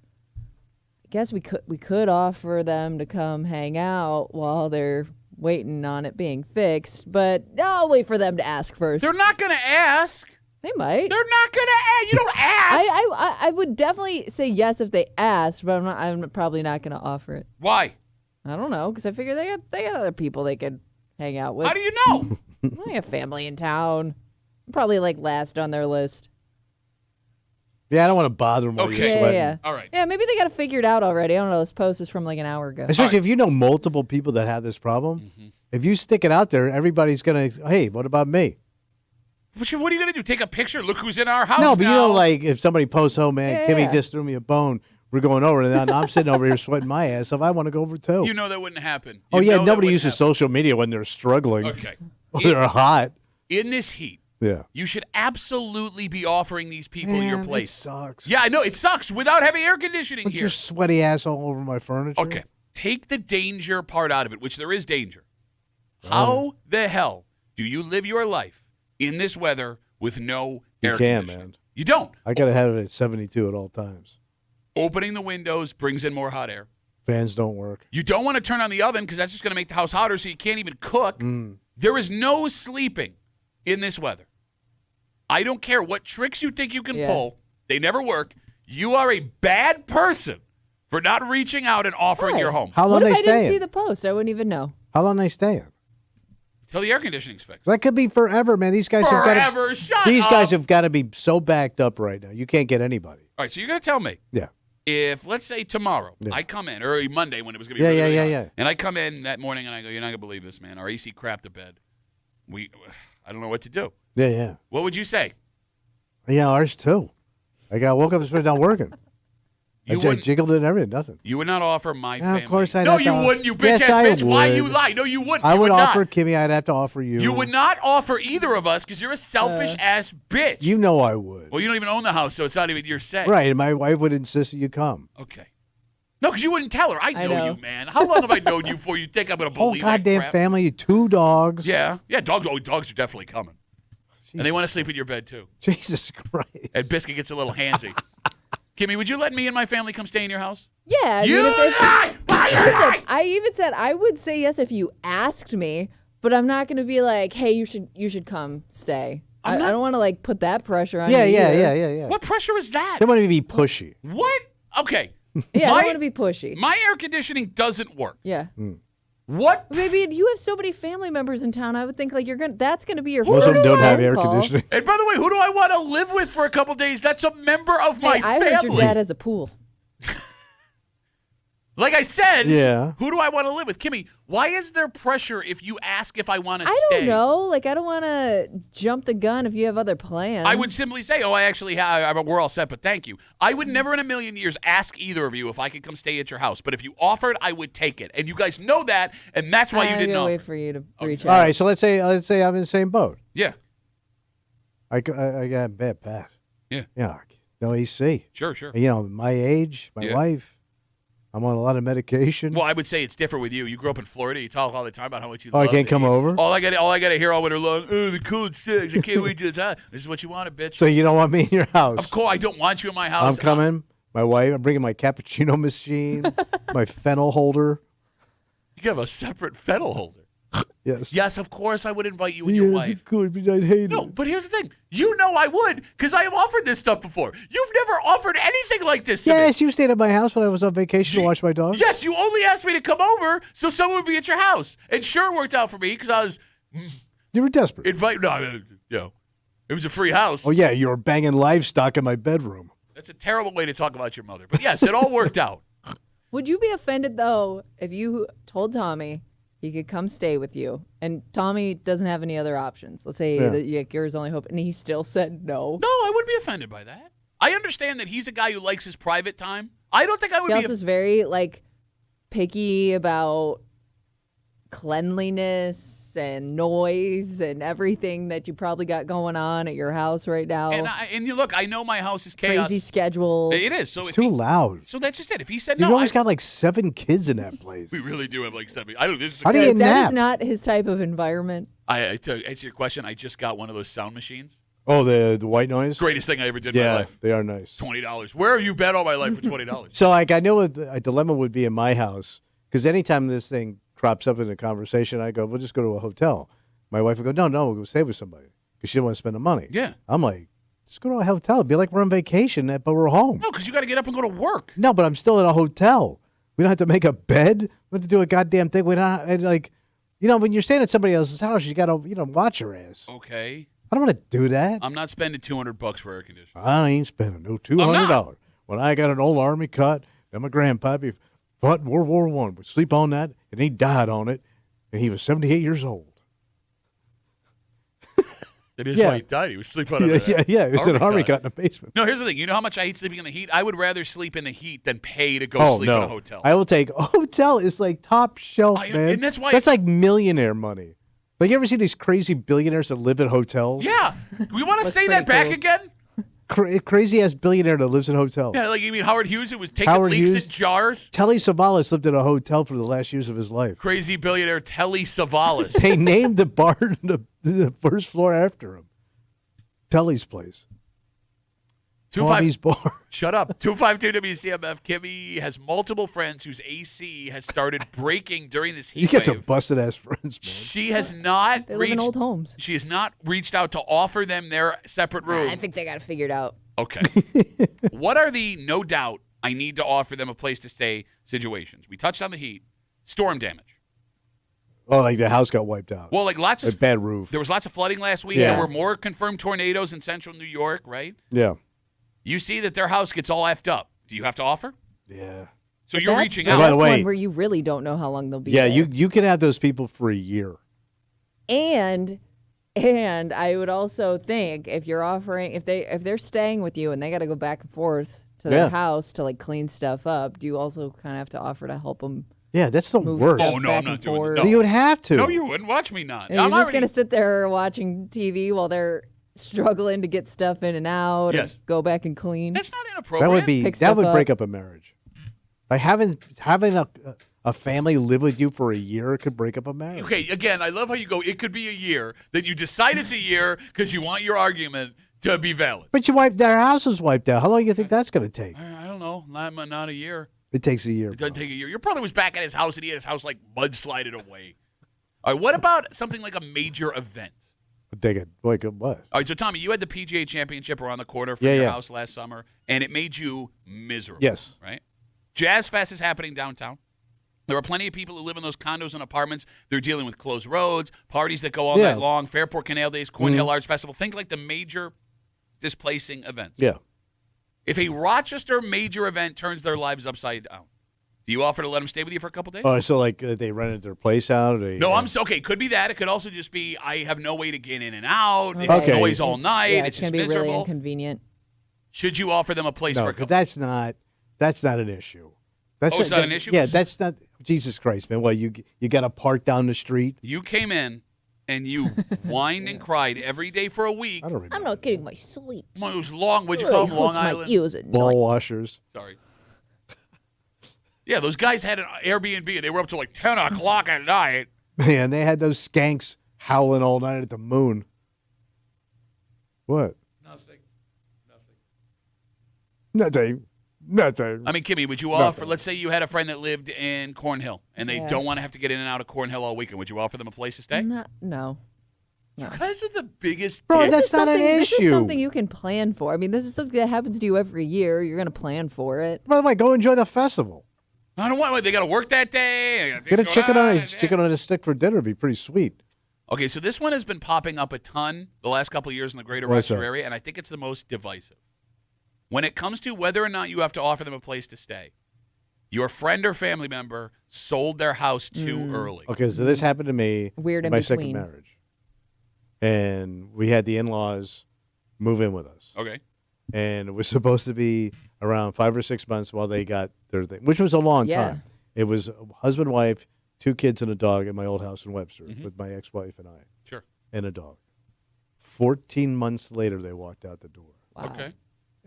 I guess we could offer them to come hang out while they're waiting on it being fixed, but I'll wait for them to ask first. They're not going to ask. They might. They're not going to ask. You don't ask. I would definitely say yes if they asked, but I'm probably not going to offer it. Why? I don't know, because I figure they got other people they could hang out with. How do you know? I have family in town. I'm probably like last on their list. Yeah, I don't want to bother them while you're sweating. Yeah. All right. Yeah, maybe they got it figured out already. I don't know. This post is from like an hour ago. Especially if you know multiple people that have this problem. If you stick it out there, everybody's going to, hey, what about me? What are you going to do? Take a picture? Look who's in our house No, but now. you know, like if somebody posts, oh, man, Kimmy just threw me a bone. We're going over, and then I'm sitting over here sweating my ass off. I want to go over too. You know that wouldn't happen. Nobody uses social media when they're struggling. Okay. Or they're hot. In this heat, Yeah. you should absolutely be offering these people your place. It sucks. Yeah, I know. It sucks without having air conditioning Put here. your sweaty ass all over my furniture. Okay. Take the danger part out of it, which there is danger. How the hell do you live your life in this weather with no air conditioning? Man. You don't. I got to have it at 72 at all times. Opening the windows brings in more hot air. Fans don't work. You don't want to turn on the oven because that's just going to make the house hotter so you can't even cook. There is no sleeping in this weather. I don't care what tricks you think you can pull. They never work. You are a bad person for not reaching out and offering your home. How long What they if I didn't staying? see the post? I wouldn't even know. How long they staying? Until the air conditioning's fixed. That could be forever, man. These guys Forever. have Shut These up. guys have got to be so backed up right now. You can't get anybody. All right, so you're going to tell me. Yeah. If, let's say, tomorrow, I come in, early Monday when it was going to be Yeah, really yeah, hot, yeah. and I come in that morning and I go, you're not going to believe this, man. Our AC crapped the bed. I don't know what to do. Yeah, yeah. What would you say? Yeah, ours too. Woke up and started down working. I jiggled it and everything, nothing. You would not offer my family. Of course I No, you wouldn't, you bitch ass bitch. Why you lie? No, you wouldn't. I would offer not. Kimmy. I'd have to offer you. You would not offer either of us because you're a selfish ass bitch. You know I would. Well, you don't even own the house, so it's not even your say. Right, and my wife would insist that you come. Okay. No, because you wouldn't tell her. I know you, man. How long have I known you for? You think I'm going to Whole believe that goddamn crap? family, 2 dogs. Yeah. Yeah, dogs are definitely coming. And they want to sleep in your bed, too. Jesus Christ. And Biscuit gets a little handsy. Kimmy, would you let me and my family come stay in your house? Yeah. You lie! Listen, I even said I would say yes if you asked me, but I'm not going to be like, hey, you should come stay. I don't want to like put that pressure on you. Yeah. What pressure is that? They want to be pushy. What? Okay. Yeah, I don't want to be pushy. My air conditioning doesn't work. Yeah. What? Maybe you have so many family members in town. I would think like that's going to be your Most of them don't have air call. conditioning. And by the way, who do I want to live with for a couple days? That's a member of my I family. heard your dad has a pool. Like I said, Yeah. who do I want to live with? Kimmy, why is there pressure if you ask if I want to I stay? don't know. Like I don't want to jump the gun if you have other plans. I would simply say, I actually have, we're all set, but thank you. I would never in a million years ask either of you if I could come stay at your house. But if you offered, I would take it. And you guys know that, and that's why you didn't offer. offer. Wait for you to reach All out. right, so let's say I'm in the same boat. Yeah. I got bad pat. Yeah. Yeah. No AC. Sure. You know, my age, my wife. I'm on a lot of medication. Well, I would say it's different with you. You grew up in Florida. You talk all the time about how much you Oh, love I can't it. come over? All I got to hear all winter long, oh, the cold sucks. I can't wait to die. This is what you wanted, bitch. So you don't want me in your house? Of course, I don't want you in my house. I'm coming. My wife, I'm bringing my cappuccino machine, my fennel holder. You have a separate fennel holder. Yes. Yes, of course I would invite you and your wife. Yes, of course, but I'd hate No, it. but here's the thing. You know I would, because I have offered this stuff before. You've never offered anything like this to me. Yes, you stayed at my house when I was on vacation to watch my dog. Yes, you only asked me to come over so someone would be at your house. And sure, it worked out for me because I was You were desperate. it was a free house. Oh, yeah, you were banging livestock in my bedroom. That's a terrible way to talk about your mother. But yes, it all worked out. Would you be offended, though, if you told Tommy he could come stay with you, and Tommy doesn't have any other options? Let's say that you're his only hope, and he still said no. No, I wouldn't be offended by that. I understand that he's a guy who likes his private time. I don't think I would He be. also is very, picky about cleanliness and noise and everything that you probably got going on at your house right now. And you look, I know my house is chaos. Crazy schedule. It is. So It's if too he- loud. So that's just it. If he said You've no, always got like 7 kids in that place. we really do have like 7. I don't. This is How do you That nap? is not his type of environment. to answer your question, I just got one of those sound machines. Oh, the white noise? Greatest thing I ever did in my Yeah, life. they are nice. $20. Where have you bet all my life for $20? So, I know what a dilemma would be in my house, because anytime this thing crops up in a conversation, I go, we'll just go to a hotel. My wife would go, no, we'll go stay with somebody, because she didn't want to spend the money. Yeah. I'm like, just go to a hotel. It'd be like we're on vacation, but we're home. No, because you got to get up and go to work. No, but I'm still in a hotel. We don't have to make a bed. We don't have to do a goddamn thing. We don't when you're staying at somebody else's house, you got to, watch your ass. Okay. I don't want to do that. I'm not spending $200 for air conditioning. I ain't spending no I'm not. $200 when I got an old army cut and my grandpappy fought in World War I. Would sleep on that, and he died on it, and he was 78 years old. It is Yeah. why he died. He was sleeping on a Yeah. It was an army cut in the basement. No, here's the thing. You know how much I hate sleeping in the heat? I would rather sleep in the heat than pay to go sleep in a hotel. I will take a hotel. Is like top shelf, man. And that's why that's like millionaire money. Like, you ever see these crazy billionaires that live in hotels? Yeah. We want to That's say that pretty back cool. again? Crazy ass billionaire that lives in hotels. Yeah, like you mean Howard Hughes who was taking Howard leaks Hughes. in jars? Telly Savalas lived in a hotel for the last years of his life. Crazy billionaire Telly Savalas. They named the bar the first floor after him. Telly's place. Tommy's bar. Shut up. 252 WCMF. Kimmy has multiple friends whose AC has started breaking during this heat You get some wave. busted ass friends, man. She has not They live in old homes. She has not reached out to offer them their separate room. I think they got it figured out. Okay. What are the no doubt I need to offer them a place to stay situations? We touched on the heat. Storm damage. Oh, like the house got wiped out. Well, like lots A of bad roof. There was lots of flooding last week. Yeah. There were more confirmed tornadoes in central New York, right? Yeah. You see that their house gets all effed up. Do you have to offer? Yeah. So you're reaching By out. the That's way- one where you really don't know how long they'll be Yeah, there. you can have those people for a year. And I would also think if you're offering if they're staying with you and they got to go back and forth to their Yeah. house to like clean stuff up, do you also kind of have to offer to help them Yeah, that's the move worst. stuff Oh, no, back I'm not and doing that. forth? No. You would have to. No, you wouldn't. Watch me not. And you're I'm just already- gonna sit there watching TV while they're struggling to get stuff in and out. Yes. And go back and clean. That's not that inappropriate. would be Pick that stuff would up. break up a marriage. Like having a family live with you for a year could break up a marriage. Okay, again, I love how you go, it could be a year. Then you decide it's a year because you want your argument to be valid. But their house was wiped out. How long do you think that's going to take? I don't know. Not a year. It takes a year. It doesn't take a year. Your brother was back at his house and he had his house like mudslided away. All right, what about something like a major event? Take it. Like a what? All right, so Tommy, you had the PGA Championship around the corner from your house last summer, and it made you miserable. Yes. Right? Jazz Fest is happening downtown. There are plenty of people who live in those condos and apartments. They're dealing with closed roads, parties that go all Yeah. night long, Fairport Canal Days, Cornhill Arts Festival. Think like the major displacing events. Yeah. If a Rochester major event turns their lives upside down, do you offer to let them stay with you for a couple days? Oh, so like they rented their place out? Or No, okay. Could be that. It could also just be I have no way to get in and out. It's Okay. noise all It's- night. Yeah, it's it's gonna just be really miserable. inconvenient. Should you offer them a place No, for a because couple? that's not an issue. It's not an issue? Yeah, that's not. Jesus Christ, man! Well, you got to park down the street. You came in and you whined and cried every day for a week. I don't remember. I'm not getting my sleep. It was long. What'd you Really call them? Long hurts my Island? ears at Ball night. washers. Sorry. Yeah, those guys had an Airbnb, and they were up till like 10 o'clock at night. Man, they had those skanks howling all night at the moon. What? Nothing. I mean, Kimmy, would you offer, let's say you had a friend that lived in Cornhill, and they don't want to have to get in and out of Cornhill all weekend. Would you offer them a place to stay? No. You guys are the biggest. Bro, that's not an issue. This is something you can plan for. I mean, this is something that happens to you every year. You're going to plan for it. By the way, go enjoy the festival. I don't want. They got to work that day. Get a chicken on a stick for dinner. It'd be pretty sweet. Okay, so this one has been popping up a ton the last couple of years in the greater Rochester area, and I think it's the most divisive. When it comes to whether or not you have to offer them a place to stay, your friend or family member sold their house too early. Okay, so this happened to me Weird in in my between. second marriage. And we had the in-laws move in with us. Okay. And it was supposed to be around 5 or 6 months while they got their thing, which was a long time. It was husband, wife, 2 kids, and a dog at my old house in Webster with my ex-wife and I. Sure. And a dog. 14 months later, they walked out the door. Wow. Okay.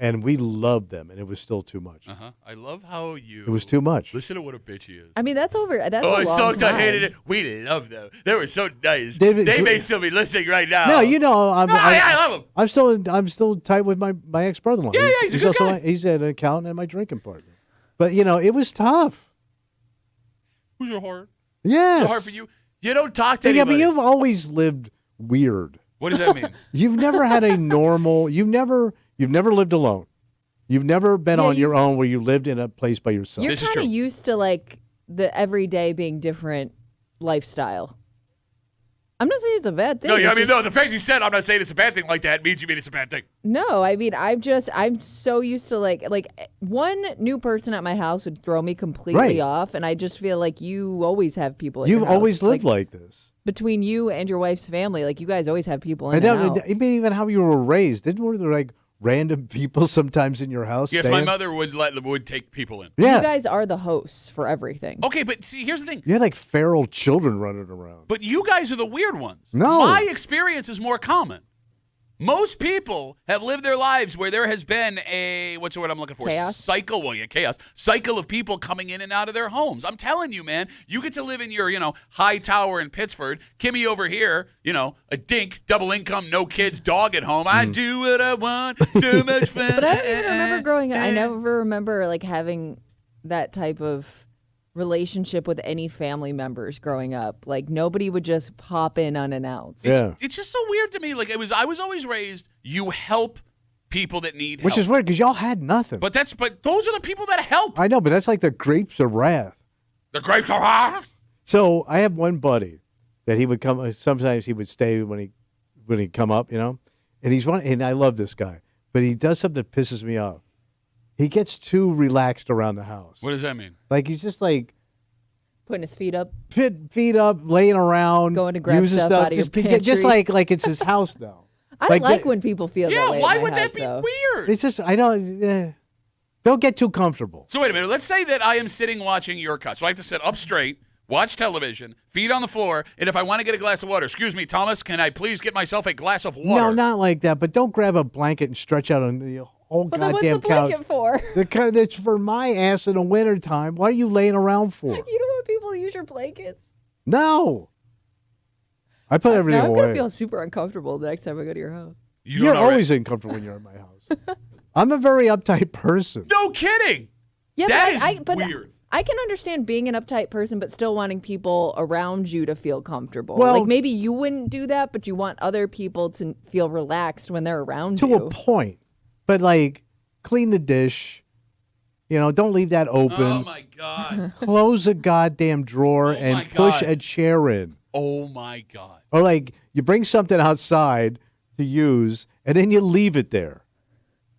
And we loved them, and it was still too much. I love how you. It was too much. Listen to what a bitch he is. I mean, that's over. That's Oh, a I long sucked. time. I hated it. We love them. They were so nice. David, they may still be listening right now. No, you know, I love them. I'm still tight with my ex brother-in-law. Yeah, he's a good also guy. he's an accountant and my drinking partner. But you know, it was tough. Who's your heart? Yes. Hard for you. You don't talk to Yeah, but anybody. you've always lived weird. What does that mean? You've never had a normal. You've never lived alone. You've never been on your own where you lived in a place by yourself. You're This is kind of true. used to like the everyday being different lifestyle. I'm not saying it's a bad thing. No, It's I mean, just- no. The fact you said I'm not saying it's a bad thing like that means you mean it's a bad thing. No, I mean, I'm so used to like one new person at my house would throw me completely Right. off, and I just feel like you always have people. In You've your house. always lived like this. between you and your wife's family, like you guys always have people in And and out. even how you were raised. Didn't were there like random people sometimes in your house? Yes, staying? my mother would take people in. Yeah. You guys are the hosts for everything. Okay, but see, here's the thing. You had like feral children running around. But you guys are the weird ones. No. My experience is more common. Most people have lived their lives where there has been a, what's the word I'm looking for? Chaos? Cycle. Well, yeah, chaos. Cycle of people coming in and out of their homes. I'm telling you, man, you get to live in your, high tower in Pittsford. Kimmy over here, a dink, double income, no kids, dog at home. I do what I want, so much fun. But I don't even remember growing up. I never remember like having that type of relationship with any family members growing up. Like nobody would just pop in unannounced. Yeah. It's just so weird to me. Like I was always raised, you help people that need Which help. is weird because y'all had nothing. But those are the people that help. I know, but that's like the grapes of wrath. The grapes are high. So I have one buddy that he would come. Sometimes he would stay when he come up, and he's one. And I love this guy, but he does something that pisses me off. He gets too relaxed around the house. What does that mean? Like he's just like Putting his feet up. feet up, laying around, Going to grab using stuff out of your just pantry. like it's his house now. I like when people feel that Yeah, way. why at my would that house, be though. weird? It's just I don't. Don't get too comfortable. So wait a minute. Let's say that I am sitting watching your cut. So I have to sit up straight, watch television, feet on the floor, and if I want to get a glass of water, excuse me, Thomas, can I please get myself a glass of water? No, not like that. But don't grab a blanket and stretch out on the whole Well, then what's goddamn the blanket couch. for? It's for my ass in the wintertime. What are you laying around for? You don't want people to use your blankets. No. I put everything Now I'm away. gonna feel super uncomfortable the next time I go to your house. You're always uncomfortable when you're in my house. I'm a very uptight person. No kidding. Yeah, That but is weird. I can understand being an uptight person, but still wanting people around you to feel comfortable. Well- like maybe you wouldn't do that, but you want other people to feel relaxed when they're around To you. a point. But like, clean the dish. Don't leave that open. Oh my God. Close a goddamn drawer my and push God. a chair in. Oh my God. Or like, you bring something outside to use and then you leave it there.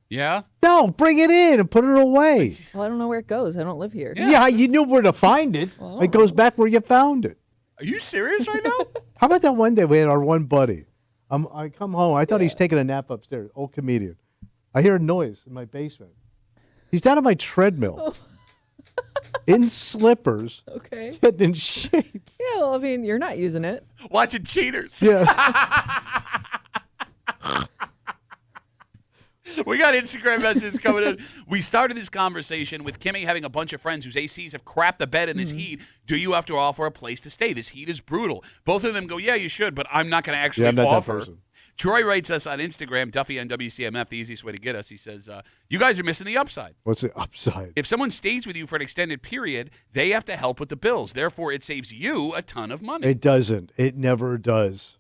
Yeah? No, bring it in and put it away. Well, I don't know where it goes. I don't live here. Yeah, you knew where to find it. It goes back where you found it. Are you serious right now? How about that one day we had our one buddy? I come home. I thought he's taking a nap upstairs. Old comedian. I hear a noise in my basement. He's down on my treadmill. In slippers. Okay. Getting in shape. Yeah, well, I mean, you're not using it. Watching cheaters. Yeah. We got Instagram messages coming in. We started this conversation with Kimmy having a bunch of friends whose ACs have crapped the bed in this heat. Do you have to offer a place to stay? This heat is brutal. Both of them go, yeah, you should, but I'm not going to actually I'm not offer. that person. Troy writes us on Instagram, Duffy on WCMF, the easiest way to get us. He says, you guys are missing the upside. What's the upside? If someone stays with you for an extended period, they have to help with the bills. Therefore, it saves you a ton of money. It doesn't. It never does.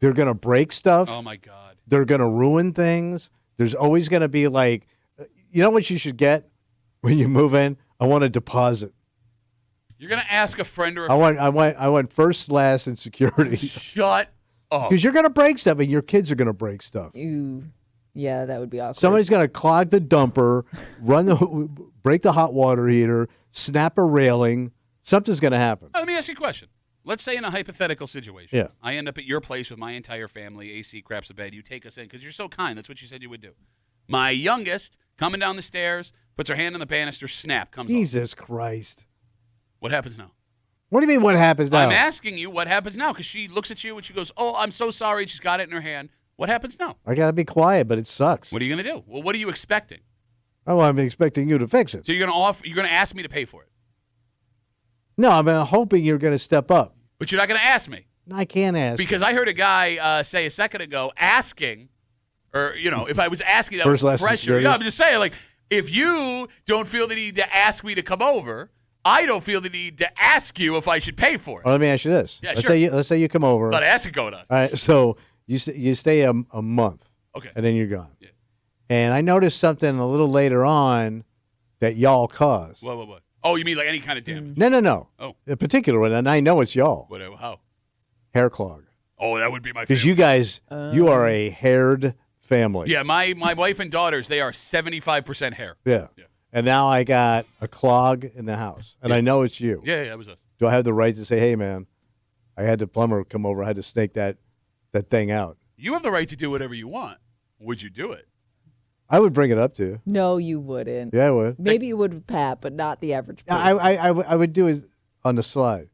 They're going to break stuff. Oh, my God. They're going to ruin things. There's always going to be like, you know what you should get when you move in? I want a deposit. You're going to ask a friend or a I want first, last, and security. Shut up. Because you're going to break stuff, and your kids are going to break stuff. Ew. Yeah, that would be awkward. Somebody's going to clog the dumper, break the hot water heater, snap a railing. Something's going to happen. Let me ask you a question. Let's say in a hypothetical situation, Yeah. I end up at your place with my entire family, AC craps the bed, you take us in because you're so kind. That's what you said you would do. My youngest, coming down the stairs, puts her hand on the banister, snap, comes off. Jesus Christ. What happens now? What do you mean what happens now? I'm asking you what happens now because she looks at you and she goes, oh, I'm so sorry. She's got it in her hand. What happens now? I got to be quiet, but it sucks. What are you going to do? Well, what are you expecting? Oh, I'm expecting you to fix it. So you're going to ask me to pay for it? No, I'm hoping you're going to step up. But you're not going to ask me. I can't ask. Because I heard a guy say a second ago asking, or, if I was asking, that First, was last, and pressure. security. Yeah, I'm just saying, like, if you don't feel the need to ask me to come over, I don't feel the need to ask you if I should pay for it. Well, let me ask you this. Yeah, let's sure. say you come over. A lot of acid going on. All right, so you stay a month. Okay. And then you're gone. Yeah. And I noticed something a little later on that y'all caused. What? Oh, you mean like any kind of damage? No. Oh. A particular one, and I know it's y'all. Whatever. How? Hair clog. Oh, that would be my favorite. Because you guys, you are a haired family. Yeah, my wife and daughters, they are 75% hair. Yeah. And now I got a clog in the house, and I know it's you. Yeah, that was us. Do I have the right to say, hey, man, I had the plumber come over. I had to snake that thing out. You have the right to do whatever you want. Would you do it? I would bring it up to you. No, you wouldn't. Yeah, I would. Maybe you would with Pat, but not the average person. I would do it on the slide.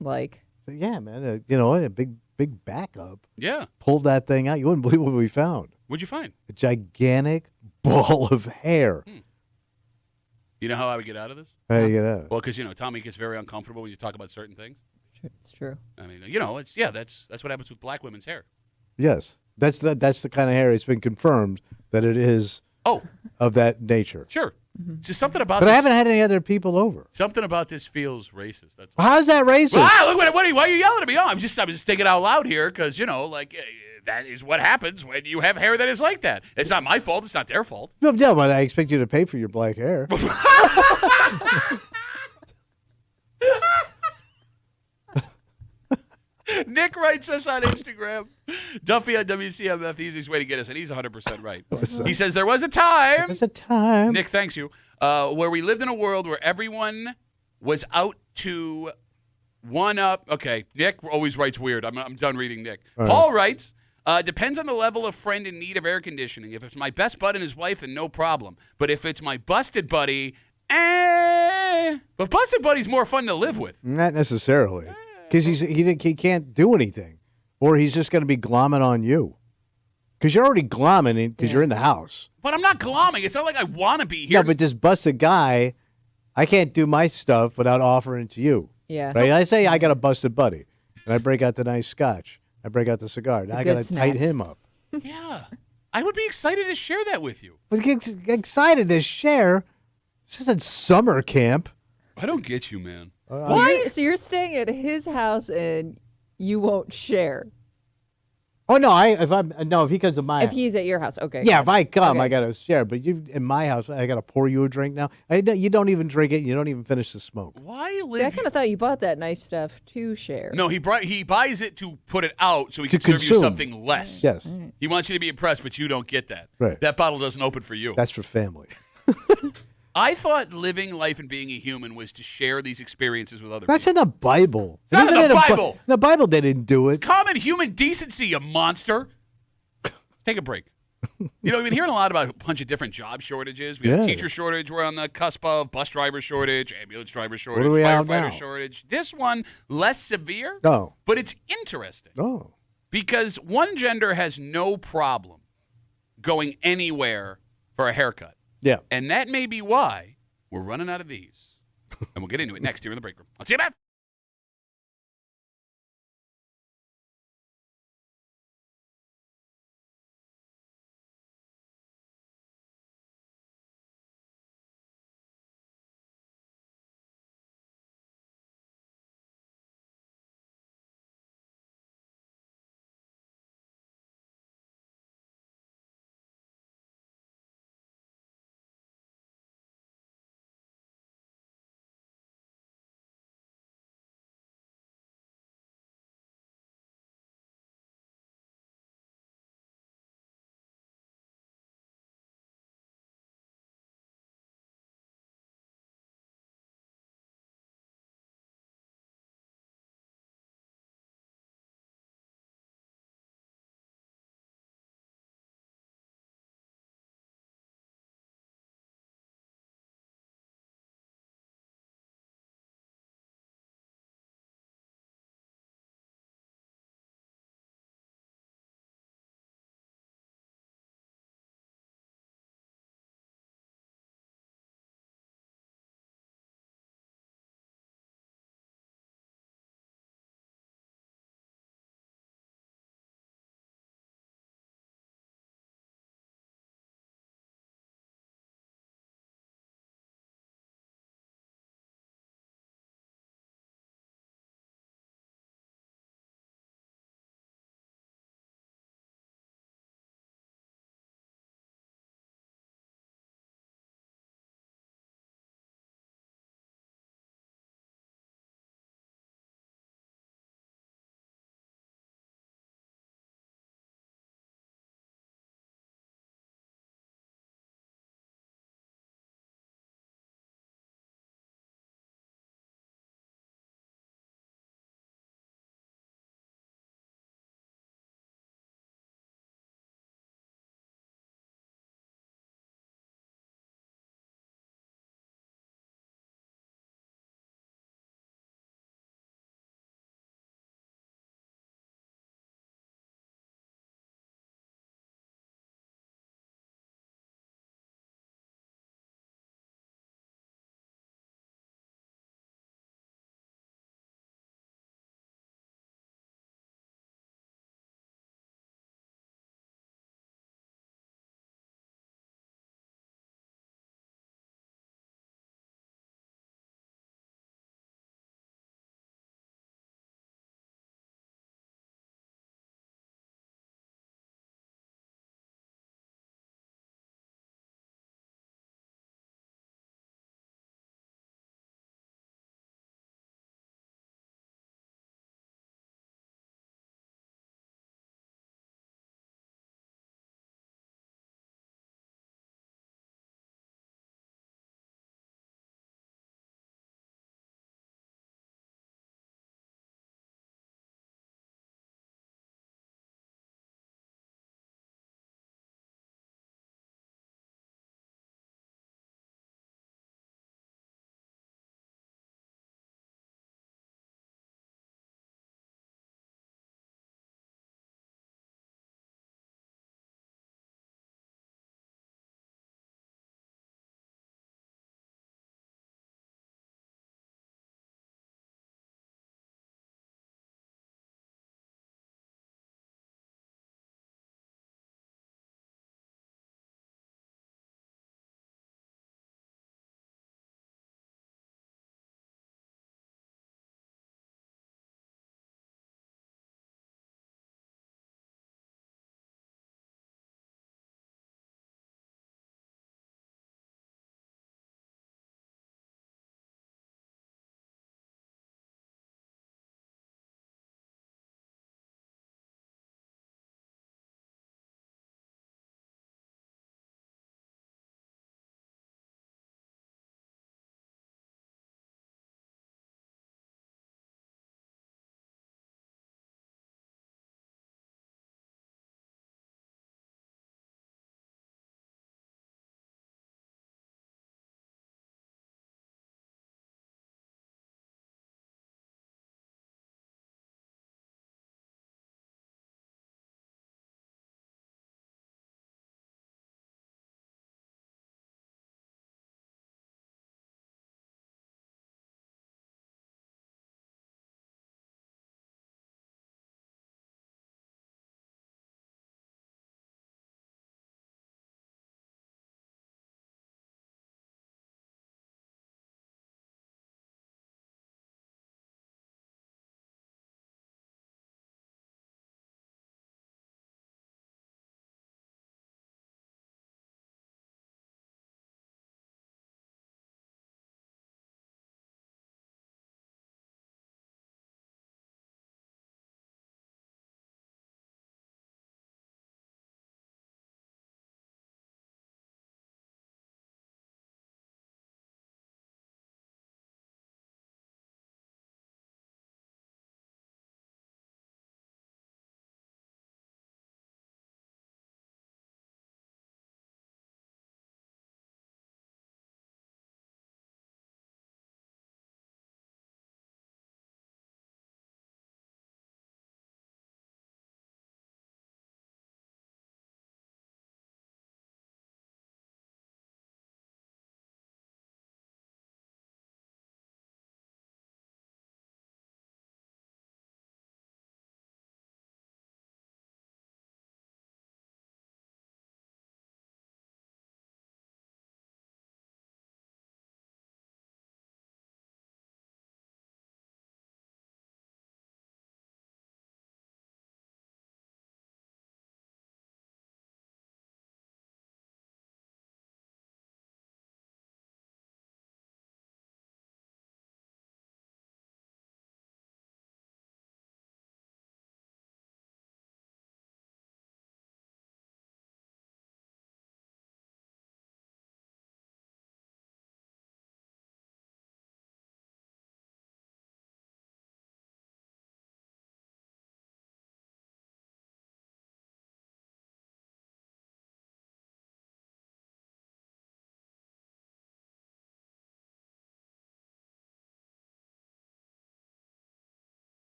Like, So, yeah, man, a big backup. Yeah. Pulled that thing out. You wouldn't believe what we found. What'd you find? A gigantic ball of hair. You know how I would get out of this? How do you get out of it? Well, because, Tommy gets very uncomfortable when you talk about certain things. it's true. I mean, that's what happens with black women's hair. Yes. That's the kind of hair it's been confirmed that it is of that nature. Sure. It's just something about But this. I haven't had any other people over. Something about this feels racist. That's all. How's that racist? Look, why are you yelling at me? Oh, I'm just thinking out loud here because, that is what happens when you have hair that is like that. It's not my fault. It's not their fault. No, but I expect you to pay for your black hair. Nick writes us on Instagram. Duffy on WCMF, the easiest way to get us, and he's 100% right. He says, there was a time. There's a time. Nick, thanks you. Where we lived in a world where everyone was out to one up. Okay, Nick always writes weird. I'm done reading Nick. Paul writes, depends on the level of friend in need of air conditioning. If it's my best bud and his wife, then no problem. But if it's my busted buddy, But busted buddy's more fun to live with. Not necessarily. Because he can't do anything. Or he's just going to be glomming on you. Because you're already glomming because you're in the house. But I'm not glomming. It's not like I want to be here. No, but this busted guy, I can't do my stuff without offering it to you. Yeah. Right? I say I got a busted buddy. And I break out the nice scotch. I break out the cigar. Now I got to tighten him up. Yeah. I would be excited to share that with you. But get excited to share. This isn't summer camp. I don't get you, man. Why? So you're staying at his house and you won't share? Oh no! If he comes to my If house. he's at your house, okay. Yeah, if I come, Okay. I gotta share. But you in my house, I gotta pour you a drink now. You don't even drink it. You don't even finish the smoke. Why See, live? I kind of thought you bought that nice stuff to share. No, he buys it to put it out so he To can serve you consume. something less. Yes, He wants you to be impressed, but you don't get that. Right. That bottle doesn't open for you. that's for family. I thought living life and being a human was to share these experiences with other That's people. in the Bible. It's not Even in the Bible. In the Bible, they didn't do it. Common human decency, you monster. Take a break. We've been hearing a lot about a bunch of different job shortages. We have Yeah. teacher shortage. We're on the cusp of bus driver shortage, ambulance driver shortage, are we out firefighter now? shortage. This one, less severe, Oh, but it's interesting oh, because one gender has no problem going anywhere for a haircut. Yeah. And that may be why we're running out of these. And we'll get into it next here in the break room. On CMF.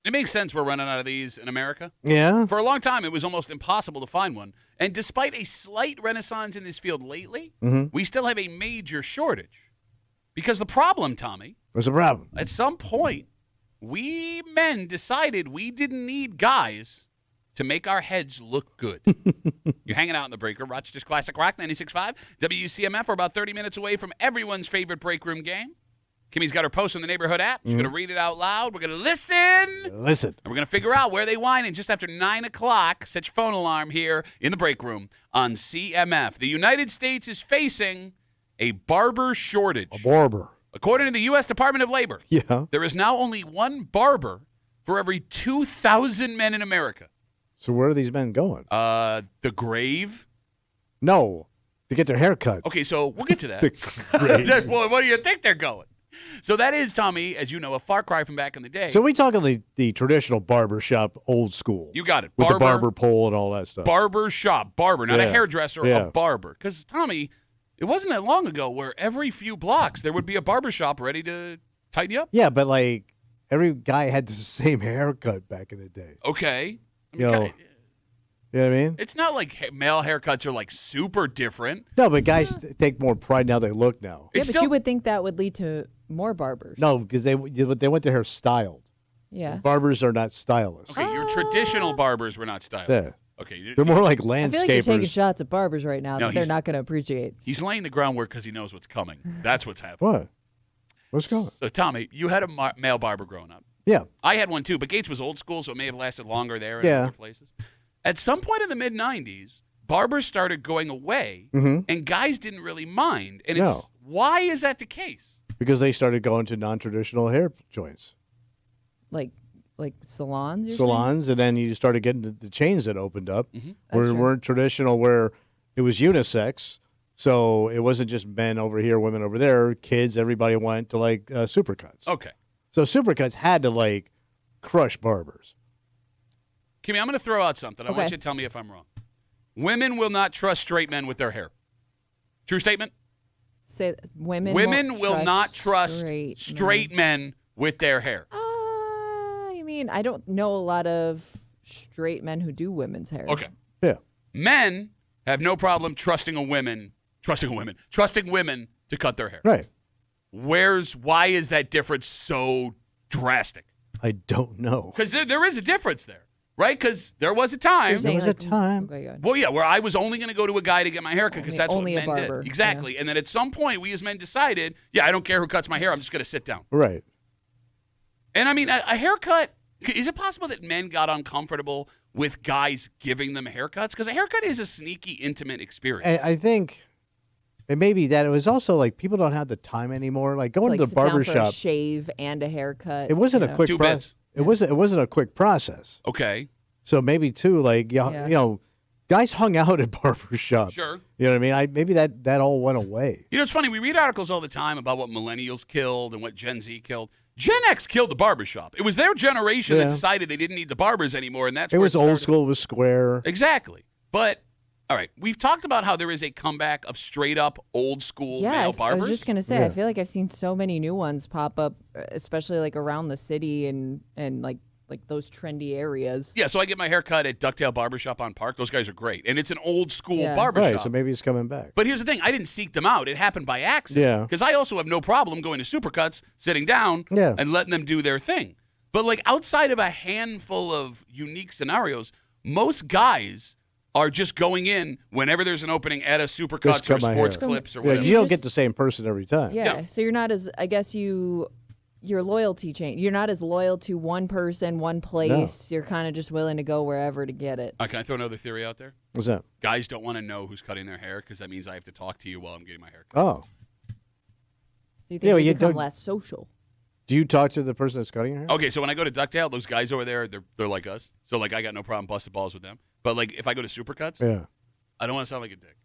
It makes sense we're running out of these in America. Yeah. For a long time, it was almost impossible to find one. And despite a slight renaissance in this field lately, we still have a major shortage. Because the problem, Tommy, What's the problem? at some point, we men decided we didn't need guys to make our heads look good. You're hanging out in the break room, Rochester's Classic Rock 96.5, WCMF. We're about 30 minutes away from everyone's favorite break room game. Kimmy's got her post on the neighborhood app. She's going to read it out loud. We're going to listen. Listen. And we're going to figure out where they whine. And just after 9 o'clock, set your phone alarm here in the break room on CMF. The United States is facing a barber shortage. A barber. According to the U.S. Department of Labor, Yeah. there is now only one barber for every 2,000 men in America. So where are these men going? The grave. No. To get their hair cut. Okay, so we'll get to that. The grave. Well, what do you think they're going? So that is, Tommy, as you know, a far cry from back in the day. So we talking the traditional barbershop, old school. You got it. With the barber pole and all that stuff. Barbershop. Barber, not a Yeah. hairdresser, Yeah. a barber. Because, Tommy, it wasn't that long ago where every few blocks there would be a barbershop ready to tighten you up. Yeah, but like every guy had the same haircut back in the day. Okay. I mean, You know, you know what I mean? it's not like male haircuts are like super different. No, but guys take more pride now they look now. Yeah, It's but still- you would think that would lead to more barbers. No, because they want their hair styled. Yeah. Barbers are not stylists. Okay, your traditional barbers were not styled. Yeah. Okay. They're more like I feel like you're taking landscapers. shots at barbers right now No, that they're he's- not going to appreciate. He's laying the groundwork because he knows what's coming. That's what's happening. What? What's going on? So, Tommy, you had a male barber growing up. Yeah. I had one too, but Gates was old school, so it may have lasted longer there and Yeah. other places. At some point in the mid 90s, barbers started going away, and guys didn't really mind. And it's No. why is that the case? Because they started going to non-traditional hair joints. Like salons? You're Salons, and then you started getting the chains that opened up That's where true. weren't traditional, where it was unisex. So it wasn't just men over here, women over there, kids, everybody went to like supercuts. Okay. So supercuts had to like crush barbers. Kimmy, I'm going to throw out something. I want Okay. you to tell me if I'm wrong. Women will not trust straight men with their hair. True statement? Say women. Women won't will not trust straight men with their hair. I mean, I don't know a lot of straight men who do women's hair. Okay. Yeah. Men have no problem trusting women to cut their hair. Right. Why is that difference so drastic? I don't know. Because there is a difference there, right? Because there was a time. You're saying, was a time. Okay, go ahead. Well, yeah, where I was only going to go to a guy to get my hair cut because that's Only what a men barber, did. Exactly. And then at some point, we as men decided, yeah, I don't care who cuts my hair. I'm just going to sit down. Right. And I mean, a haircut, is it possible that men got uncomfortable with guys giving them haircuts? Because a haircut is a sneaky, intimate experience. I think it may be that it was also like people don't have the time anymore. Like going Like to the sit down for a barbershop, shave and a haircut. it wasn't you a know. quick Two process. bits. It wasn't a quick process. Okay. So maybe too, like Yeah. you know, guys hung out at barbershops. Sure. You know what I mean? Maybe that all went away. You know, it's funny. We read articles all the time about what millennials killed and what Gen Z killed. Gen X killed the barbershop. It was their generation that Yeah. decided they didn't need the barbers anymore, and that's It where was old started. school. It was square. Exactly. But, all right, we've talked about how there is a comeback of straight-up old school Yeah, male I barbers. was just gonna say. Yeah. I feel like I've seen so many new ones pop up, especially like around the city and like those trendy areas. Yeah, so I get my hair cut at Ducktail Barbershop on Park. Those guys are great. And it's an old school Yeah. barbershop. Right. So maybe it's coming back. But here's the thing. I didn't seek them out. It happened by accident. Yeah. Because I also have no problem going to Supercuts, sitting down, Yeah. and letting them do their thing. But, like, outside of a handful of unique scenarios, most guys are just going in whenever there's an opening at a Supercuts Just cut or my Sports hair. Clips or So Yeah, whatever. you don't just- get the same person every time. Yeah. Yeah. So you're not as, I guess your loyalty chain. You're not as loyal to one person, one place. You're kind of just willing to go wherever to get it. Can I throw another theory out there? What's that? Guys don't want to know who's cutting their hair because that means I have to talk to you while I'm getting my hair cut. Oh, So you think Yeah, well, you you become don't- less social. do you talk to the person that's cutting your hair? Okay, so when I go to Ducktail, those guys over there, they're like us. So, like, I got no problem busting balls with them. But, like, if I go to Supercuts, Yeah. I don't want to sound like a dick.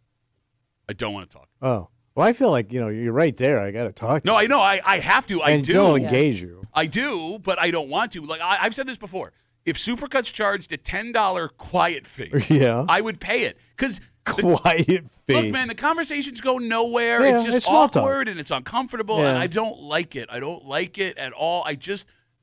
I don't want to talk. Oh. Well, I feel like you're right there. I got to talk to No, you. I know. I have to. I and do. they'll Yeah. engage you. I do, but I don't want to. Like, I've said this before. If Supercuts charged a $10 quiet fee, Yeah. I would pay it. Because, Quiet fee. look, man, the conversations go nowhere. Yeah, it's just it's small talk. awkward and it's uncomfortable, Yeah. and I don't like it. I don't like it at all.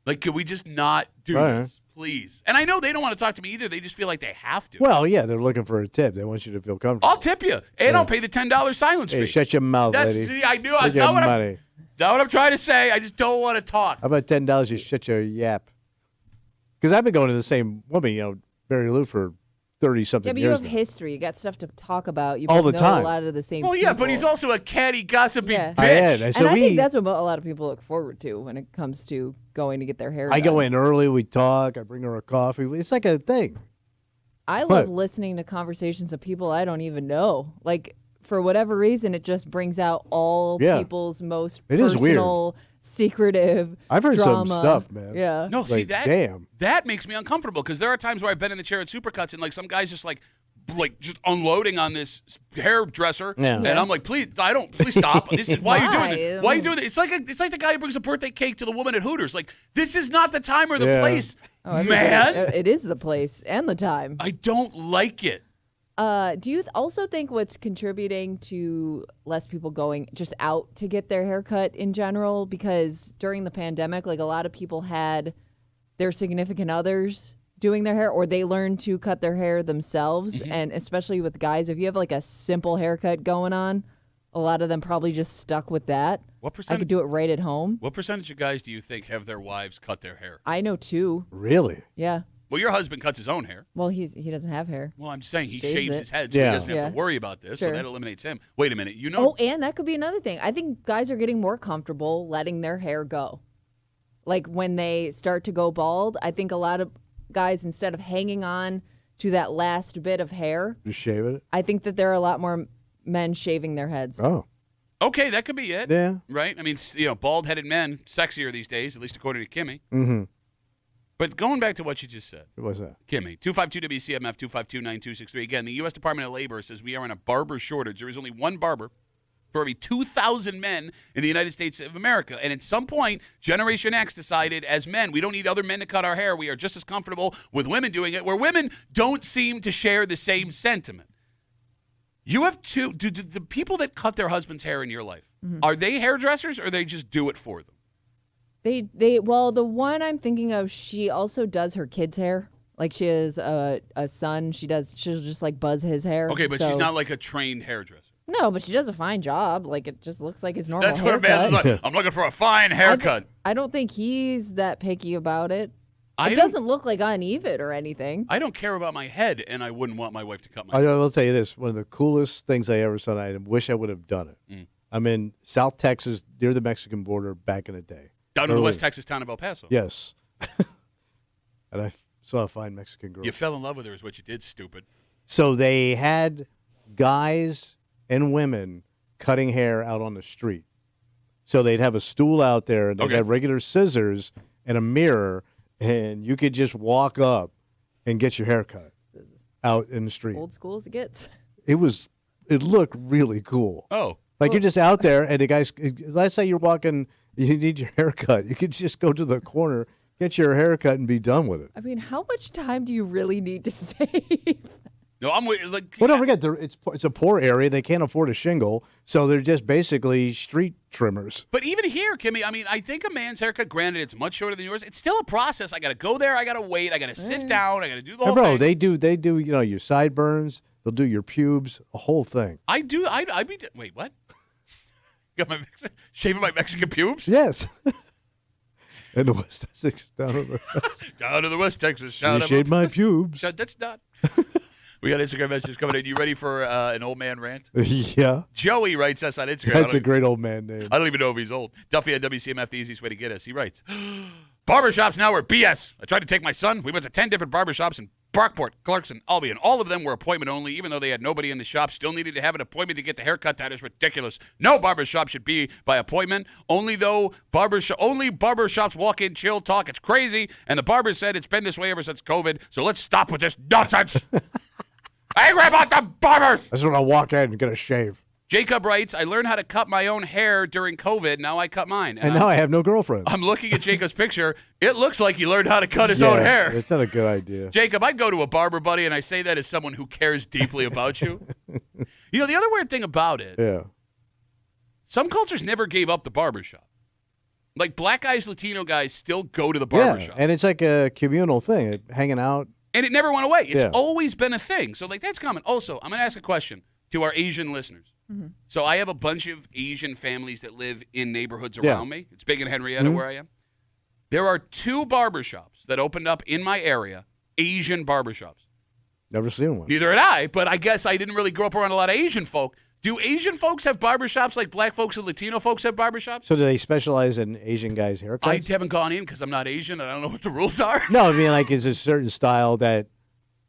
Like, could we just not do this, please? And I know they don't want to talk to me either. They just feel like they have to. Well, yeah, they're looking for a tip. They want you to feel comfortable. I'll tip you, and I'll pay the $10 silence fee. Shut your mouth, lady. See, I knew. That's not what I'm trying to say. I just don't want to talk. How about $10? You shut your yap. Because I've been going to the same woman, Mary Lou, for 30-something years. Yeah, but you have now. history. You got stuff to talk about. You all the know time. A lot of the same. Well, people. yeah, but he's also a catty, gossipy bitch. I am. And I think that's what a lot of people look forward to when it comes to going to get their hair done. I go in early. We talk. I bring her a coffee. It's like a thing. I love listening to conversations of people I don't even know. Like, for whatever reason, it just brings out all people's most personal, secretive I've heard drama. some stuff, man. Yeah. No, see, damn. That makes me uncomfortable because there are times where I've been in the chair at Supercuts and, like, some guy's just, like just unloading on this hairdresser. Yeah. And I'm like, please stop. This is why you're doing this. Why are you doing this? It's like the guy who brings a birthday cake to the woman at Hooters. Like, this is not the time or the place, man. It is the place and the time. I don't like it. Do you also think what's contributing to less people going just out to get their hair cut in general? Because during the pandemic, like, a lot of people had their significant others doing their hair, or they learned to cut their hair themselves. Mm-hmm. And especially with guys, if you have like a simple haircut going on, a lot of them probably just stuck with that. What percentage? I could do it right at home. What percentage of guys do you think have their wives cut their hair? I know 2. Really? Yeah. Well, your husband cuts his own hair. Well, he doesn't have hair. Well, I'm just saying he Shaves shaves it. his head, so he Yeah. doesn't have to worry about this. Sure. So that eliminates him. Wait a minute, Oh, and that could be another thing. I think guys are getting more comfortable letting their hair go. Like, when they start to go bald, I think a lot of guys, instead of hanging on to that last bit of hair, Just shave it? I think that there are a lot more men shaving their heads. Oh. Okay, that could be it. Yeah. Right? I mean, bald-headed men, sexier these days, at least according to Kimmy. Mm-hmm. But going back to what you just said. What was that? Kimmy, 252-WCMF, 252-9263. Again, the U.S. Department of Labor says we are in a barber shortage. There is only one barber for every 2,000 men in the United States of America. And at some point, Generation X decided, as men, we don't need other men to cut our hair. We are just as comfortable with women doing it, where women don't seem to share the same sentiment. You have do the people that cut their husband's hair in your life, are they hairdressers or they just do it for them? Well, the one I'm thinking of, she also does her kids' hair. Like, she has a son. She'll just like buzz his hair. Okay, but she's not like a trained hairdresser. No, but she does a fine job. Like, it just looks like his normal That's what a haircut. man's like. I'm looking for a fine haircut. I don't think he's that picky about it. It doesn't look like uneven or anything. I don't care about my head, and I wouldn't want my wife to cut my I hair. will tell you this. One of the coolest things I ever saw, I wish I would have done it. I'm in South Texas, near the Mexican border, back in the day. Down in the West Texas town of El Paso. Yes. And I saw a fine Mexican girl. You fell in love with her is what you did, stupid. So they had guys and women cutting hair out on the street. So they'd have a stool out there, and they'd have regular scissors and a mirror, and you could just walk up and get your hair cut out in the street. Old school as it gets. It looked really cool. Oh. Like, you're just out there, and the guys, let's say you're walking, you need your hair cut. You could just go to the corner, get your hair cut, and be done with it. I mean, how much time do you really need to save? No, I'm like. Well, don't forget, it's a poor area. They can't afford a shingle, so they're just basically street trimmers. But even here, Kimmy, I mean, I think a man's haircut, granted, it's much shorter than yours. It's still a process. I got to go there. I got to wait. I got to sit down. I got to do the whole thing. They do. Your sideburns. They'll do your pubes. A whole thing. I do. Wait, what? Got my shaving my Mexican pubes? Yes. In the West Texas, down to the West. Down to the West Texas. You shaved my pubes. That's not. We got Instagram messages coming in. You ready for an old man rant? Yeah. Joey writes us on Instagram. That's a great old man name. I don't even know if he's old. Duffy at WCMF, the easiest way to get us. He writes, barbershops now are BS. I tried to take my son. We went to 10 different barbershops in Brockport, Clarkson, Albion. All of them were appointment only, even though they had nobody in the shop. Still needed to have an appointment to get the haircut. That is ridiculous. No barbershop should be by appointment. Only barbershops walk in, chill, talk. It's crazy. And the barber said it's been this way ever since COVID. So let's stop with this nonsense. Angry about the barbers. That's when I walk in and get a shave. Jacob writes, I learned how to cut my own hair during COVID. Now I cut mine. And now I have no girlfriend. I'm looking at Jacob's picture. It looks like he learned how to cut his own hair. It's not a good idea. Jacob, I'd go to a barber, buddy, and I say that as someone who cares deeply about you. You know, the other weird thing about it, Yeah. some cultures never gave up the barbershop. Like black guys, Latino guys still go to the barbershop. And it's like a communal thing, hanging out. And it never went away. It's always been a thing. So, like, that's common. Also, I'm going to ask a question to our Asian listeners. Mm-hmm. So I have a bunch of Asian families that live in neighborhoods around me. It's big in Henrietta where I am. There are 2 barbershops that opened up in my area, Asian barbershops. Never seen one. Neither had I, but I guess I didn't really grow up around a lot of Asian folk. Do Asian folks have barbershops like black folks and Latino folks have barbershops? So do they specialize in Asian guys' haircuts? I haven't gone in because I'm not Asian and I don't know what the rules are. No, I mean, like, is a certain style that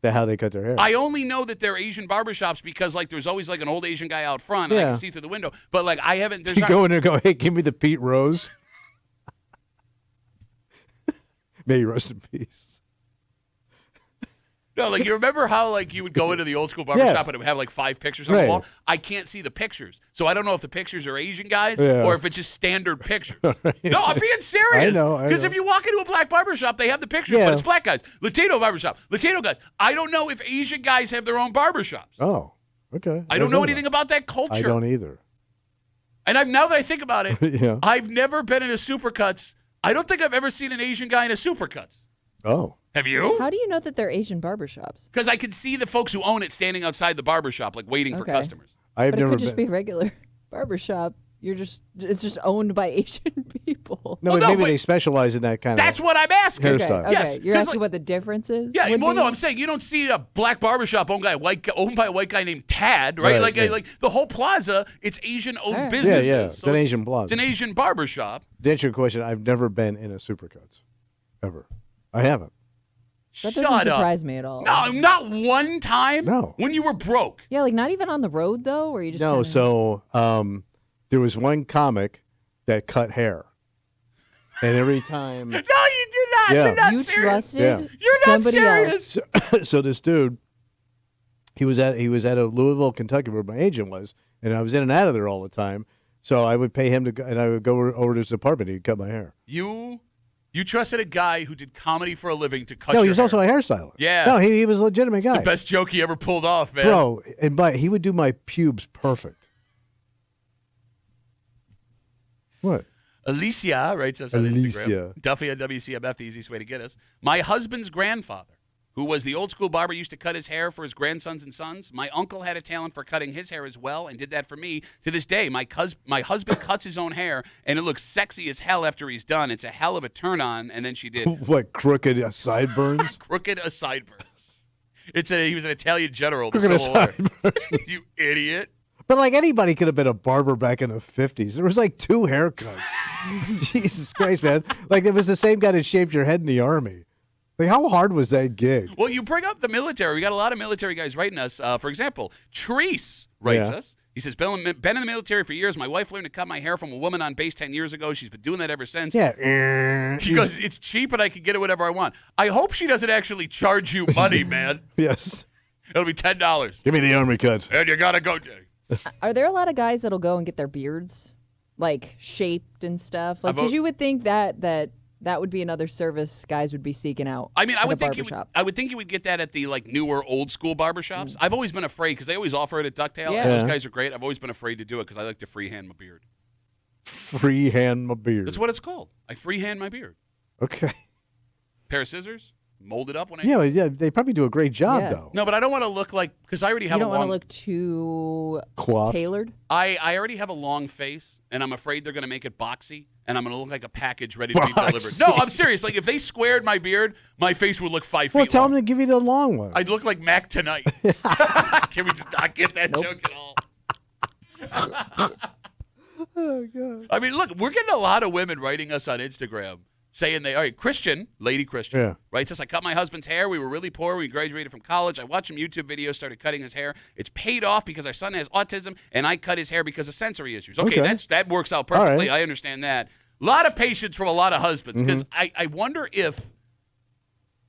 how they cut their hair? I only know that they're Asian barbershops because, like, there's always, like, an old Asian guy out front and I can see through the window. But, like, I haven't. You go in there and go, hey, give me the Pete Rose. May you rest in peace. No, like, you remember how, like, you would go into the old school barbershop and it would have, like, 5 pictures on the wall? I can't see the pictures. So I don't know if the pictures are Asian guys or if it's just standard pictures. No, I'm being serious. I know. Because if you walk into a black barbershop, they have the pictures, but it's black guys. Latino barbershop, Latino guys. I don't know if Asian guys have their own barbershops. Oh, okay. I don't know anything about that culture. I don't either. And now that I think about it, I've never been in a Supercuts. I don't think I've ever seen an Asian guy in a Supercuts. Oh. Have you? How do you know that they're Asian barbershops? Because I can see the folks who own it standing outside the barbershop, like waiting for customers. But it could just be a regular barbershop. It's just owned by Asian people. No, maybe they specialize in that kind That's what I'm asking. hairstyle. Okay. Yes. You're asking what the difference is? Yeah, well, no, I'm saying you don't see a black barbershop owned by a white guy named Tad, right? Like the whole plaza, it's Asian-owned businesses. Yeah. It's an Asian plaza. It's an Asian barbershop. To answer your question, I've never been in a Supercuts. Ever. I haven't. That doesn't surprise me at all. No, not one time. No. When you were broke. Yeah, like not even on the road though, where you just No, so there was one comic that cut hair. And every time No, you do not. Yeah. You're not you serious. trusted You're not somebody serious. else. so this dude, he was at a Louisville, Kentucky, where my agent was, and I was in and out of there all the time. So I would pay him to go, and I would go over to his apartment. He'd cut my hair. You trusted a guy who did comedy for a living to cut No, your he was hair. also a hairstylist. Yeah. No, he was a legitimate guy. The best joke he ever pulled off, man. Bro, and he would do my pubes perfect. What? Alicia writes us on Alicia. Instagram. Duffy on WCMF, the easiest way to get us. My husband's grandfather, who was the old school barber, used to cut his hair for his grandsons and sons. My uncle had a talent for cutting his hair as well and did that for me. To this day, my husband cuts his own hair, and it looks sexy as hell after he's done. It's a hell of a turn-on, and then she did. What, crooked sideburns? Crooked sideburns. He was an Italian general. Crooked sideburns. You idiot. But like anybody could have been a barber back in the 50s. There was like 2 haircuts. Jesus Christ, man. Like it was the same guy that shaved your head in the Army. Like how hard was that gig? Well, you bring up the military. We got a lot of military guys writing us. For example, Treese writes us. He says, been in the military for years. My wife learned to cut my hair from a woman on base 10 years ago. She's been doing that ever since. Yeah. She goes, it's cheap and I can get it whatever I want. I hope she doesn't actually charge you money, man. Yes. It'll be $10. Give me the Army cut. And you got to go. Are there a lot of guys that'll go and get their beards like shaped and stuff? Like, because you would think that would be another service guys would be seeking out. I mean, I would think you would get that at the like newer old school barbershops. I've always been afraid because they always offer it at Ducktail. Yeah. And those guys are great. I've always been afraid to do it because I like to freehand my beard. Freehand my beard. That's what it's called. I freehand my beard. Okay. Pair of scissors, mold it up when I. Yeah, they probably do a great job though. No, but I don't want to look like because I already have. You don't want to look too coiffed. Tailored. I already have a long face, and I'm afraid they're going to make it boxy, and I'm going to look like a package ready to be delivered. No, I'm serious. Like if they squared my beard, my face would look 5 feet long. Well, tell them to give you the long one. I'd look like Mac Tonight. Can we just not get that joke at all? Oh God. I mean, look, we're getting a lot of women writing us on Instagram saying all right, Lady Christian, writes us, I cut my husband's hair. We were really poor. We graduated from college. I watched some YouTube videos, started cutting his hair. It's paid off because our son has autism, and I cut his hair because of sensory issues. Okay. That works out perfectly. Right. I understand that. A lot of patience from a lot of husbands because I wonder if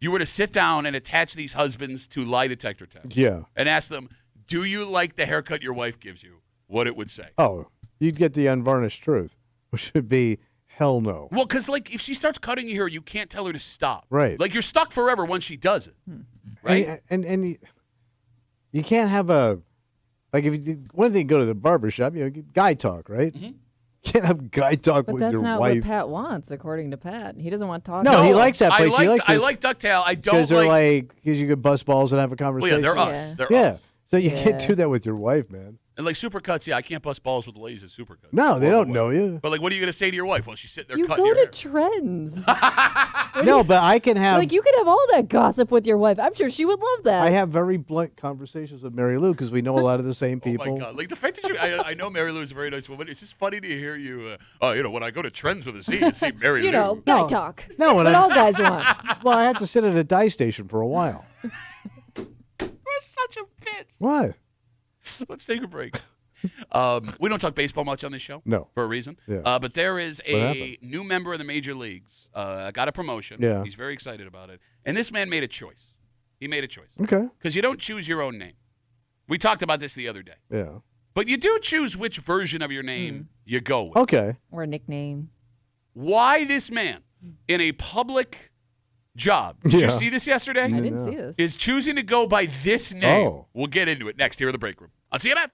you were to sit down and attach these husbands to lie detector tests and ask them, do you like the haircut your wife gives you? What it would say. Oh, you'd get the unvarnished truth, which would be hell no. Well, because like if she starts cutting your hair, you can't tell her to stop. Right. Like you're stuck forever once she does it. Right. And you can't have a like if you one thing go to the barbershop, guy talk, right? Can't have guy talk But with that's your not wife. what Pat wants, according to Pat. He doesn't want talking. No, he likes that place. I like Ducktail. I don't because they're like because you could bust balls and have a Well, conversation. yeah, they're us. They're Yeah, us. so you can't do that with your wife, man. And like Supercuts, yeah, I can't bust balls with the ladies at Supercuts. No, they don't know you. But like, what are you gonna say to your wife while she's sitting there You cutting go your to hair? trends. No, but I can have. Like you could have all that gossip with your wife. I'm sure she would love that. I have very blunt conversations with Mary Lou because we know a lot of the same people. Oh my God! Like the fact that I know Mary Lou is a very nice woman. It's just funny to hear you. When I go to Trends with a C and see Mary Lou. Guy talk. No, what all guys want. Well, I had to sit at a dye station for a while. You're such a bitch. What? Let's take a break. We don't talk baseball much on this show. No. For a reason. Yeah. But there is a new member of the major leagues. Got a promotion. Yeah. He's very excited about it. And this man made a choice. He made a choice. Okay. Because you don't choose your own name. We talked about this the other day. Yeah. But you do choose which version of your name you go with. Okay. Or a nickname. Why this man in a public job, did you see this yesterday? I didn't see this. Is choosing to go by this name. Oh. We'll get into it next here in the break room on CMF.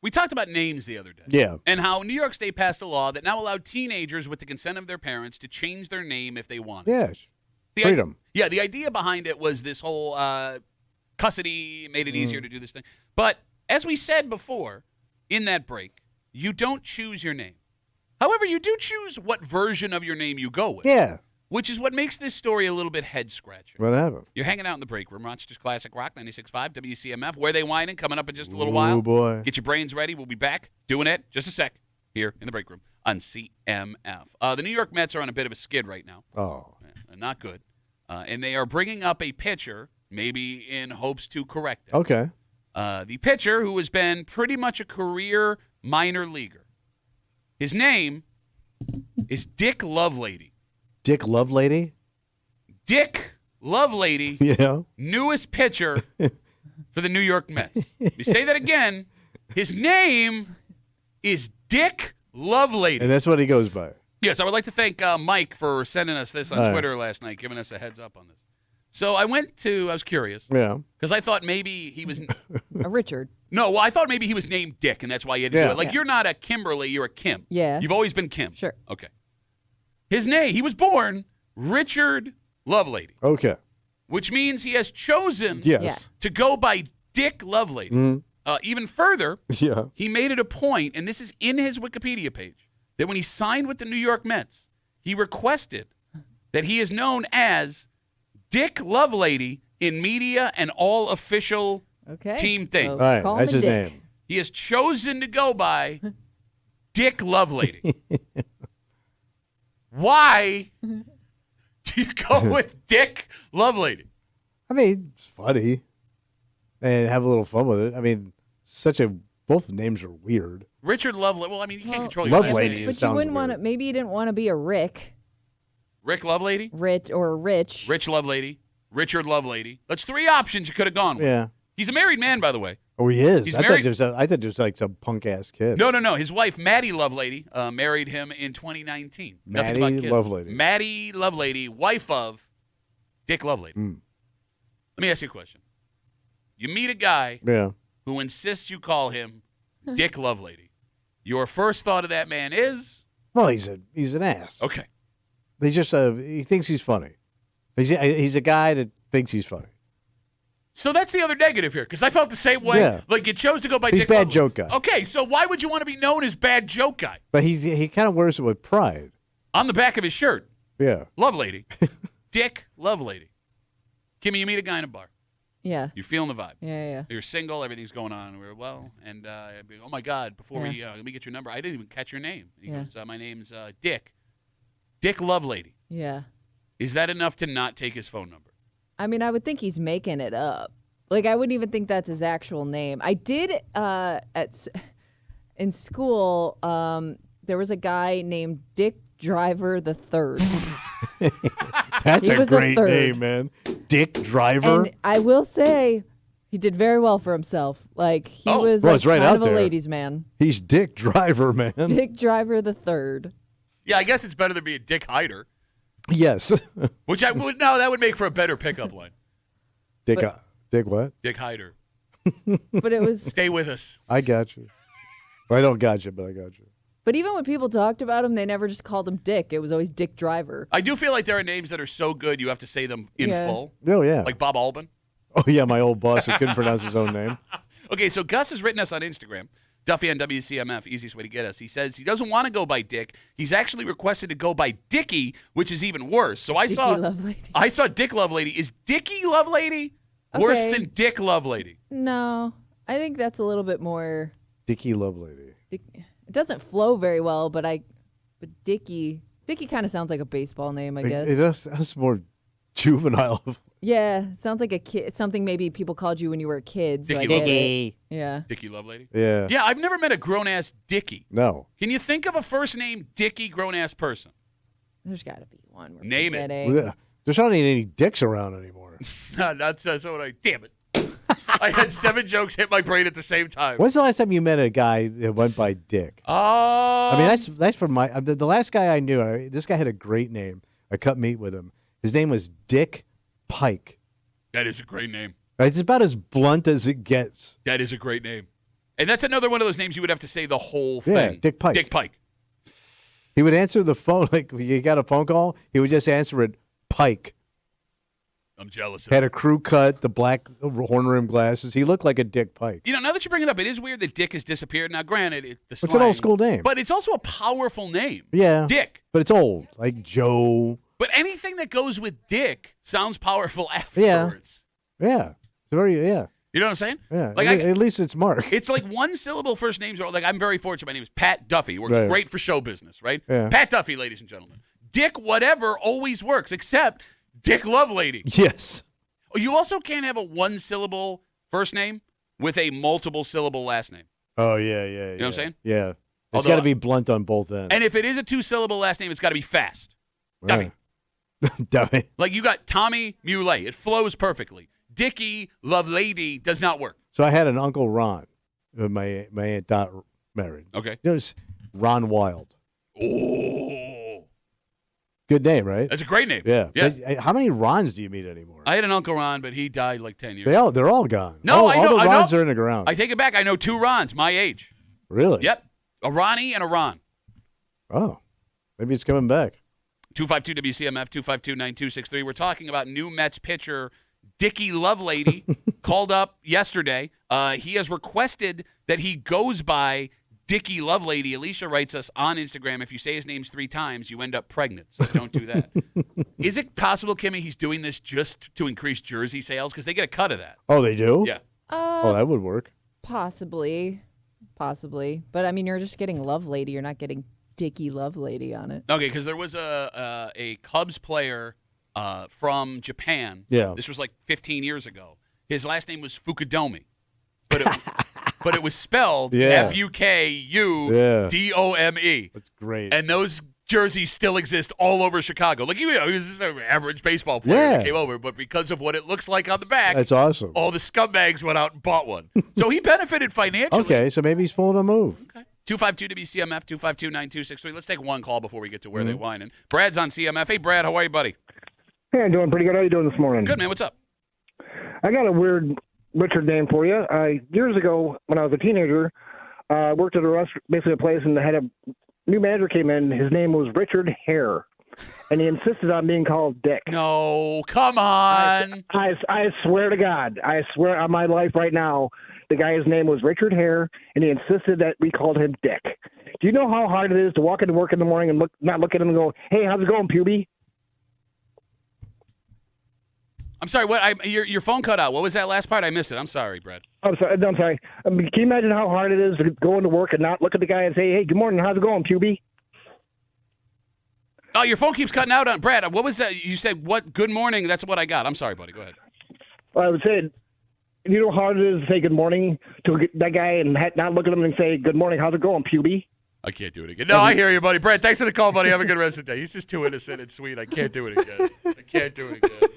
We talked about names the other day. Yeah. And how New York State passed a law that now allowed teenagers, with the consent of their parents, to change their name if they want. Yes. Freedom. The idea behind it was this whole custody made it easier to do this thing. But as we said before in that break, you don't choose your name. However, you do choose what version of your name you go with. Yeah. Which is what makes this story a little bit head-scratching. What happened? You're hanging out in the break room. Rochester's Classic Rock, 96.5, WCMF. Where They Whining, coming up in just a little while. Oh, boy. Get your brains ready. We'll be back doing it just a sec here in the break room on CMF. The New York Mets are on a bit of a skid right now. Oh. Not good. And they are bringing up a pitcher, maybe in hopes to correct it. Okay. The pitcher who has been pretty much a career minor leaguer. His name is Dick Lovelady. Dick Lovelady? Dick Lovelady, Yeah. newest pitcher for the New York Mets. Let me say that again. His name is Dick Lovelady. And that's what he goes by. Yes, I would like to thank Mike for sending us this on All right. Twitter last night, giving us a heads up on this. So I was curious. Yeah. Because I thought maybe he was. A Richard. No, well, I thought maybe he was named Dick, and that's why he had to do it. Like, Yeah. you're not a Kimberly, you're a Kim. Yeah. You've always been Kim. Sure. Okay. His name, he was born Richard Lovelady, Okay. which means he has chosen Yes. to go by Dick Lovelady. Even further, Yeah. he made it a point, and this is in his Wikipedia page, that when he signed with the New York Mets, he requested that he is known as Dick Lovelady in media and all official Okay. team things. So All right. call him That's a his Dick. name. He has chosen to go by Dick Lovelady. Why do you go with Dick Lovelady? I mean, it's funny. And have a little fun with it. I mean, both names are weird. Richard Lovelady. Well, I mean, you can't Well, control your last Lovelady name. But you sounds wouldn't want to. weird. Maybe you didn't want to be a Rick, Rick Lovelady? Rich, or Rich. Rich Lovelady? Richard Lovelady? That's three options you could have gone with. Yeah. He's a married man, by the way. Oh, he is. He's I married- thought it was like some punk ass kid. No. His wife, Maddie Lovelady, married him in 2019. Nothing Maddie about kids. Lovelady. Maddie Lovelady, wife of Dick Lovelady. Let me ask you a question. You meet a guy Yeah. who insists you call him Dick Lovelady. Your first thought of that man is? Well, he's an ass. Okay. He thinks he's funny. He's a guy that thinks he's funny. So that's the other negative here, because I felt the same way. Yeah. Like, you chose to go by He's Dick bad Lovelady. joke guy. Okay, so why would you want to be known as bad joke guy? But he kind of wears it with pride. On the back of his shirt, Yeah. Lovelady. Dick Lovelady. Kimmy, you meet a guy in a bar. Yeah. You're feeling the vibe. Yeah. You're single, everything's going on. We're and oh my God, before we let me get your number. I didn't even catch your name. He goes, my name's Dick. Dick Lovelady. Yeah. Is that enough to not take his phone number? I mean, I would think he's making it up. Like, I wouldn't even think that's his actual name. I did in school. There was a guy named Dick Driver the Third. That's He a was a great third. name, man. Dick Driver. And I will say, he did very well for himself. Like, he was Well, like it's right kind out of there. a ladies' man. He's Dick Driver, man. Dick Driver the Third. Yeah, I guess it's better than being Dick Hyder, Yes. which I would that would make for a better pickup line. Dick what? Dick Hyder. But it was. Stay with us. I got you. Well, I don't got you, but I got you. But even when people talked about him, they never just called him Dick. It was always Dick Driver. I do feel like there are names that are so good you have to say them in Yeah. full. Oh, yeah. Like Bob Albin. Oh, yeah, my old boss who couldn't pronounce his own name. Okay, so Gus has written us on Instagram, Duffy on WCMF, easiest way to get us. He says he doesn't want to go by Dick. He's actually requested to go by Dickie, which is even worse. So I Dickie saw Dick Lovelady. Is Dickie Lovelady worse Okay. than Dick Lovelady? No, I think that's a little bit more. Dickie Lovelady. It doesn't flow very well, but Dickie kind of sounds like a baseball name, I guess. It does more juvenile. Yeah, it sounds like a kid. Something maybe people called you when you were a kid. So I Dickie get it. Yeah. Dickie Lovelady? Yeah. Yeah, I've never met a grown-ass Dickie. No. Can you think of a first-name Dickie grown-ass person? There's got to be one. We're Name it. forgetting. There's not any dicks around anymore. That's what I... Damn it. I had 7 jokes hit my brain at the same time. When's the last time you met a guy that went by Dick? I mean, that's from my the last guy I knew. This guy had a great name. I cut meat with him. His name was Dick Pike. That is a great name. It's about as blunt as it gets. That is a great name. And that's another one of those names you would have to say the whole thing. Yeah, Dick Pike. Dick Pike. He would answer the phone, like you got a phone call, he would just answer it, Pike. I'm jealous of Had him. a crew cut, the black horn rim glasses. He looked like a Dick Pike. You know, now that you bring it up, it is weird that Dick has disappeared. Now, granted, It's an old school name. But it's also a powerful name. Yeah. Dick. But it's old, like Joe. But anything that goes with Dick sounds powerful afterwards. Yeah. It's very, yeah. You know what I'm saying? Yeah. Like at least it's Mark. It's like one syllable first names. Are like I'm very fortunate. My name is Pat Duffy. Works Right. great for show business, right? Yeah. Pat Duffy, ladies and gentlemen. Dick whatever always works, except Dick Lovelady. Yes. You also can't have a one-syllable first name with a multiple-syllable last name. Oh, yeah. You know what I'm saying? Yeah. It's Although- got to be blunt on both ends. And if it is a two-syllable last name, it's got to be fast. Duffy. Right. Duffy. Like you got Tommy Muley. It flows perfectly. Dickie Lovelady does not work. So I had an Uncle Ron, who my Aunt Dot married. Okay. It was Ron Wild. Oh. Good name, right? That's a great name. Yeah. Yeah. But, how many Rons do you meet anymore? I had an Uncle Ron, but he died like 10 years ago. They're all gone. No, all, I know. All the I know. Rons are in the ground. I take it back. I know two Rons, my age. Really? Yep. A Ronnie and a Ron. Oh. Maybe it's coming back. 252 WCMF 252-9263. We're talking about new Mets pitcher Dickie Lovelady called up yesterday. He has requested that he goes by Dickie Lovelady. Alicia writes us on Instagram, if you say his names 3 times, you end up pregnant. So don't do that. Is it possible, Kimmy, he's doing this just to increase jersey sales? Because they get a cut of that. Oh, they do? Yeah. Oh, that would work. Possibly. But I mean, you're just getting Lovelady. You're not getting Dickie Lovelady on it. Okay, because there was a Cubs player from Japan. Yeah. This was like 15 years ago. His last name was Fukudomi, but it was spelled Yeah. F-U-K-U-D-O-M-E. That's great. And those jerseys still exist all over Chicago. Like he was just an average baseball player Yeah. that came over, but because of what it looks like on the back, That's awesome. all the scumbags went out and bought one. So he benefited financially. Okay, so maybe he's pulling a move. Okay. 252 WCMF 252-9263. Let's take one call before we get to where they Mm-hmm. whining. Brad's on CMF. Hey, Brad, how are you, buddy? Hey, I'm doing pretty good. How you doing this morning? Good, man. What's up? I got a weird Richard name for you. Years ago, when I was a teenager, I worked at a restaurant, basically a place, and had a new manager came in. His name was Richard Hare, and he insisted on being called Dick. No, come on. I swear to God, I swear on my life right now, the guy's name was Richard Hare, and he insisted that we called him Dick. Do you know how hard it is to walk into work in the morning and not look at him and go, "Hey, how's it going, puby?" I'm sorry. What? Your phone cut out. What was that last part? I missed it. I'm sorry, Brad. I'm sorry. No, I'm sorry. I mean, can you imagine how hard it is to go into work and not look at the guy and say, "Hey, good morning, how's it going, puby?" Oh, your phone keeps cutting out on Brad. What was that? You said what? Good morning. That's what I got. I'm sorry, buddy. Go ahead. Well, I would say, you know how hard it is to say good morning to that guy and not look at him and say, "Good morning, how's it going, puby?" I can't do it again. No, I hear you, buddy. Brad, thanks for the call, buddy. Have a good rest of the day. He's just too innocent and sweet. I can't do it again. I can't do it again.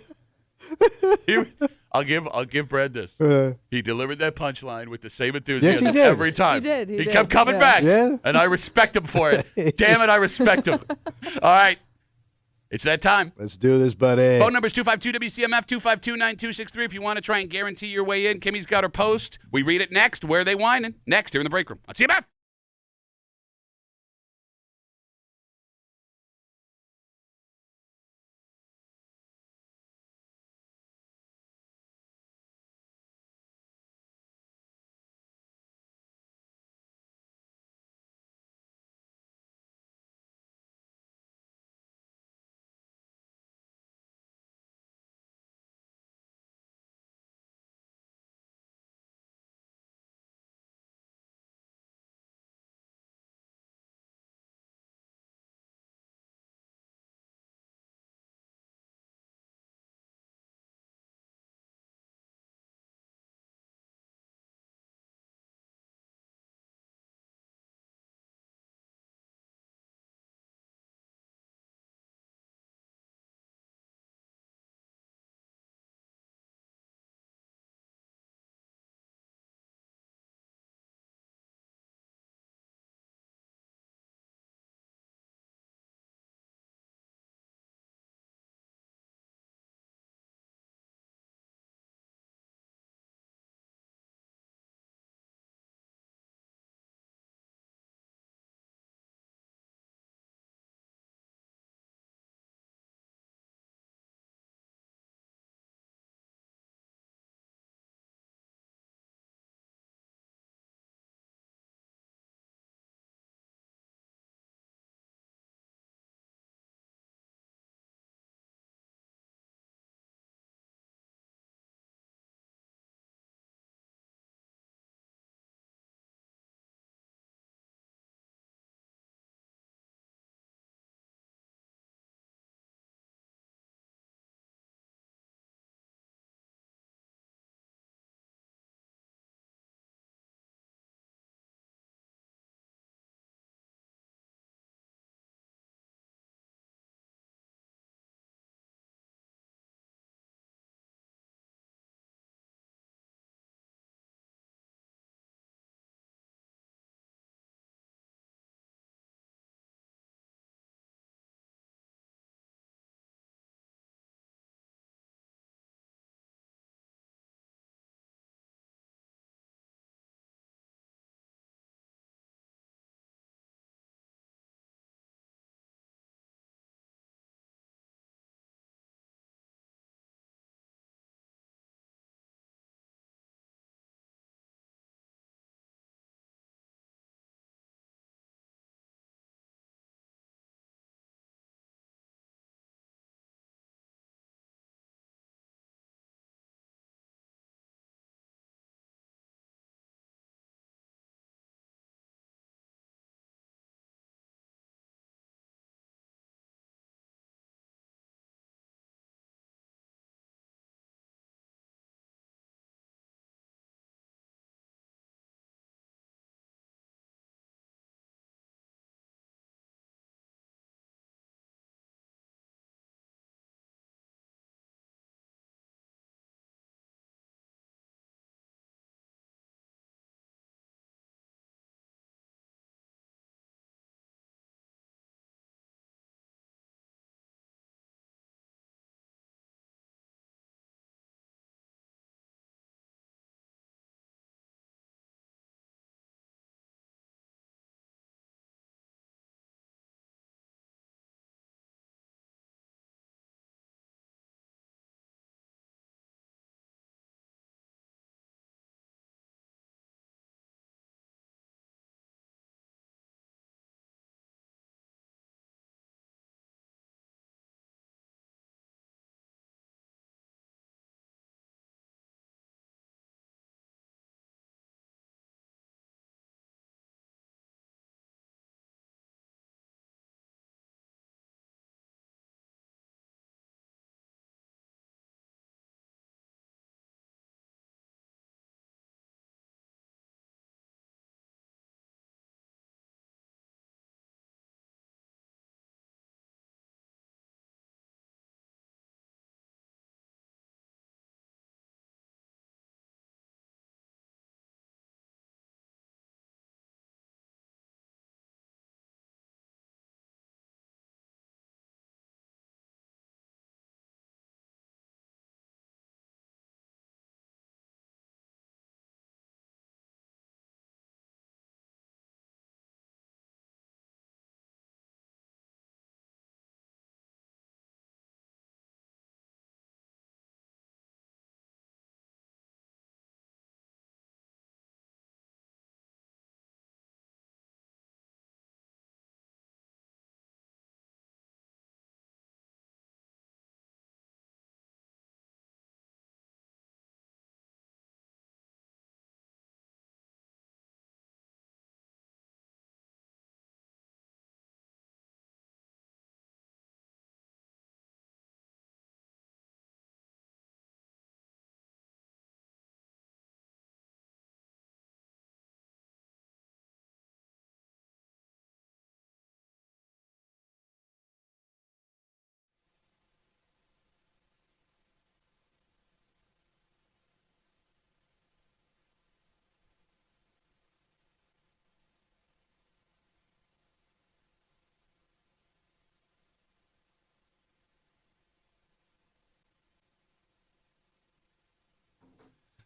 I'll give Brad this. He delivered that punchline with the same enthusiasm Yes, he did. every time. He did. He kept did. coming Yeah. back. Yeah. And I respect him for it. Damn it, I respect him. All right. It's that time. Let's do this, buddy. Phone number is 252-WCMF, 252-9263 if you want to try and guarantee your way in. Kimmy's got her post. We read it next. Where are they whining? Next, here in the break room on CMF.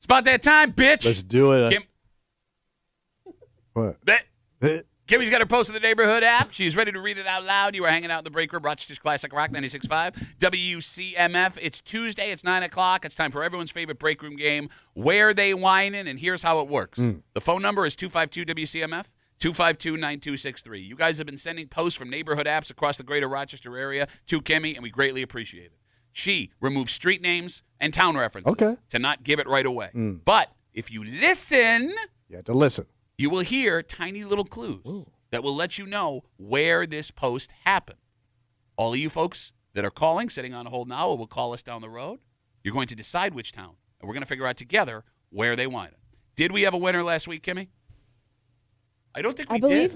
about that time, bitch. Let's do it. Kim, What? Kimmy's got her post in the neighborhood app. She's ready to read it out loud. You are hanging out in the break room, Rochester's Classic Rock 96.5, WCMF. It's Tuesday. It's 9 o'clock. It's time for everyone's favorite break room game, Where They Whining, and here's how it works. The phone number is 252-WCMF, 252-9263. You guys have been sending posts from neighborhood apps across the greater Rochester area to Kimmy, and we greatly appreciate it. She removes street names and town references to not give it right away. But if you listen, you have to listen. You will hear tiny little clues that will let you know where this post happened. All of you folks that are calling, sitting on hold now, or will call us down the road, you're going to decide which town, and we're going to figure out together where they want it. Did we have a winner last week, Kimmy? I don't think we believe,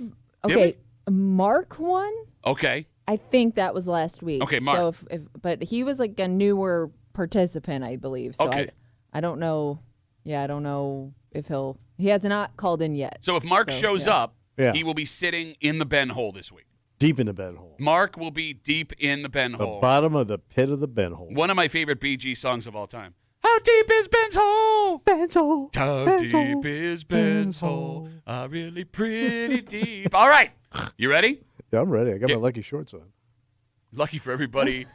did. Okay, Mark won. Okay. I think that was last week. Okay, Mark. So but he was like a newer participant, I believe. So Okay. I don't know. Yeah, I don't know if he has not called in yet. So if Mark shows up, Yeah. he will be sitting in the Ben hole this week. Deep in the Ben hole. Mark will be deep in the Ben The hole. bottom of the pit of the Ben hole. One of my favorite Bee Gees songs of all time. How deep is Ben's hole? Ben's hole. How Ben's deep hole. is Ben's hole? Really pretty deep. All right. You ready? Yeah, I'm ready. I got my lucky shorts on. Lucky for everybody.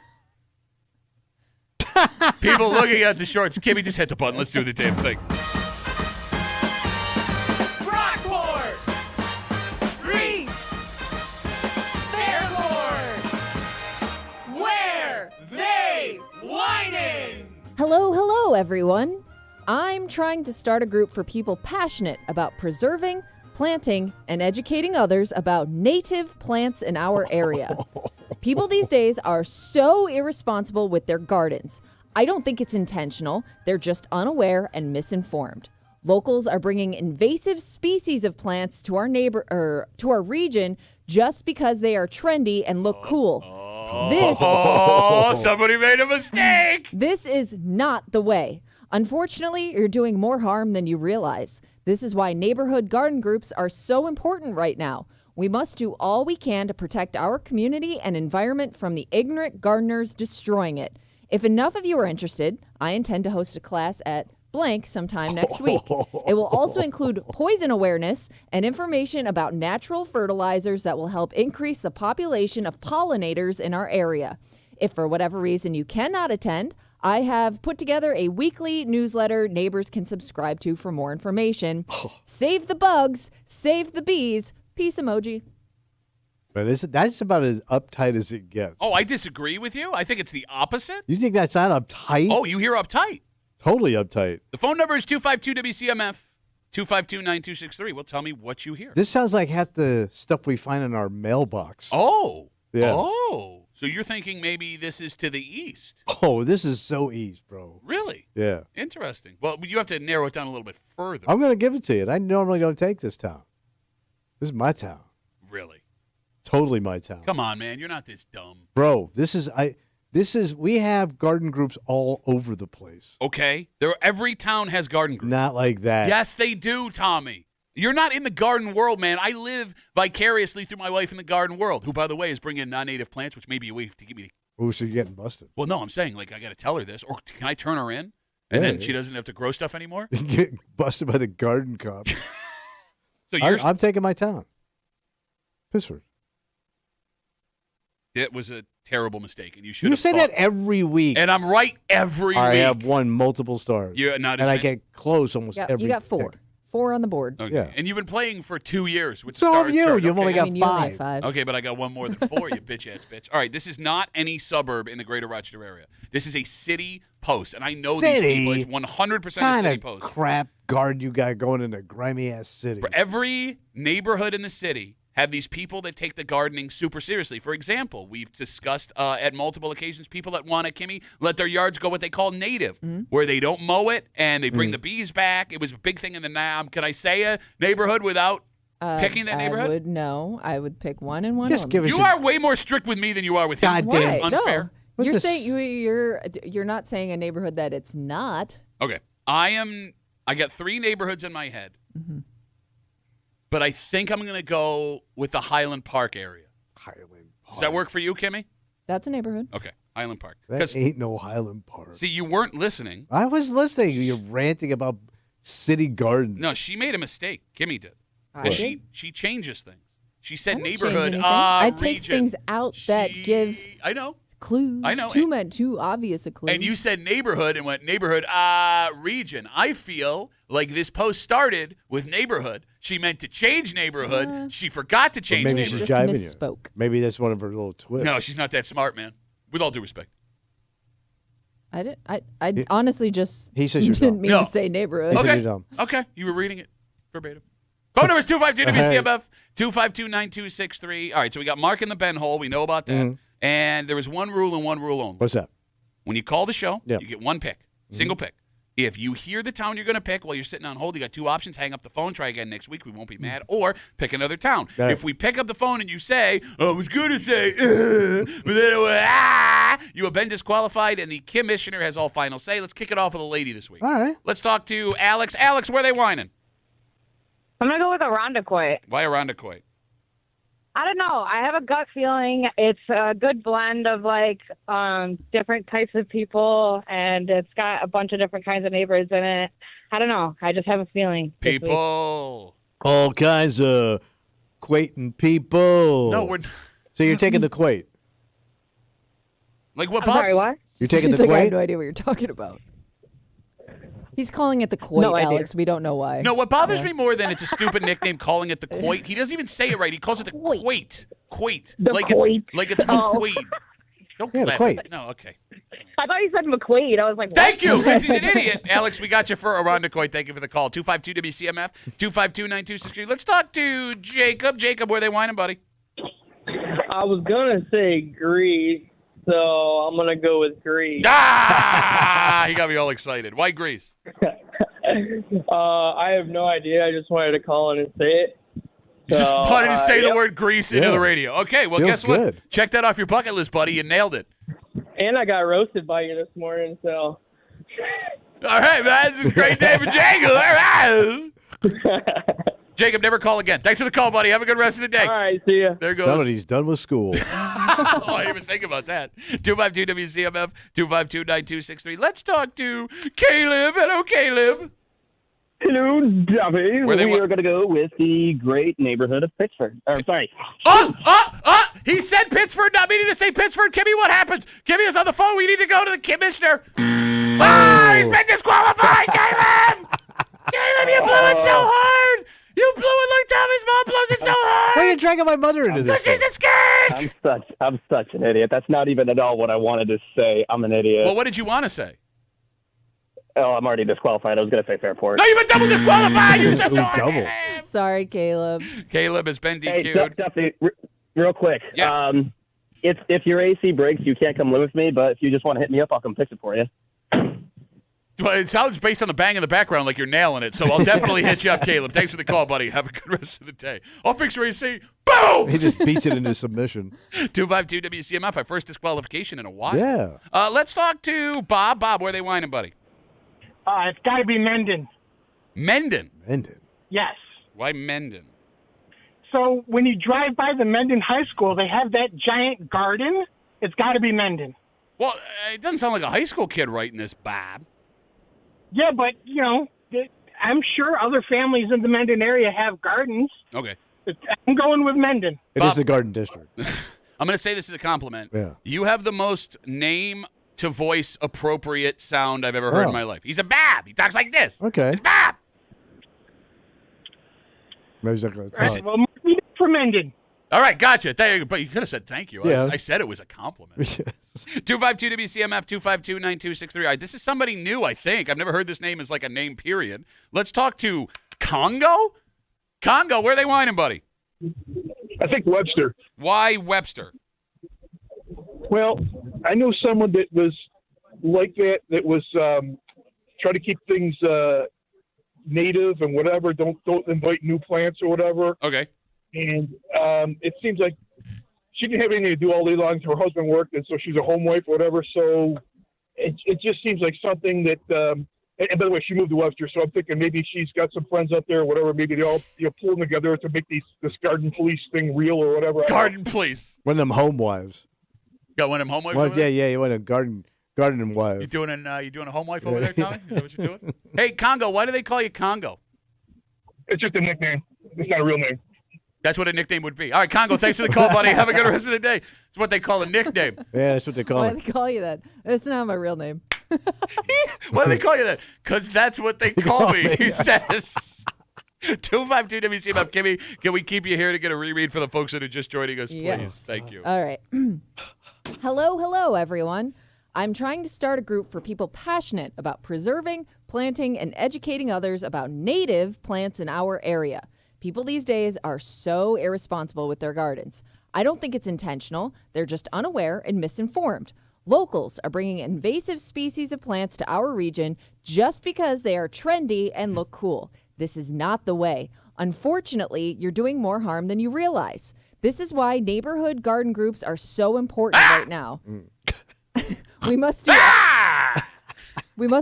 People looking at the shorts. Kimmy, just hit the button. Let's do the damn thing. Rockport! Greece! Fairport! Where they whining? Hello, everyone. I'm trying to start a group for people passionate about preserving, planting, and educating others about native plants in our area. People these days are so irresponsible with their gardens. I don't think it's intentional. They're just unaware and misinformed. Locals are bringing invasive species of plants to our region just because they are trendy and look cool. Somebody made a mistake. This is not the way. Unfortunately, you're doing more harm than you realize. This is why neighborhood garden groups are so important right now. We must do all we can to protect our community and environment from the ignorant gardeners destroying it. If enough of you are interested, I intend to host a class at blank sometime next week. It will also include poison awareness and information about natural fertilizers that will help increase the population of pollinators in our area. If for whatever reason you cannot attend, I have put together a weekly newsletter neighbors can subscribe to for more information. Save the bugs, save the bees. Peace emoji. But that's about as uptight as it gets. Oh, I disagree with you. I think it's the opposite. You think that's not uptight? Oh, you hear uptight. Totally uptight. The phone number is 252-WCMF, 252-9263. Well, tell me what you hear. This sounds like half the stuff we find in our mailbox. Oh. Yeah. Oh. So you're thinking maybe this is to the east. Oh, this is so east, bro. Really? Yeah. Interesting. Well, you have to narrow it down a little bit further. I'm going to give it to you. I normally don't take this town. This is my town. Really? Totally my town. Come on, man. You're not this dumb. Bro, we have garden groups all over the place. Okay. Every town has garden groups. Not like that. Yes, they do, Tommy. You're not in the garden world, man. I live vicariously through my wife in the garden world, who, by the way, is bringing in non-native plants, which may be a way to get me. Oh, so you're getting busted. Well, no, I'm saying, I got to tell her this. Or can I turn her in? And then she doesn't have to grow stuff anymore? You get busted by the garden cop. So I'm taking my town. Pittsford. It was a terrible mistake, and you should. You say that every week, and I'm right every week. I have won multiple stars. You're not, and I get close almost every. You got 4. 4 on the board. Okay. Yeah. And you've been playing for 2 years. Which So have you. chart. You've only got you only have 5. Okay, but I got one more than 4, you bitch-ass bitch. All right, this is not any suburb in the greater Rochester area. This is a city post, and I know these people. It's 100% a Kind city of post. crap garden you got going in a grimy-ass city. For every neighborhood in the city have these people that take the gardening super seriously. For example, we've discussed at multiple occasions people that want to, Kimmy, let their yards go what they call native, where they don't mow it and they bring the bees back. It was a big thing in the can I say a neighborhood without picking that neighborhood? I would pick one and one. Just only. give it. You are way more strict with me than you are with him. God damn. It's unfair. No. You're saying you're not saying a neighborhood that it's not. Okay. I got 3 neighborhoods in my head. But I think I'm going to go with the Highland Park area. Highland Park. Does that work for you, Kimmy? That's a neighborhood. Okay, Highland Park. That ain't no Highland Park. See, you weren't listening. I was listening. You're ranting about city garden. No, she made a mistake. Kimmy did. I And did? she changes things. She said I don't change neighborhood. anything. I take region. things out that give I know. clues. I know. Too obvious a clue. And you said neighborhood and went neighborhood region. I feel like this post started with neighborhood. She meant to change neighborhood. She forgot to change Maybe neighborhood. she's Just jiving misspoke. you. Maybe that's one of her little twists. No, she's not that smart, man. With all due respect. I honestly just He says you're didn't dumb. mean No. to say neighborhood. He said Okay. you're dumb. Okay. You were reading it verbatim. Phone number is 252-WCMF, 252-9263. All right, so we got Mark in the Ben hole. We know about that. And there was one rule and one rule only. What's that? When you call the show, Yep. you get one pick, single pick. If you hear the town you're going to pick while you're sitting on hold, you got two options. Hang up the phone, try again next week. We won't be mad. Or pick another town. Got it. If we pick up the phone and you say, I was going to say, but then it went, you have been disqualified, and the commissioner has all final say. Let's kick it off with a lady this week. All right. Let's talk to Alex. Alex, where are they whining? I'm going to go with Irondequoit. Why Irondequoit? I don't know. I have a gut feeling it's a good blend of, different types of people, and it's got a bunch of different kinds of neighbors in it. I don't know. I just have a feeling. this week. People. All kinds of Quaiting people. No, we're So you're taking the Quait. like what? I'm Bob? sorry, what? You're taking He's the like, I have Quait? no idea what you're talking about. He's calling it the Quait, No idea. Alex. We don't know why. No, what bothers me more than it's a stupid nickname calling it the Quait. He doesn't even say it right. He calls it the Quait. Quait. Quait. The like Quait. like it's Oh. McQuaid. Don't Yeah, the laugh. Quait. No, okay. I thought you said McQuaid. I was like, Thank what? you, because he's an idiot. Alex, we got you for Irondequoit. Thank you for the call. 252-WCMF, 252-9263. Let's talk to Jacob. Jacob, where are they whining, buddy? I was going to say Greece, so I'm going to go with Greece. Ah! He got me all excited. Why Greece? I have no idea. I just wanted to call in and say it. You just wanted to say the yep. word Greece into Yeah. the radio. Okay, well, Feels guess what? good. Check that off your bucket list, buddy. You nailed it. And I got roasted by you this morning, so. All right, man. This is a great day for Jacob. All right. Jacob, never call again. Thanks for the call, buddy. Have a good rest of the day. All right, see ya. There goes. Somebody's done with school. Oh, I didn't even think about that. 252-WCMF, 252-9263. Let's talk to Caleb. Hello, Caleb. Hello, Duffy. Where they We wa- are going to go with the great neighborhood of Pittsburgh. Or, sorry. He said Pittsburgh, not meaning to say Pittsburgh. Kimmy, what happens? Kimmy is on the phone. We need to go to the commissioner. He's been disqualified, Caleb! Caleb, you blew it so hard! You blew it like Tommy's mom blows it so hard! Why are you dragging my mother into this? She's a skink! I'm such an idiot. That's not even at all what I wanted to say. I'm an idiot. Well, what did you want to say? Oh, I'm already disqualified. I was going to say Fairport. No, you've been double disqualified! You're such Ooh, a double. Sorry, Caleb. Caleb has been Hey, DQ'd. Duffy, real quick. Yeah. If your AC breaks, you can't come live with me, but if you just want to hit me up, I'll come fix it for you. Well, it sounds based on the bang in the background like you're nailing it, so I'll definitely hit you up, Caleb. Thanks for the call, buddy. Have a good rest of the day. I'll fix your AC. Boom! He just beats it into submission. 252-WCMF, our first disqualification in a while. Yeah. Let's talk to Bob. Bob, where are they whining, buddy? It's got to be Mendon. Mendon. Mendon. Yes. Why Mendon? So when you drive by the Mendon High School, they have that giant garden. It's got to be Mendon. Well, it doesn't sound like a high school kid writing this, Bob. Yeah, but, I'm sure other families in the Mendon area have gardens. Okay. I'm going with Mendon. It is the Garden District. I'm going to say this as a compliment. Yeah. You have the most name-to-voice appropriate sound I've ever heard in Oh. my life. He's a Bob. He talks like this. Okay. It's Bob. Maybe he's not going to All tell. right, well, mark me down for Mendon. All right, gotcha. Thank you. But you could have said thank you. Yeah. I said it was a compliment. Yes. 252-WCMF, 252-9263. All right, this is somebody new, I think. I've never heard this name as like a name, period. Let's talk to Congo. Congo, where are they whining, buddy? I think Webster. Why Webster? Well, I know someone that was like that was try to keep things native and whatever. Don't invite new plants or whatever. Okay. And it seems like she didn't have anything to do all day long. Her husband worked, and so she's a home wife or whatever. So it just seems like something that. And by the way, she moved to Webster, so I'm thinking maybe she's got some friends up there or whatever. Maybe they all pulling together to make this garden police thing real or whatever. Garden police. One of them home wives. Got one of them home wives? Well, over there? yeah. You want a garden Garden and wife. You doing a home wife over there, Tommy? Is that what you're doing? Hey, Congo, why do they call you Congo? It's just a nickname. It's not a real name. That's what a nickname would be. All right, Congo, thanks for the call, buddy. Have a good rest of the day. It's what they call a nickname. Yeah, that's what they call Why it. do they call you that? It's not my real name. Why do they call you that? Because that's what they call me, he says. 252 WCMF. Can we keep you here to get a reread for the folks that are just joining us, please? Yes. Thank you. All right. Hello, everyone. I'm trying to start a group for people passionate about preserving, planting, and educating others about native plants in our area. People these days are so irresponsible with their gardens. I don't think it's intentional. They're just unaware and misinformed. Locals are bringing invasive species of plants to our region just because they are trendy and look cool. This is not the way. Unfortunately, you're doing more harm than you realize. This is why neighborhood garden groups are so important right now. We must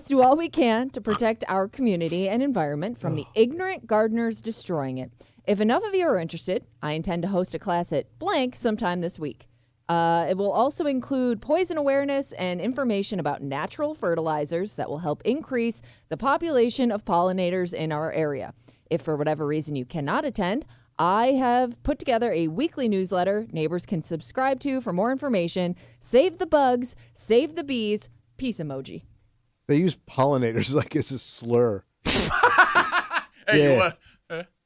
do all we can to protect our community and environment from the ignorant gardeners destroying it. If enough of you are interested, I intend to host a class at blank sometime this week. It will also include poison awareness and information about natural fertilizers that will help increase the population of pollinators in our area. If for whatever reason you cannot attend, I have put together a weekly newsletter neighbors can subscribe to for more information. Save the bugs, save the bees, peace emoji. They use pollinators like it's a slur. Hey, yeah.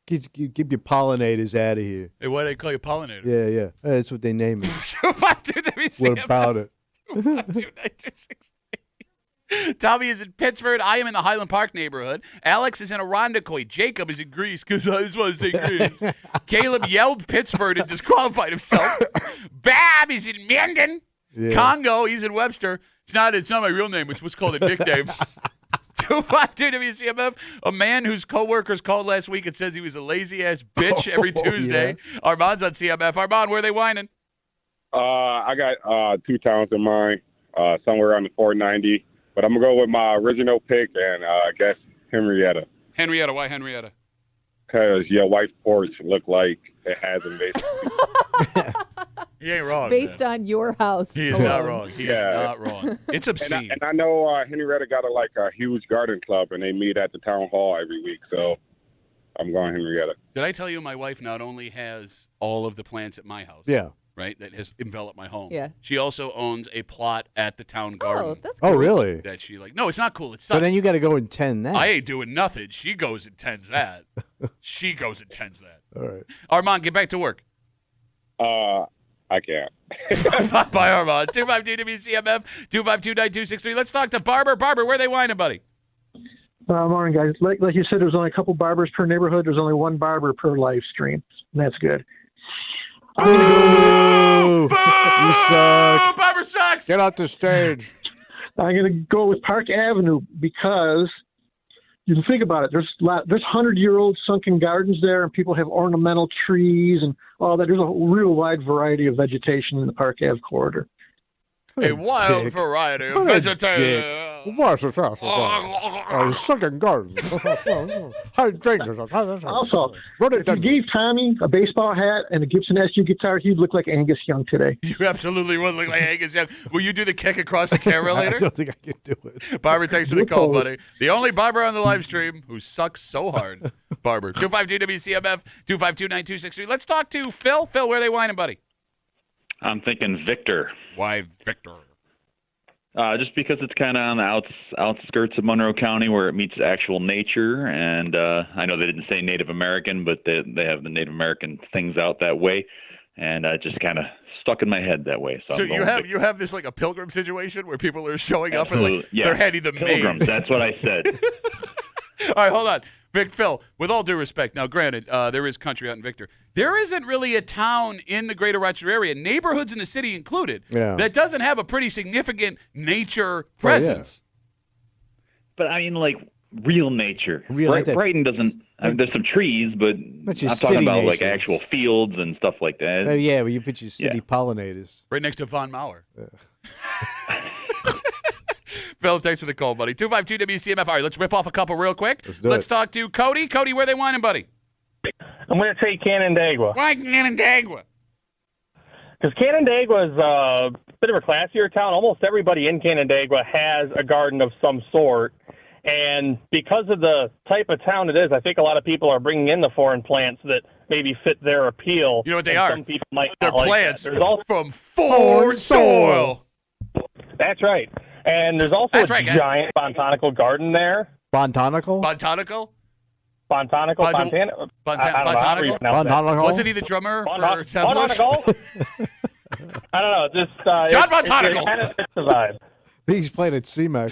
Keep your pollinators out of here. Hey, why do they call you pollinator? Yeah. That's what they name it. 252 What about it? 252-9268. Tommy is in Pittsford. I am in the Highland Park neighborhood. Alex is in Irondequoit. Jacob is in Greece because I just want to say Greece. Caleb yelled Pittsford and disqualified himself. Bab is in Mandan. Yeah. Congo, he's in Webster. It's not my real name. It's what's called a nickname. 252 WCMF. A man whose coworkers called last week and says he was a lazy-ass bitch every Tuesday. Yeah. Armand's on CMF. Armand, where are they whining? I got two towns in mind, somewhere on the 490. But I'm going to go with my original pick, and I guess Henrietta. Henrietta. Why Henrietta? Because your wife's porch look like it has invasive. He ain't wrong. Based on your house. He is not wrong. He is not wrong. It's obscene. And I know Henrietta got a huge garden club, and they meet at the town hall every week. So I'm going Henrietta. Did I tell you my wife not only has all of the plants at my house? Yeah. Right, that has enveloped my home. Yeah. She also owns a plot at the town garden. Oh, that's cool. Oh, really? That she no, it's not cool. It's so then you got to go and tend that. I ain't doing nothing. She goes and tends that. She goes and tends that. All right. Armand, get back to work. I can't. Bye, Armand. 252 WCMF 252-9263. Let's talk to Barber. Barber, where are they whining, buddy? Morning, guys. Like you said, there's only a couple barbers per neighborhood. There's only one barber per live stream, and that's good. Boo! You suck. Barber sucks. Get off the stage. I'm going to go with Park Avenue because you can think about it. There's 100-year-old sunken gardens there, and people have ornamental trees and all that. There's a real wide variety of vegetation in the Park Ave corridor. A wild variety of vegetation. What's the stuff? Sunken gardens. Also, if you gave Tommy a baseball hat and a Gibson SG guitar, he'd look like Angus Young today. You absolutely would look like Angus Young. Will you do the kick across the camera later? I don't think I can do it. Barber, thanks for the call, buddy. The only Barber on the live stream who sucks so hard. Barber. 252 WCMF 252-9263. Let's talk to Phil. Phil, where are they whining, buddy? I'm thinking Victor. Why Victor? Just because it's kind of on the outskirts of Monroe County where it meets actual nature. And I know they didn't say Native American, but they have the Native American things out that way. And just kind of stuck in my head that way. So you have this like a pilgrim situation where people are showing Absolutely. up and they're handing the Pilgrims, maze. that's what I said. All right, hold on. Phil, with all due respect, now granted, there is country out in Victor. There isn't really a town in the greater Rochester area, neighborhoods in the city included, that doesn't have a pretty significant nature presence. But I mean, like, real nature. Real Brighton doesn't, there's some trees, but I'm talking about like actual fields and stuff like that. Oh, yeah, well, you put your city pollinators. Right next to Von Mauer. Phil, thanks for the call, buddy. 252 WCMF. All right, let's rip off a couple real quick. Let's talk to Cody. Cody, where they whining, buddy? I'm going to take Canandaigua. Why Canandaigua? Because Canandaigua is bit of a classier town. Almost everybody in Canandaigua has a garden of some sort. And because of the type of town it is, I think a lot of people are bringing in the foreign plants that maybe fit their appeal. You know what they and are? Some people might They're not like plants that. There's also, from foreign soil. That's right. And there's also giant botanical garden there. Botanical? Botanical? Botanical? Botanical? Botanical? Wasn't he the drummer for Botanical? I don't know. Just John Botanical. It kind of fits the vibe. He's playing at CMAC.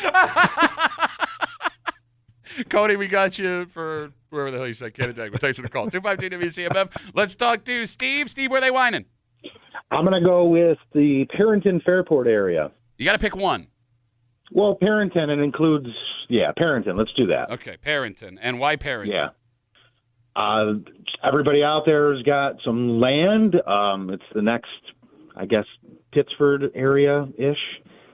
Cody, we got you for wherever the hell you said, Canada. Thanks for the call. 252 WCMF. Let's talk to Steve. Steve, where are they whining? I'm going to go with the Parrington Fairport area. You got to pick one. Well, Parrington, it includes, Parrington. Let's do that. Okay, Parrington. And why Parrington? Yeah. Everybody out there has got some land. It's the next, I guess, Pittsford area-ish.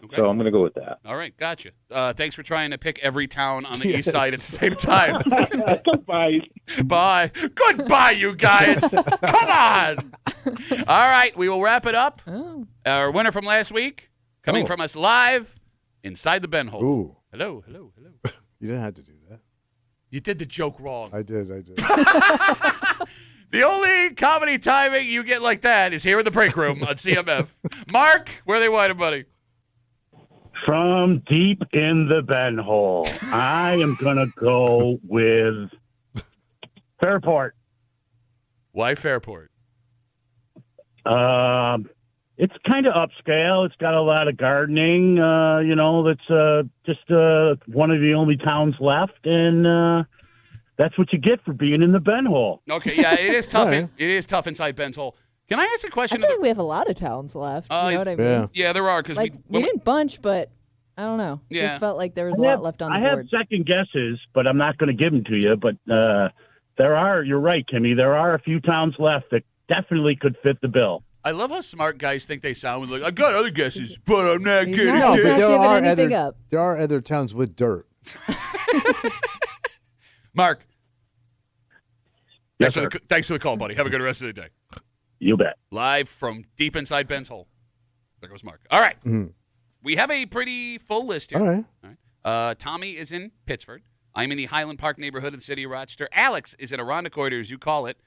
Okay. So I'm going to go with that. All right, gotcha. Thanks for trying to pick every town on the east side at the same time. Goodbye. Bye. Goodbye, you guys. Come on. All right, we will wrap it up. Oh. Our winner from last week, coming from us live inside the Ben hole. Ooh. Hello. You didn't have to do that. You did the joke wrong. I did. The only comedy timing you get like that is here in the break room on CMF. Mark, where are they whining, buddy? From deep in the Ben hole, I am going to go with Fairport. Why Fairport? It's kind of upscale. It's got a lot of gardening. That's just one of the only towns left, and that's what you get for being in the Ben hole. Okay, yeah, it is tough. It is tough inside Ben's hole. Can I ask a question? I feel like we have a lot of towns left. You know what I mean? Yeah, there are. Because we didn't bunch, but I don't know. Yeah. Just felt like there was a lot left on the board. I have second guesses, but I'm not going to give them to you. But you're right, Kimmy. There are a few towns left that definitely could fit the bill. I love how smart guys think they sound. Like, I got other guesses, but I'm not He's kidding. not giving anything up. There are other towns with dirt. Mark. Yes, thanks for the call, buddy. Have a good rest of the day. You bet. Live from deep inside Ben's hole. There goes Mark. All right. Mm-hmm. We have a pretty full list here. All right. Tommy is in Pittsford. I'm in the Highland Park neighborhood of the city of Rochester. Alex is in Arundicoid, as you call it.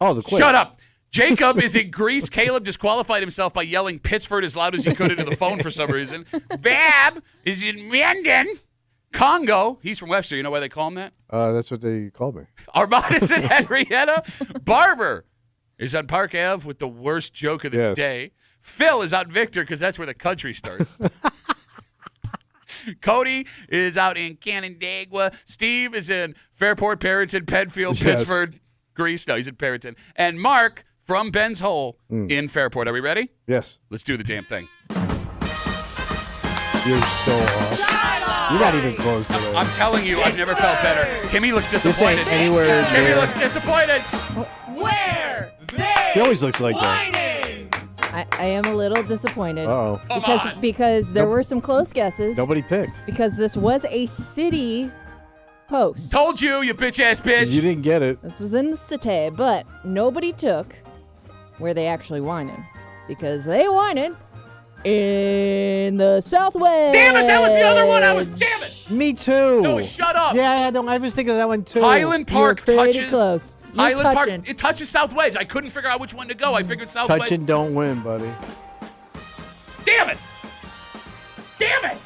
Oh, the quick. Shut up. Jacob is in Greece. Caleb disqualified himself by yelling Pittsford as loud as he could into the phone for some reason. Bab is in Menden, Congo. He's from Webster. You know why they call him that? That's what they called me. Armand is in Henrietta. Barber is on Park Ave with the worst joke of the day. Phil is out in Victor because that's where the country starts. Cody is out in Canandaigua. Steve is in Fairport, Parrington, Penfield, Pittsford, Greece. No, he's in Parrington. And Mark from Ben's Hole in Fairport. Are we ready? Yes. Let's do the damn thing. You're so off. You're not even close to it. I'm telling you, I've never felt better. Kimmy looks disappointed. This ain't anywhere Kimmy near. looks disappointed. Where they He always looks like that. whining. I am a little disappointed. Uh-oh. Because there were some close guesses. Nobody picked. Because this was a city post. Told you, you bitch-ass bitch. You didn't get it. This was in the city, but nobody took where they actually whining. Because they whining in the Southwest. Damn it, that was the other one. Damn it. Me too. No, shut up. Yeah, no, I was thinking of that one too. Highland Park You're pretty touches. close. You're Highland touching. Park, it touches South Wedge. I couldn't figure out which one to go. I figured South Wedge. Touch and don't win, buddy. Damn it. Damn it.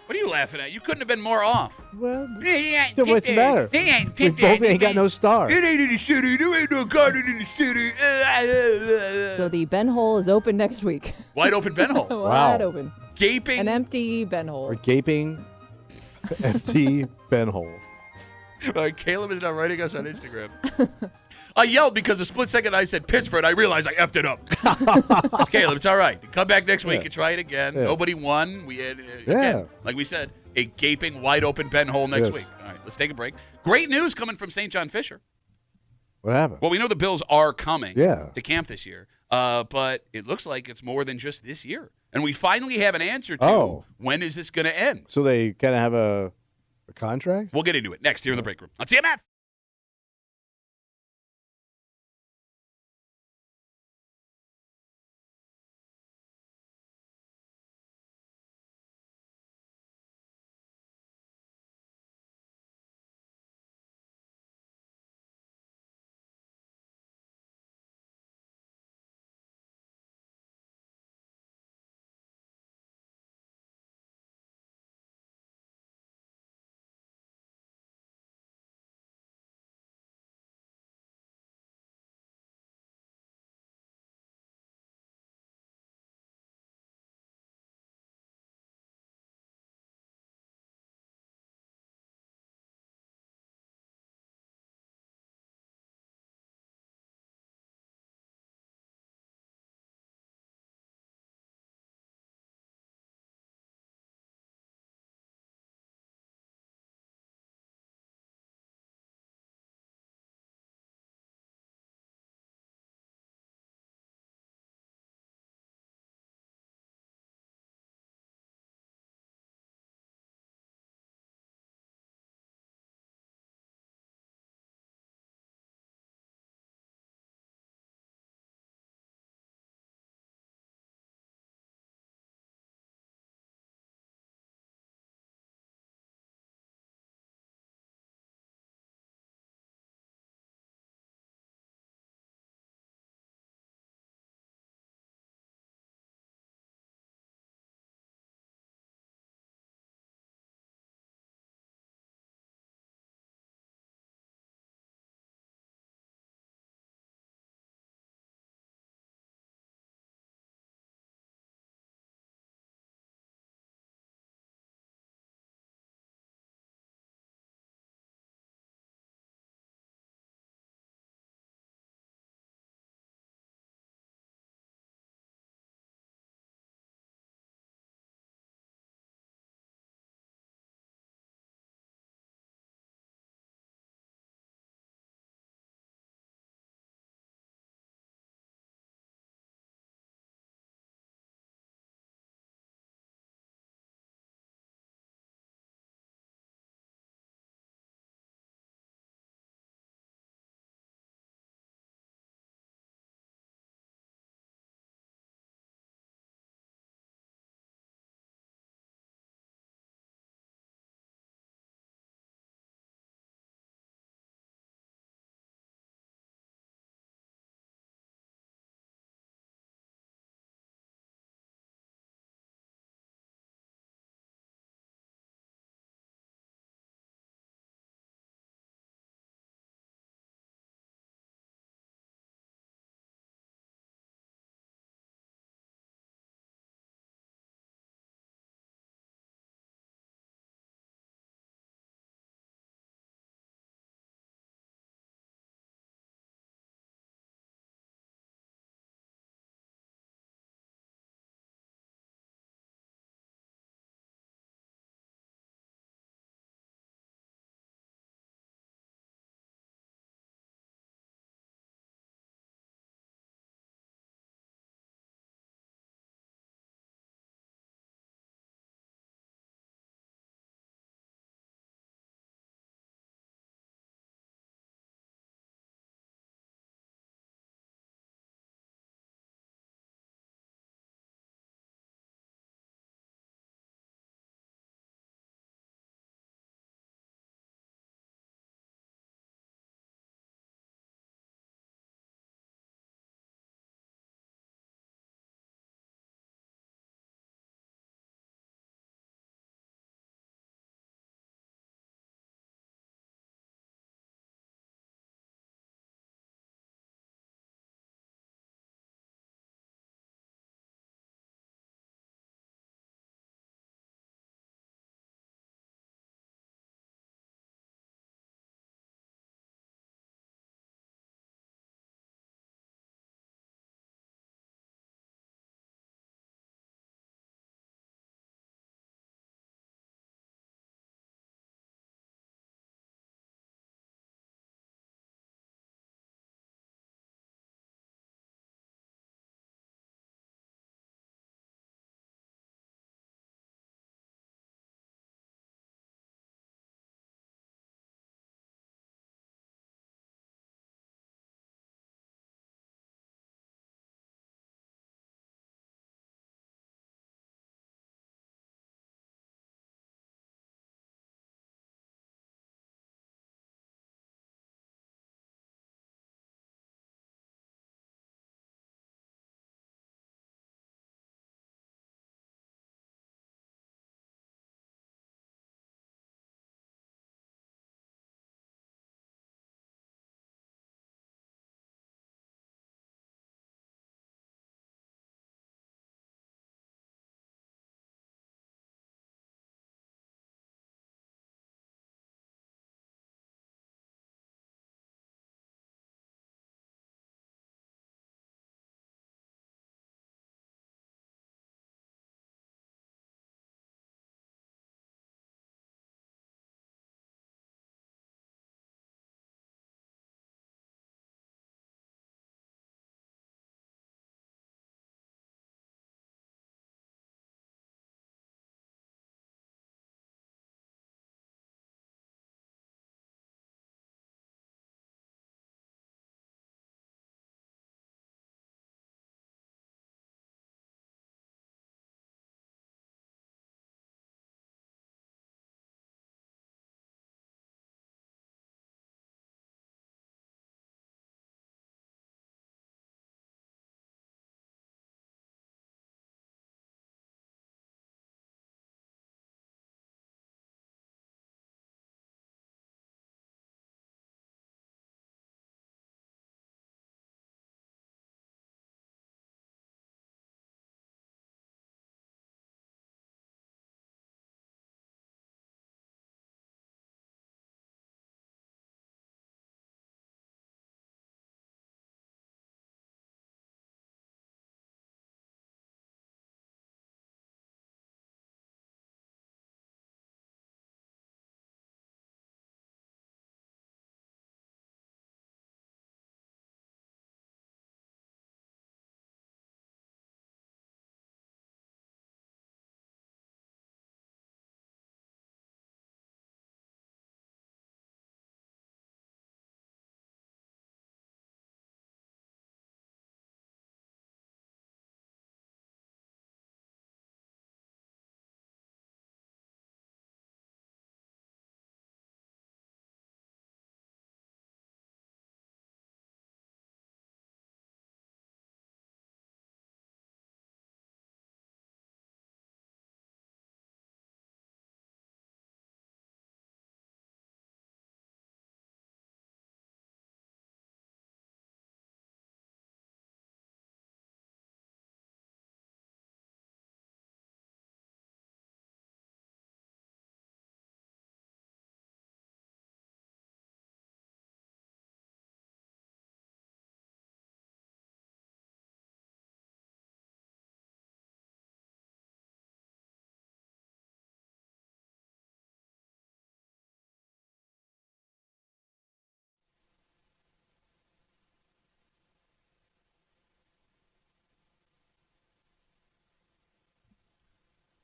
What are you laughing at? You couldn't have been more off. Well, what's what's the matter? We both ain't got no star. It ain't in the city. There ain't no garden in the city. So the Ben Hole is open next week. Wide open Ben Hole. Wide open. Gaping. An empty Ben Hole. Or gaping, empty Ben hole. All right, Caleb is now writing us on Instagram. I yelled because the split second I said Pittsford, I realized I effed it up. Caleb, it's all right. Come back next week and try it again. Yeah. Nobody won. We had, again, like we said, a gaping, wide open Ben hole next week. All right, let's take a break. Great news coming from St. John Fisher. What happened? Well, we know the Bills are coming to camp this year, but it looks like it's more than just this year. And we finally have an answer to when is this going to end. So they kind of have a contract? We'll get into it next here in the break room on CMF.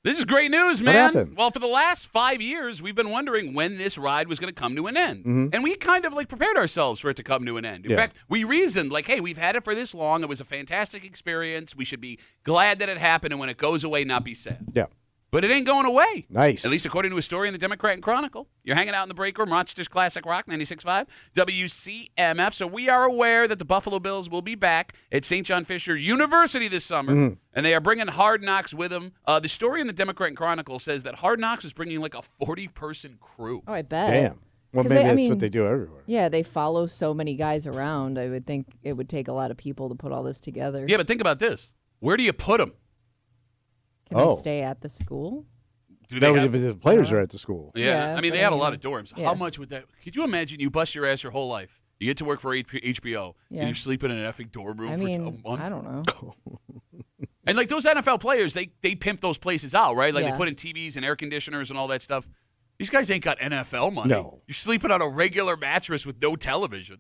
This is great news, What man. happened? Well, for the last 5 years, we've been wondering when this ride was going to come to an end. Mhm. And we kind of prepared ourselves for it to come to an end. In Yeah. fact, we reasoned hey, we've had it for this long. It was a fantastic experience. We should be glad that it happened. And when it goes away, not be sad. Yeah. But it ain't going away. Nice. At least according to a story in the Democrat and Chronicle. You're hanging out in the break room, Rochester's Classic Rock, 96.5, WCMF. So we are aware that the Buffalo Bills will be back at St. John Fisher University this summer, and they are bringing Hard Knocks with them. The story in the Democrat and Chronicle says that Hard Knocks is bringing a 40-person crew. Oh, I bet. Damn. Well, 'Cause maybe they- that's what they do everywhere. Yeah, they follow so many guys around. I would think it would take a lot of people to put all this together. Yeah, but think about this. Where do you put them? Can they stay at the school? Do they have- if the players are at the school. Yeah, I mean, but they have a lot of dorms. yeah. How much would that? Could you imagine you bust your ass your whole life? You get to work for HBO, Yeah. and you sleep in an effing dorm room I for a mean, month? I don't know. And those NFL players, they pimp those places out, right? Like Yeah. they put in TVs and air conditioners and all that stuff. These guys ain't got NFL money. No. You're sleeping on a regular mattress with no television.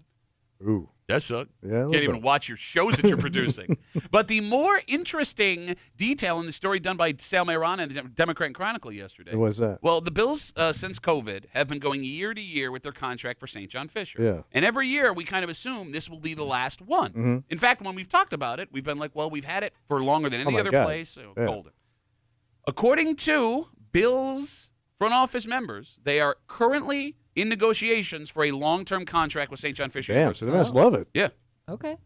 Ooh. That sucks. Yeah, a little Can't even bit. watch your shows that you're producing. But the more interesting detail in the story done by Sal Mayrana in the Democrat and Chronicle yesterday. What's that? Well, the Bills, since COVID, have been going year to year with their contract for St. John Fisher. Yeah. And every year, we kind of assume this will be the last one. Mhm. In fact, when we've talked about it, we've been we've had it for longer than any my other God. place. So Yeah. golden. According to Bills front office members, they are currently in negotiations for a long-term contract with St. John Fisher. Damn, so they University. must love it. Yeah. Okay.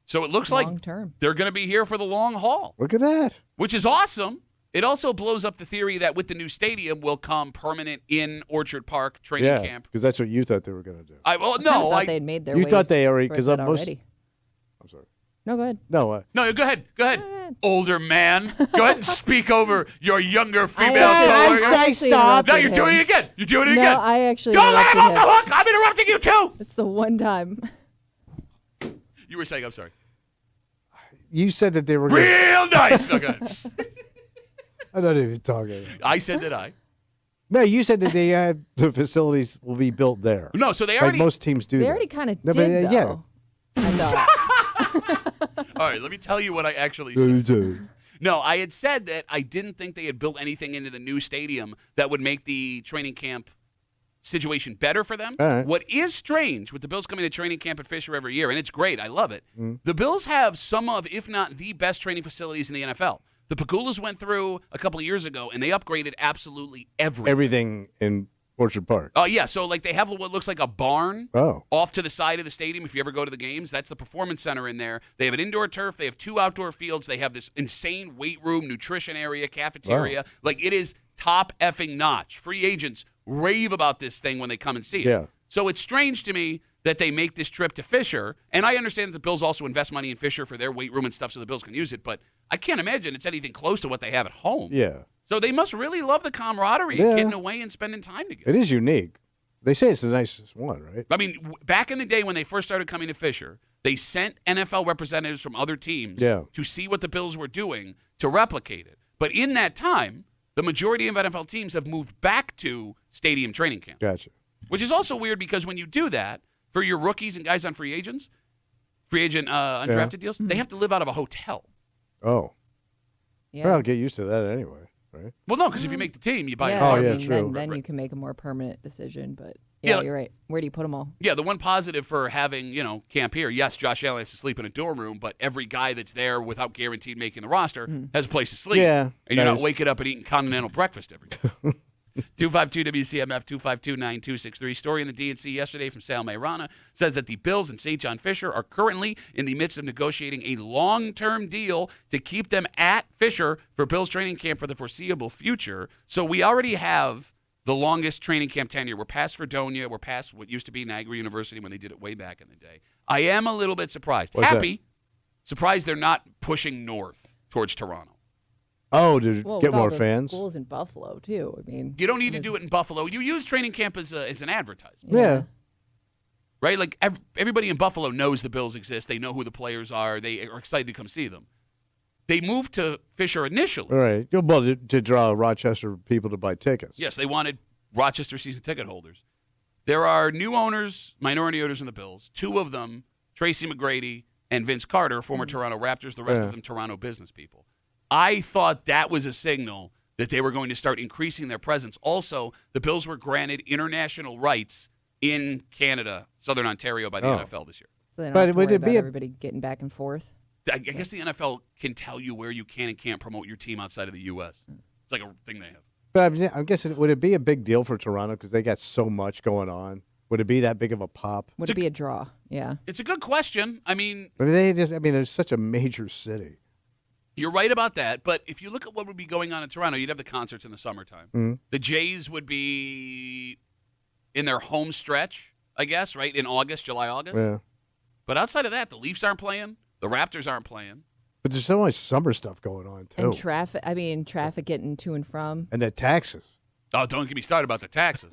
So it looks like Long-term. they're going to be here for the long haul, Look at that. which is awesome. It also blows up the theory that with the new stadium will come permanent in Orchard Park training Yeah, camp. because that's what you thought they were going to do. I No, they'd made their You way thought they already, towards because that most. already. I'm sorry. No, go ahead. No, No, go ahead. Go ahead. Older man. Go ahead and speak over your younger female actually- coworker. I actually stop. No, you're interrupted doing him. it again. You're doing it No, again. I actually Don't let him off interrupted the him. hook. I'm interrupting you too. It's the one time. You were saying, I'm sorry. you said that they were. Real nice. No, go ahead. I'm not even talking. I said that I. No, you said that they had the facilities will be built there. No, so they like already. most teams do. They that. already kind of No, but, did, yeah. though. I thought. All right, let me tell you what I actually said. No, I had said that I didn't think they had built anything into the new stadium that would make the training camp situation better for them. All right. What is strange with the Bills coming to training camp at Fisher every year, and it's great, I love it. Mm. The Bills have some of, if not the best training facilities in the NFL. The Pagulas went through a couple of years ago, and they upgraded absolutely everything. Everything in Orchard Park. Oh, yeah. So, they have what looks like a barn Oh. off to the side of the stadium if you ever go to the games. That's the performance center in there. They have an indoor turf. They have 2 outdoor fields. They have this insane weight room, nutrition area, cafeteria. Wow. It is top effing notch. Free agents rave about this thing when they come and see it. Yeah. So it's strange to me that they make this trip to Fisher. And I understand that the Bills also invest money in Fisher for their weight room and stuff so the Bills can use it. But I can't imagine it's anything close to what they have at home. Yeah. So they must really love the camaraderie Yeah. and getting away and spending time together. It is unique. They say it's the nicest one, right? I mean, back in the day when they first started coming to Fisher, they sent NFL representatives from other teams Yeah. to see what the Bills were doing to replicate it. But in that time, the majority of NFL teams have moved back to stadium training camp, Gotcha. which is also weird because when you do that for your rookies and guys on free agent undrafted deals, they have to live out of a hotel. Oh. Yeah. Well, I'll get used to that anyway, right? Well, no, because if you make the team, you buy Yeah, your Oh, I yeah, mean, true. Then Right. you can make a more permanent decision. But Yeah, yeah, you're right. Where do you put them all? Yeah, the one positive for having, camp here, yes, Josh Allen has to sleep in a dorm room, but every guy that's there without guaranteed making the roster has a place to sleep. Yeah, And you're that not is- waking up and eating continental breakfast every day. 252 WCMF 252-9263. Story in the DNC yesterday from Sal Mayrana says that the Bills and St. John Fisher are currently in the midst of negotiating a long-term deal to keep them at Fisher for Bills training camp for the foreseeable future. So we already have the longest training camp tenure. We're past Fredonia. We're past what used to be Niagara University when they did it way back in the day. I am a little bit surprised. What's Happy. Surprised they're not pushing north towards Toronto. Oh, to Well, get with all more those fans? Schools in Buffalo too. I mean, You don't need to do it in Buffalo. You use training camp as an advertisement. Yeah. Right? Like everybody in Buffalo knows the Bills exist. They know who the players are. They are excited to come see them. They moved to Fisher initially. All right. Well, to draw Rochester people to buy tickets. Yes, they wanted Rochester season ticket holders. There are new owners, minority owners in the Bills. 2 of them, Tracy McGrady and Vince Carter, former Toronto Raptors. The rest of them, Toronto business people. I thought that was a signal that they were going to start increasing their presence. Also, the Bills were granted international rights in Canada, Southern Ontario, by the NFL this year. So they don't have to worry about everybody getting back and forth? I guess the NFL can tell you where you can and can't promote your team outside of the U.S. It's like a thing they have. But I'm guessing, would it be a big deal for Toronto because they got so much going on? Would it be that big of a pop? Would it be a draw? Yeah. It's a good question. I mean, it's such a major city. You're right about that. But if you look at what would be going on in Toronto, you'd have the concerts in the summertime. Mm-hmm. The Jays would be in their home stretch, I guess, right? In August, July, August. Yeah. But outside of that, the Leafs aren't playing. The Raptors aren't playing. But there's so much summer stuff going on, too. And traffic getting to and from. And the taxes. Oh, don't get me started about the taxes.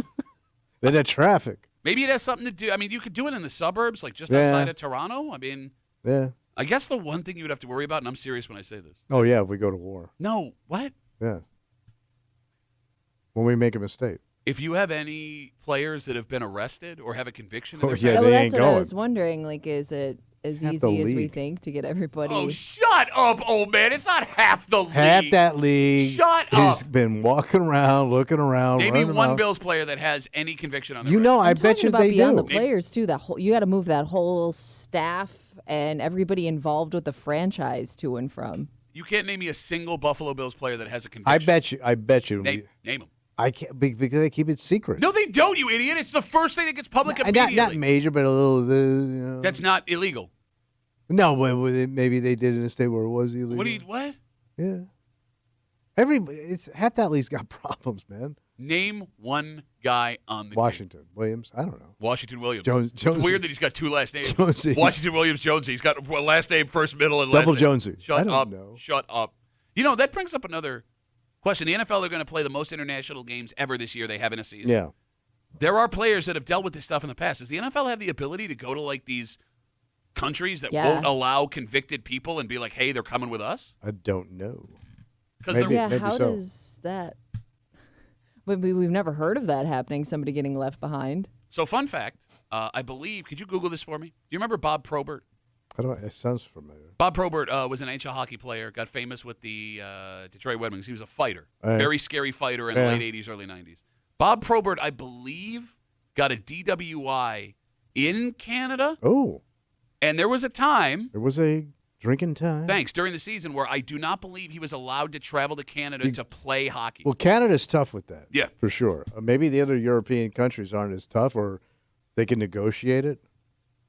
And the traffic. Maybe it has something to do. I mean, you could do it in the suburbs, like just outside of Toronto. I mean, I guess the one thing you would have to worry about, and I'm serious when I say this. Oh, yeah, if we go to war. No, what? Yeah. When we make a mistake. If you have any players that have been arrested or have a conviction, they that's ain't what going. I was wondering. Like, is it as easy as we think to get everybody? Oh, shut up, old man! It's not half the league. Half that league. Shut has up. been walking around, looking around. Maybe running one around. Bills player that has any conviction on their You know, record. I bet you they beyond do. the players too. That whole, you got to move that whole staff and everybody involved with the franchise to and from. You can't name me a single Buffalo Bills player that has a conviction. I bet you. Name them. I can't because they keep it secret. No, they don't, you idiot. It's the first thing that gets public immediately. Not major, but a little. That's not illegal. No, but maybe they did in a state where it was illegal. What? Yeah. It's half that league's got problems, man. Name one guy on the Washington Williams. I don't know. Washington Williams. Jonesy. It's weird that he's got two last names. Jonesy. Washington Williams Jonesy. He's got a last name, first, middle, and last Double name. Jonesy. Shut I don't up. know. Shut up. You know, that brings up another question. The NFL are going to play the most international games ever this year they have in a season. Yeah. There are players that have dealt with this stuff in the past. Does the NFL have the ability to go to like these countries that won't allow convicted people and be like, hey, they're coming with us? I don't know. Maybe how so. does that? We've never heard of that happening. Somebody getting left behind. So, fun fact, I believe. Could you Google this for me? Do you remember Bob Probert? It sounds familiar. Bob Probert was an NHL hockey player. Got famous with the Detroit Red Wings. He was a fighter, Right. very scary fighter in the late '80s, early '90s. Bob Probert, I believe, got a DWI in Canada. Oh. And there was a time. There was a drinking time. Thanks. During the season where I do not believe he was allowed to travel to Canada to play hockey. Well, Canada's tough with that. Yeah. For sure. Maybe the other European countries aren't as tough or they can negotiate it.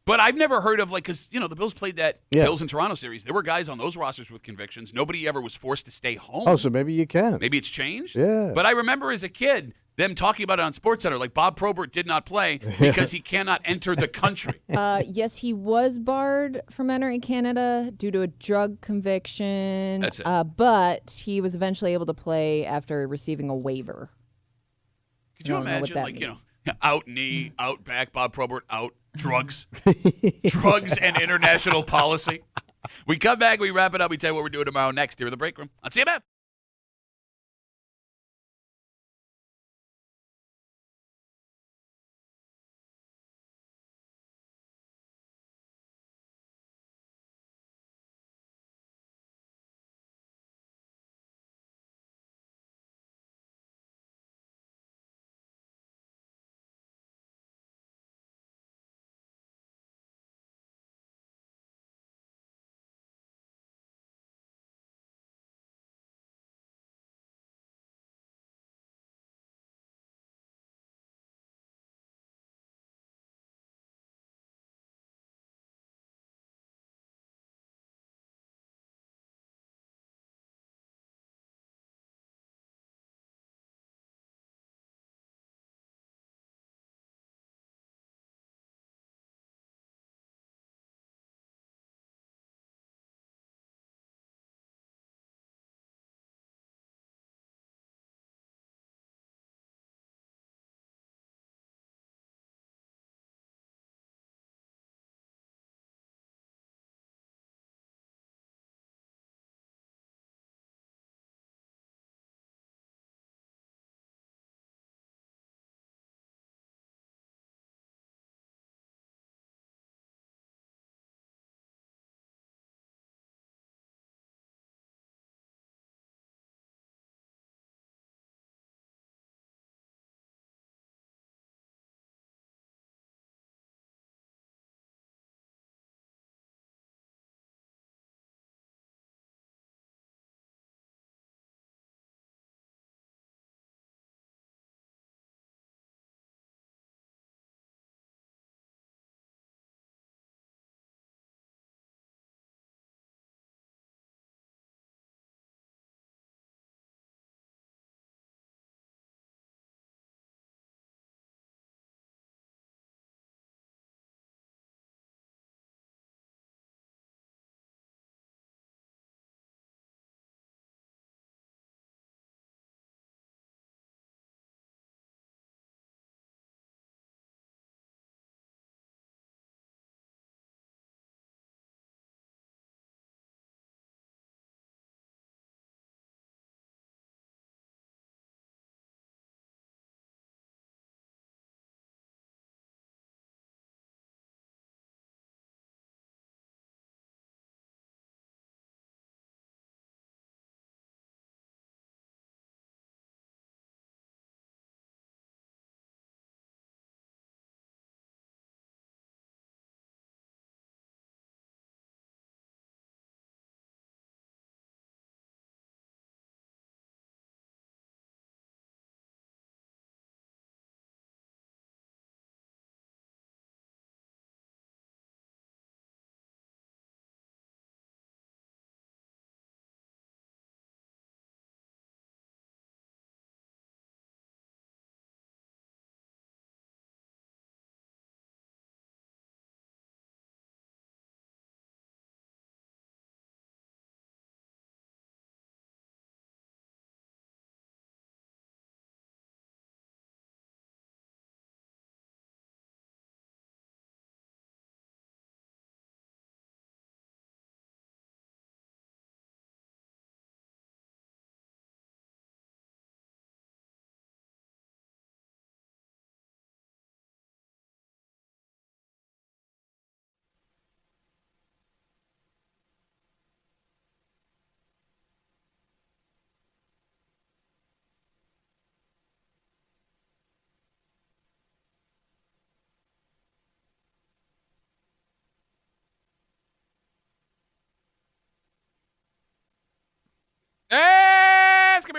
But I've never heard of, like, because, you know, the Bills played that Yeah. Bills and Toronto series. There were guys on those rosters with convictions. Nobody ever was forced to stay home. Oh, so maybe you can. Maybe it's changed? Yeah. But I remember as a kid them talking about it on SportsCenter. Like, Bob Probert did not play because he cannot enter the country. Yes, he was barred from entering Canada due to a drug conviction. That's it. But he was eventually able to play after receiving a waiver. Could you I don't know what imagine, that like, you know, out knee, out back, Bob Probert, out drugs, drugs and international policy? We come back, we wrap it up, we tell you what we're doing tomorrow next here in the break room on CMF.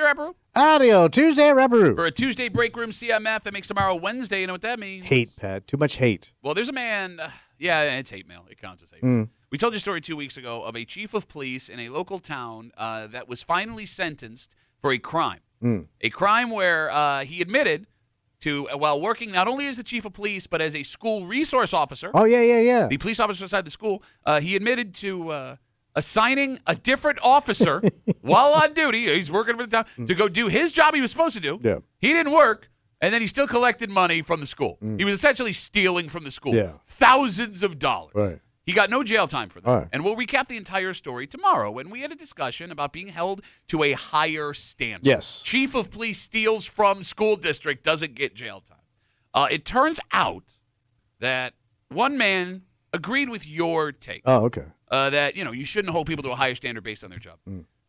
Rapper? Audio Tuesday, Rapper. For a Tuesday break room CMF that makes tomorrow Wednesday. You know what that means? Hate, Pat. Too much hate. Well, there's a man. Yeah, it's hate mail. It counts as hate mail. We told you a story 2 weeks ago of a chief of police in a local town that was finally sentenced for a crime. A crime where he admitted to, while working not only as the chief of police, but as a school resource officer. Oh, yeah. The police officer inside the school. He admitted to assigning a different officer while on duty. He's working for the town to go do his job he was supposed to do. Yeah. He didn't work, and then he still collected money from the school. He was essentially stealing from the school. Yeah. Thousands of dollars. Right. He got no jail time for that. All right. And we'll recap the entire story tomorrow when we had a discussion about being held to a higher standard. Yes. Chief of police steals from school district, doesn't get jail time. It turns out that one man agreed with your take. Oh, okay. That, you shouldn't hold people to a higher standard based on their job.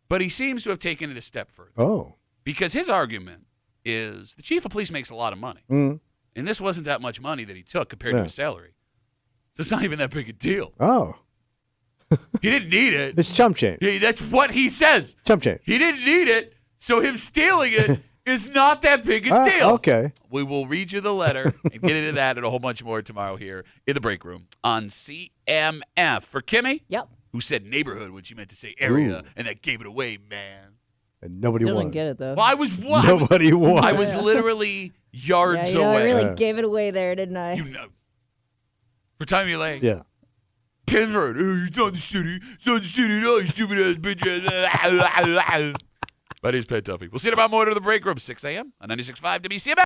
But he seems to have taken it a step further. Oh. Because his argument is the chief of police makes a lot of money. And this wasn't that much money that he took compared to his salary. So it's not even that big a deal. Oh. He didn't need it. It's chump change. That's what he says. Chump change. He didn't need it, so him stealing it is not that big a deal. Okay. We will read you the letter and get into that and a whole bunch more tomorrow here in the break room on CMF. For Kimmy? Yep. Who said neighborhood when she meant to say area, Ooh. and that gave it away, man. And nobody Still won. didn't get it, though. Well, I was what? Nobody won. I was literally yards I away. really gave it away there, didn't I? You know. For time you late. Yeah. Penford, it's not the city. It's not the city, no, you stupid ass bitch. My name's Pat Duffy. We'll see you tomorrow morning in the break room, 6 a.m. on 96.5 WCMF.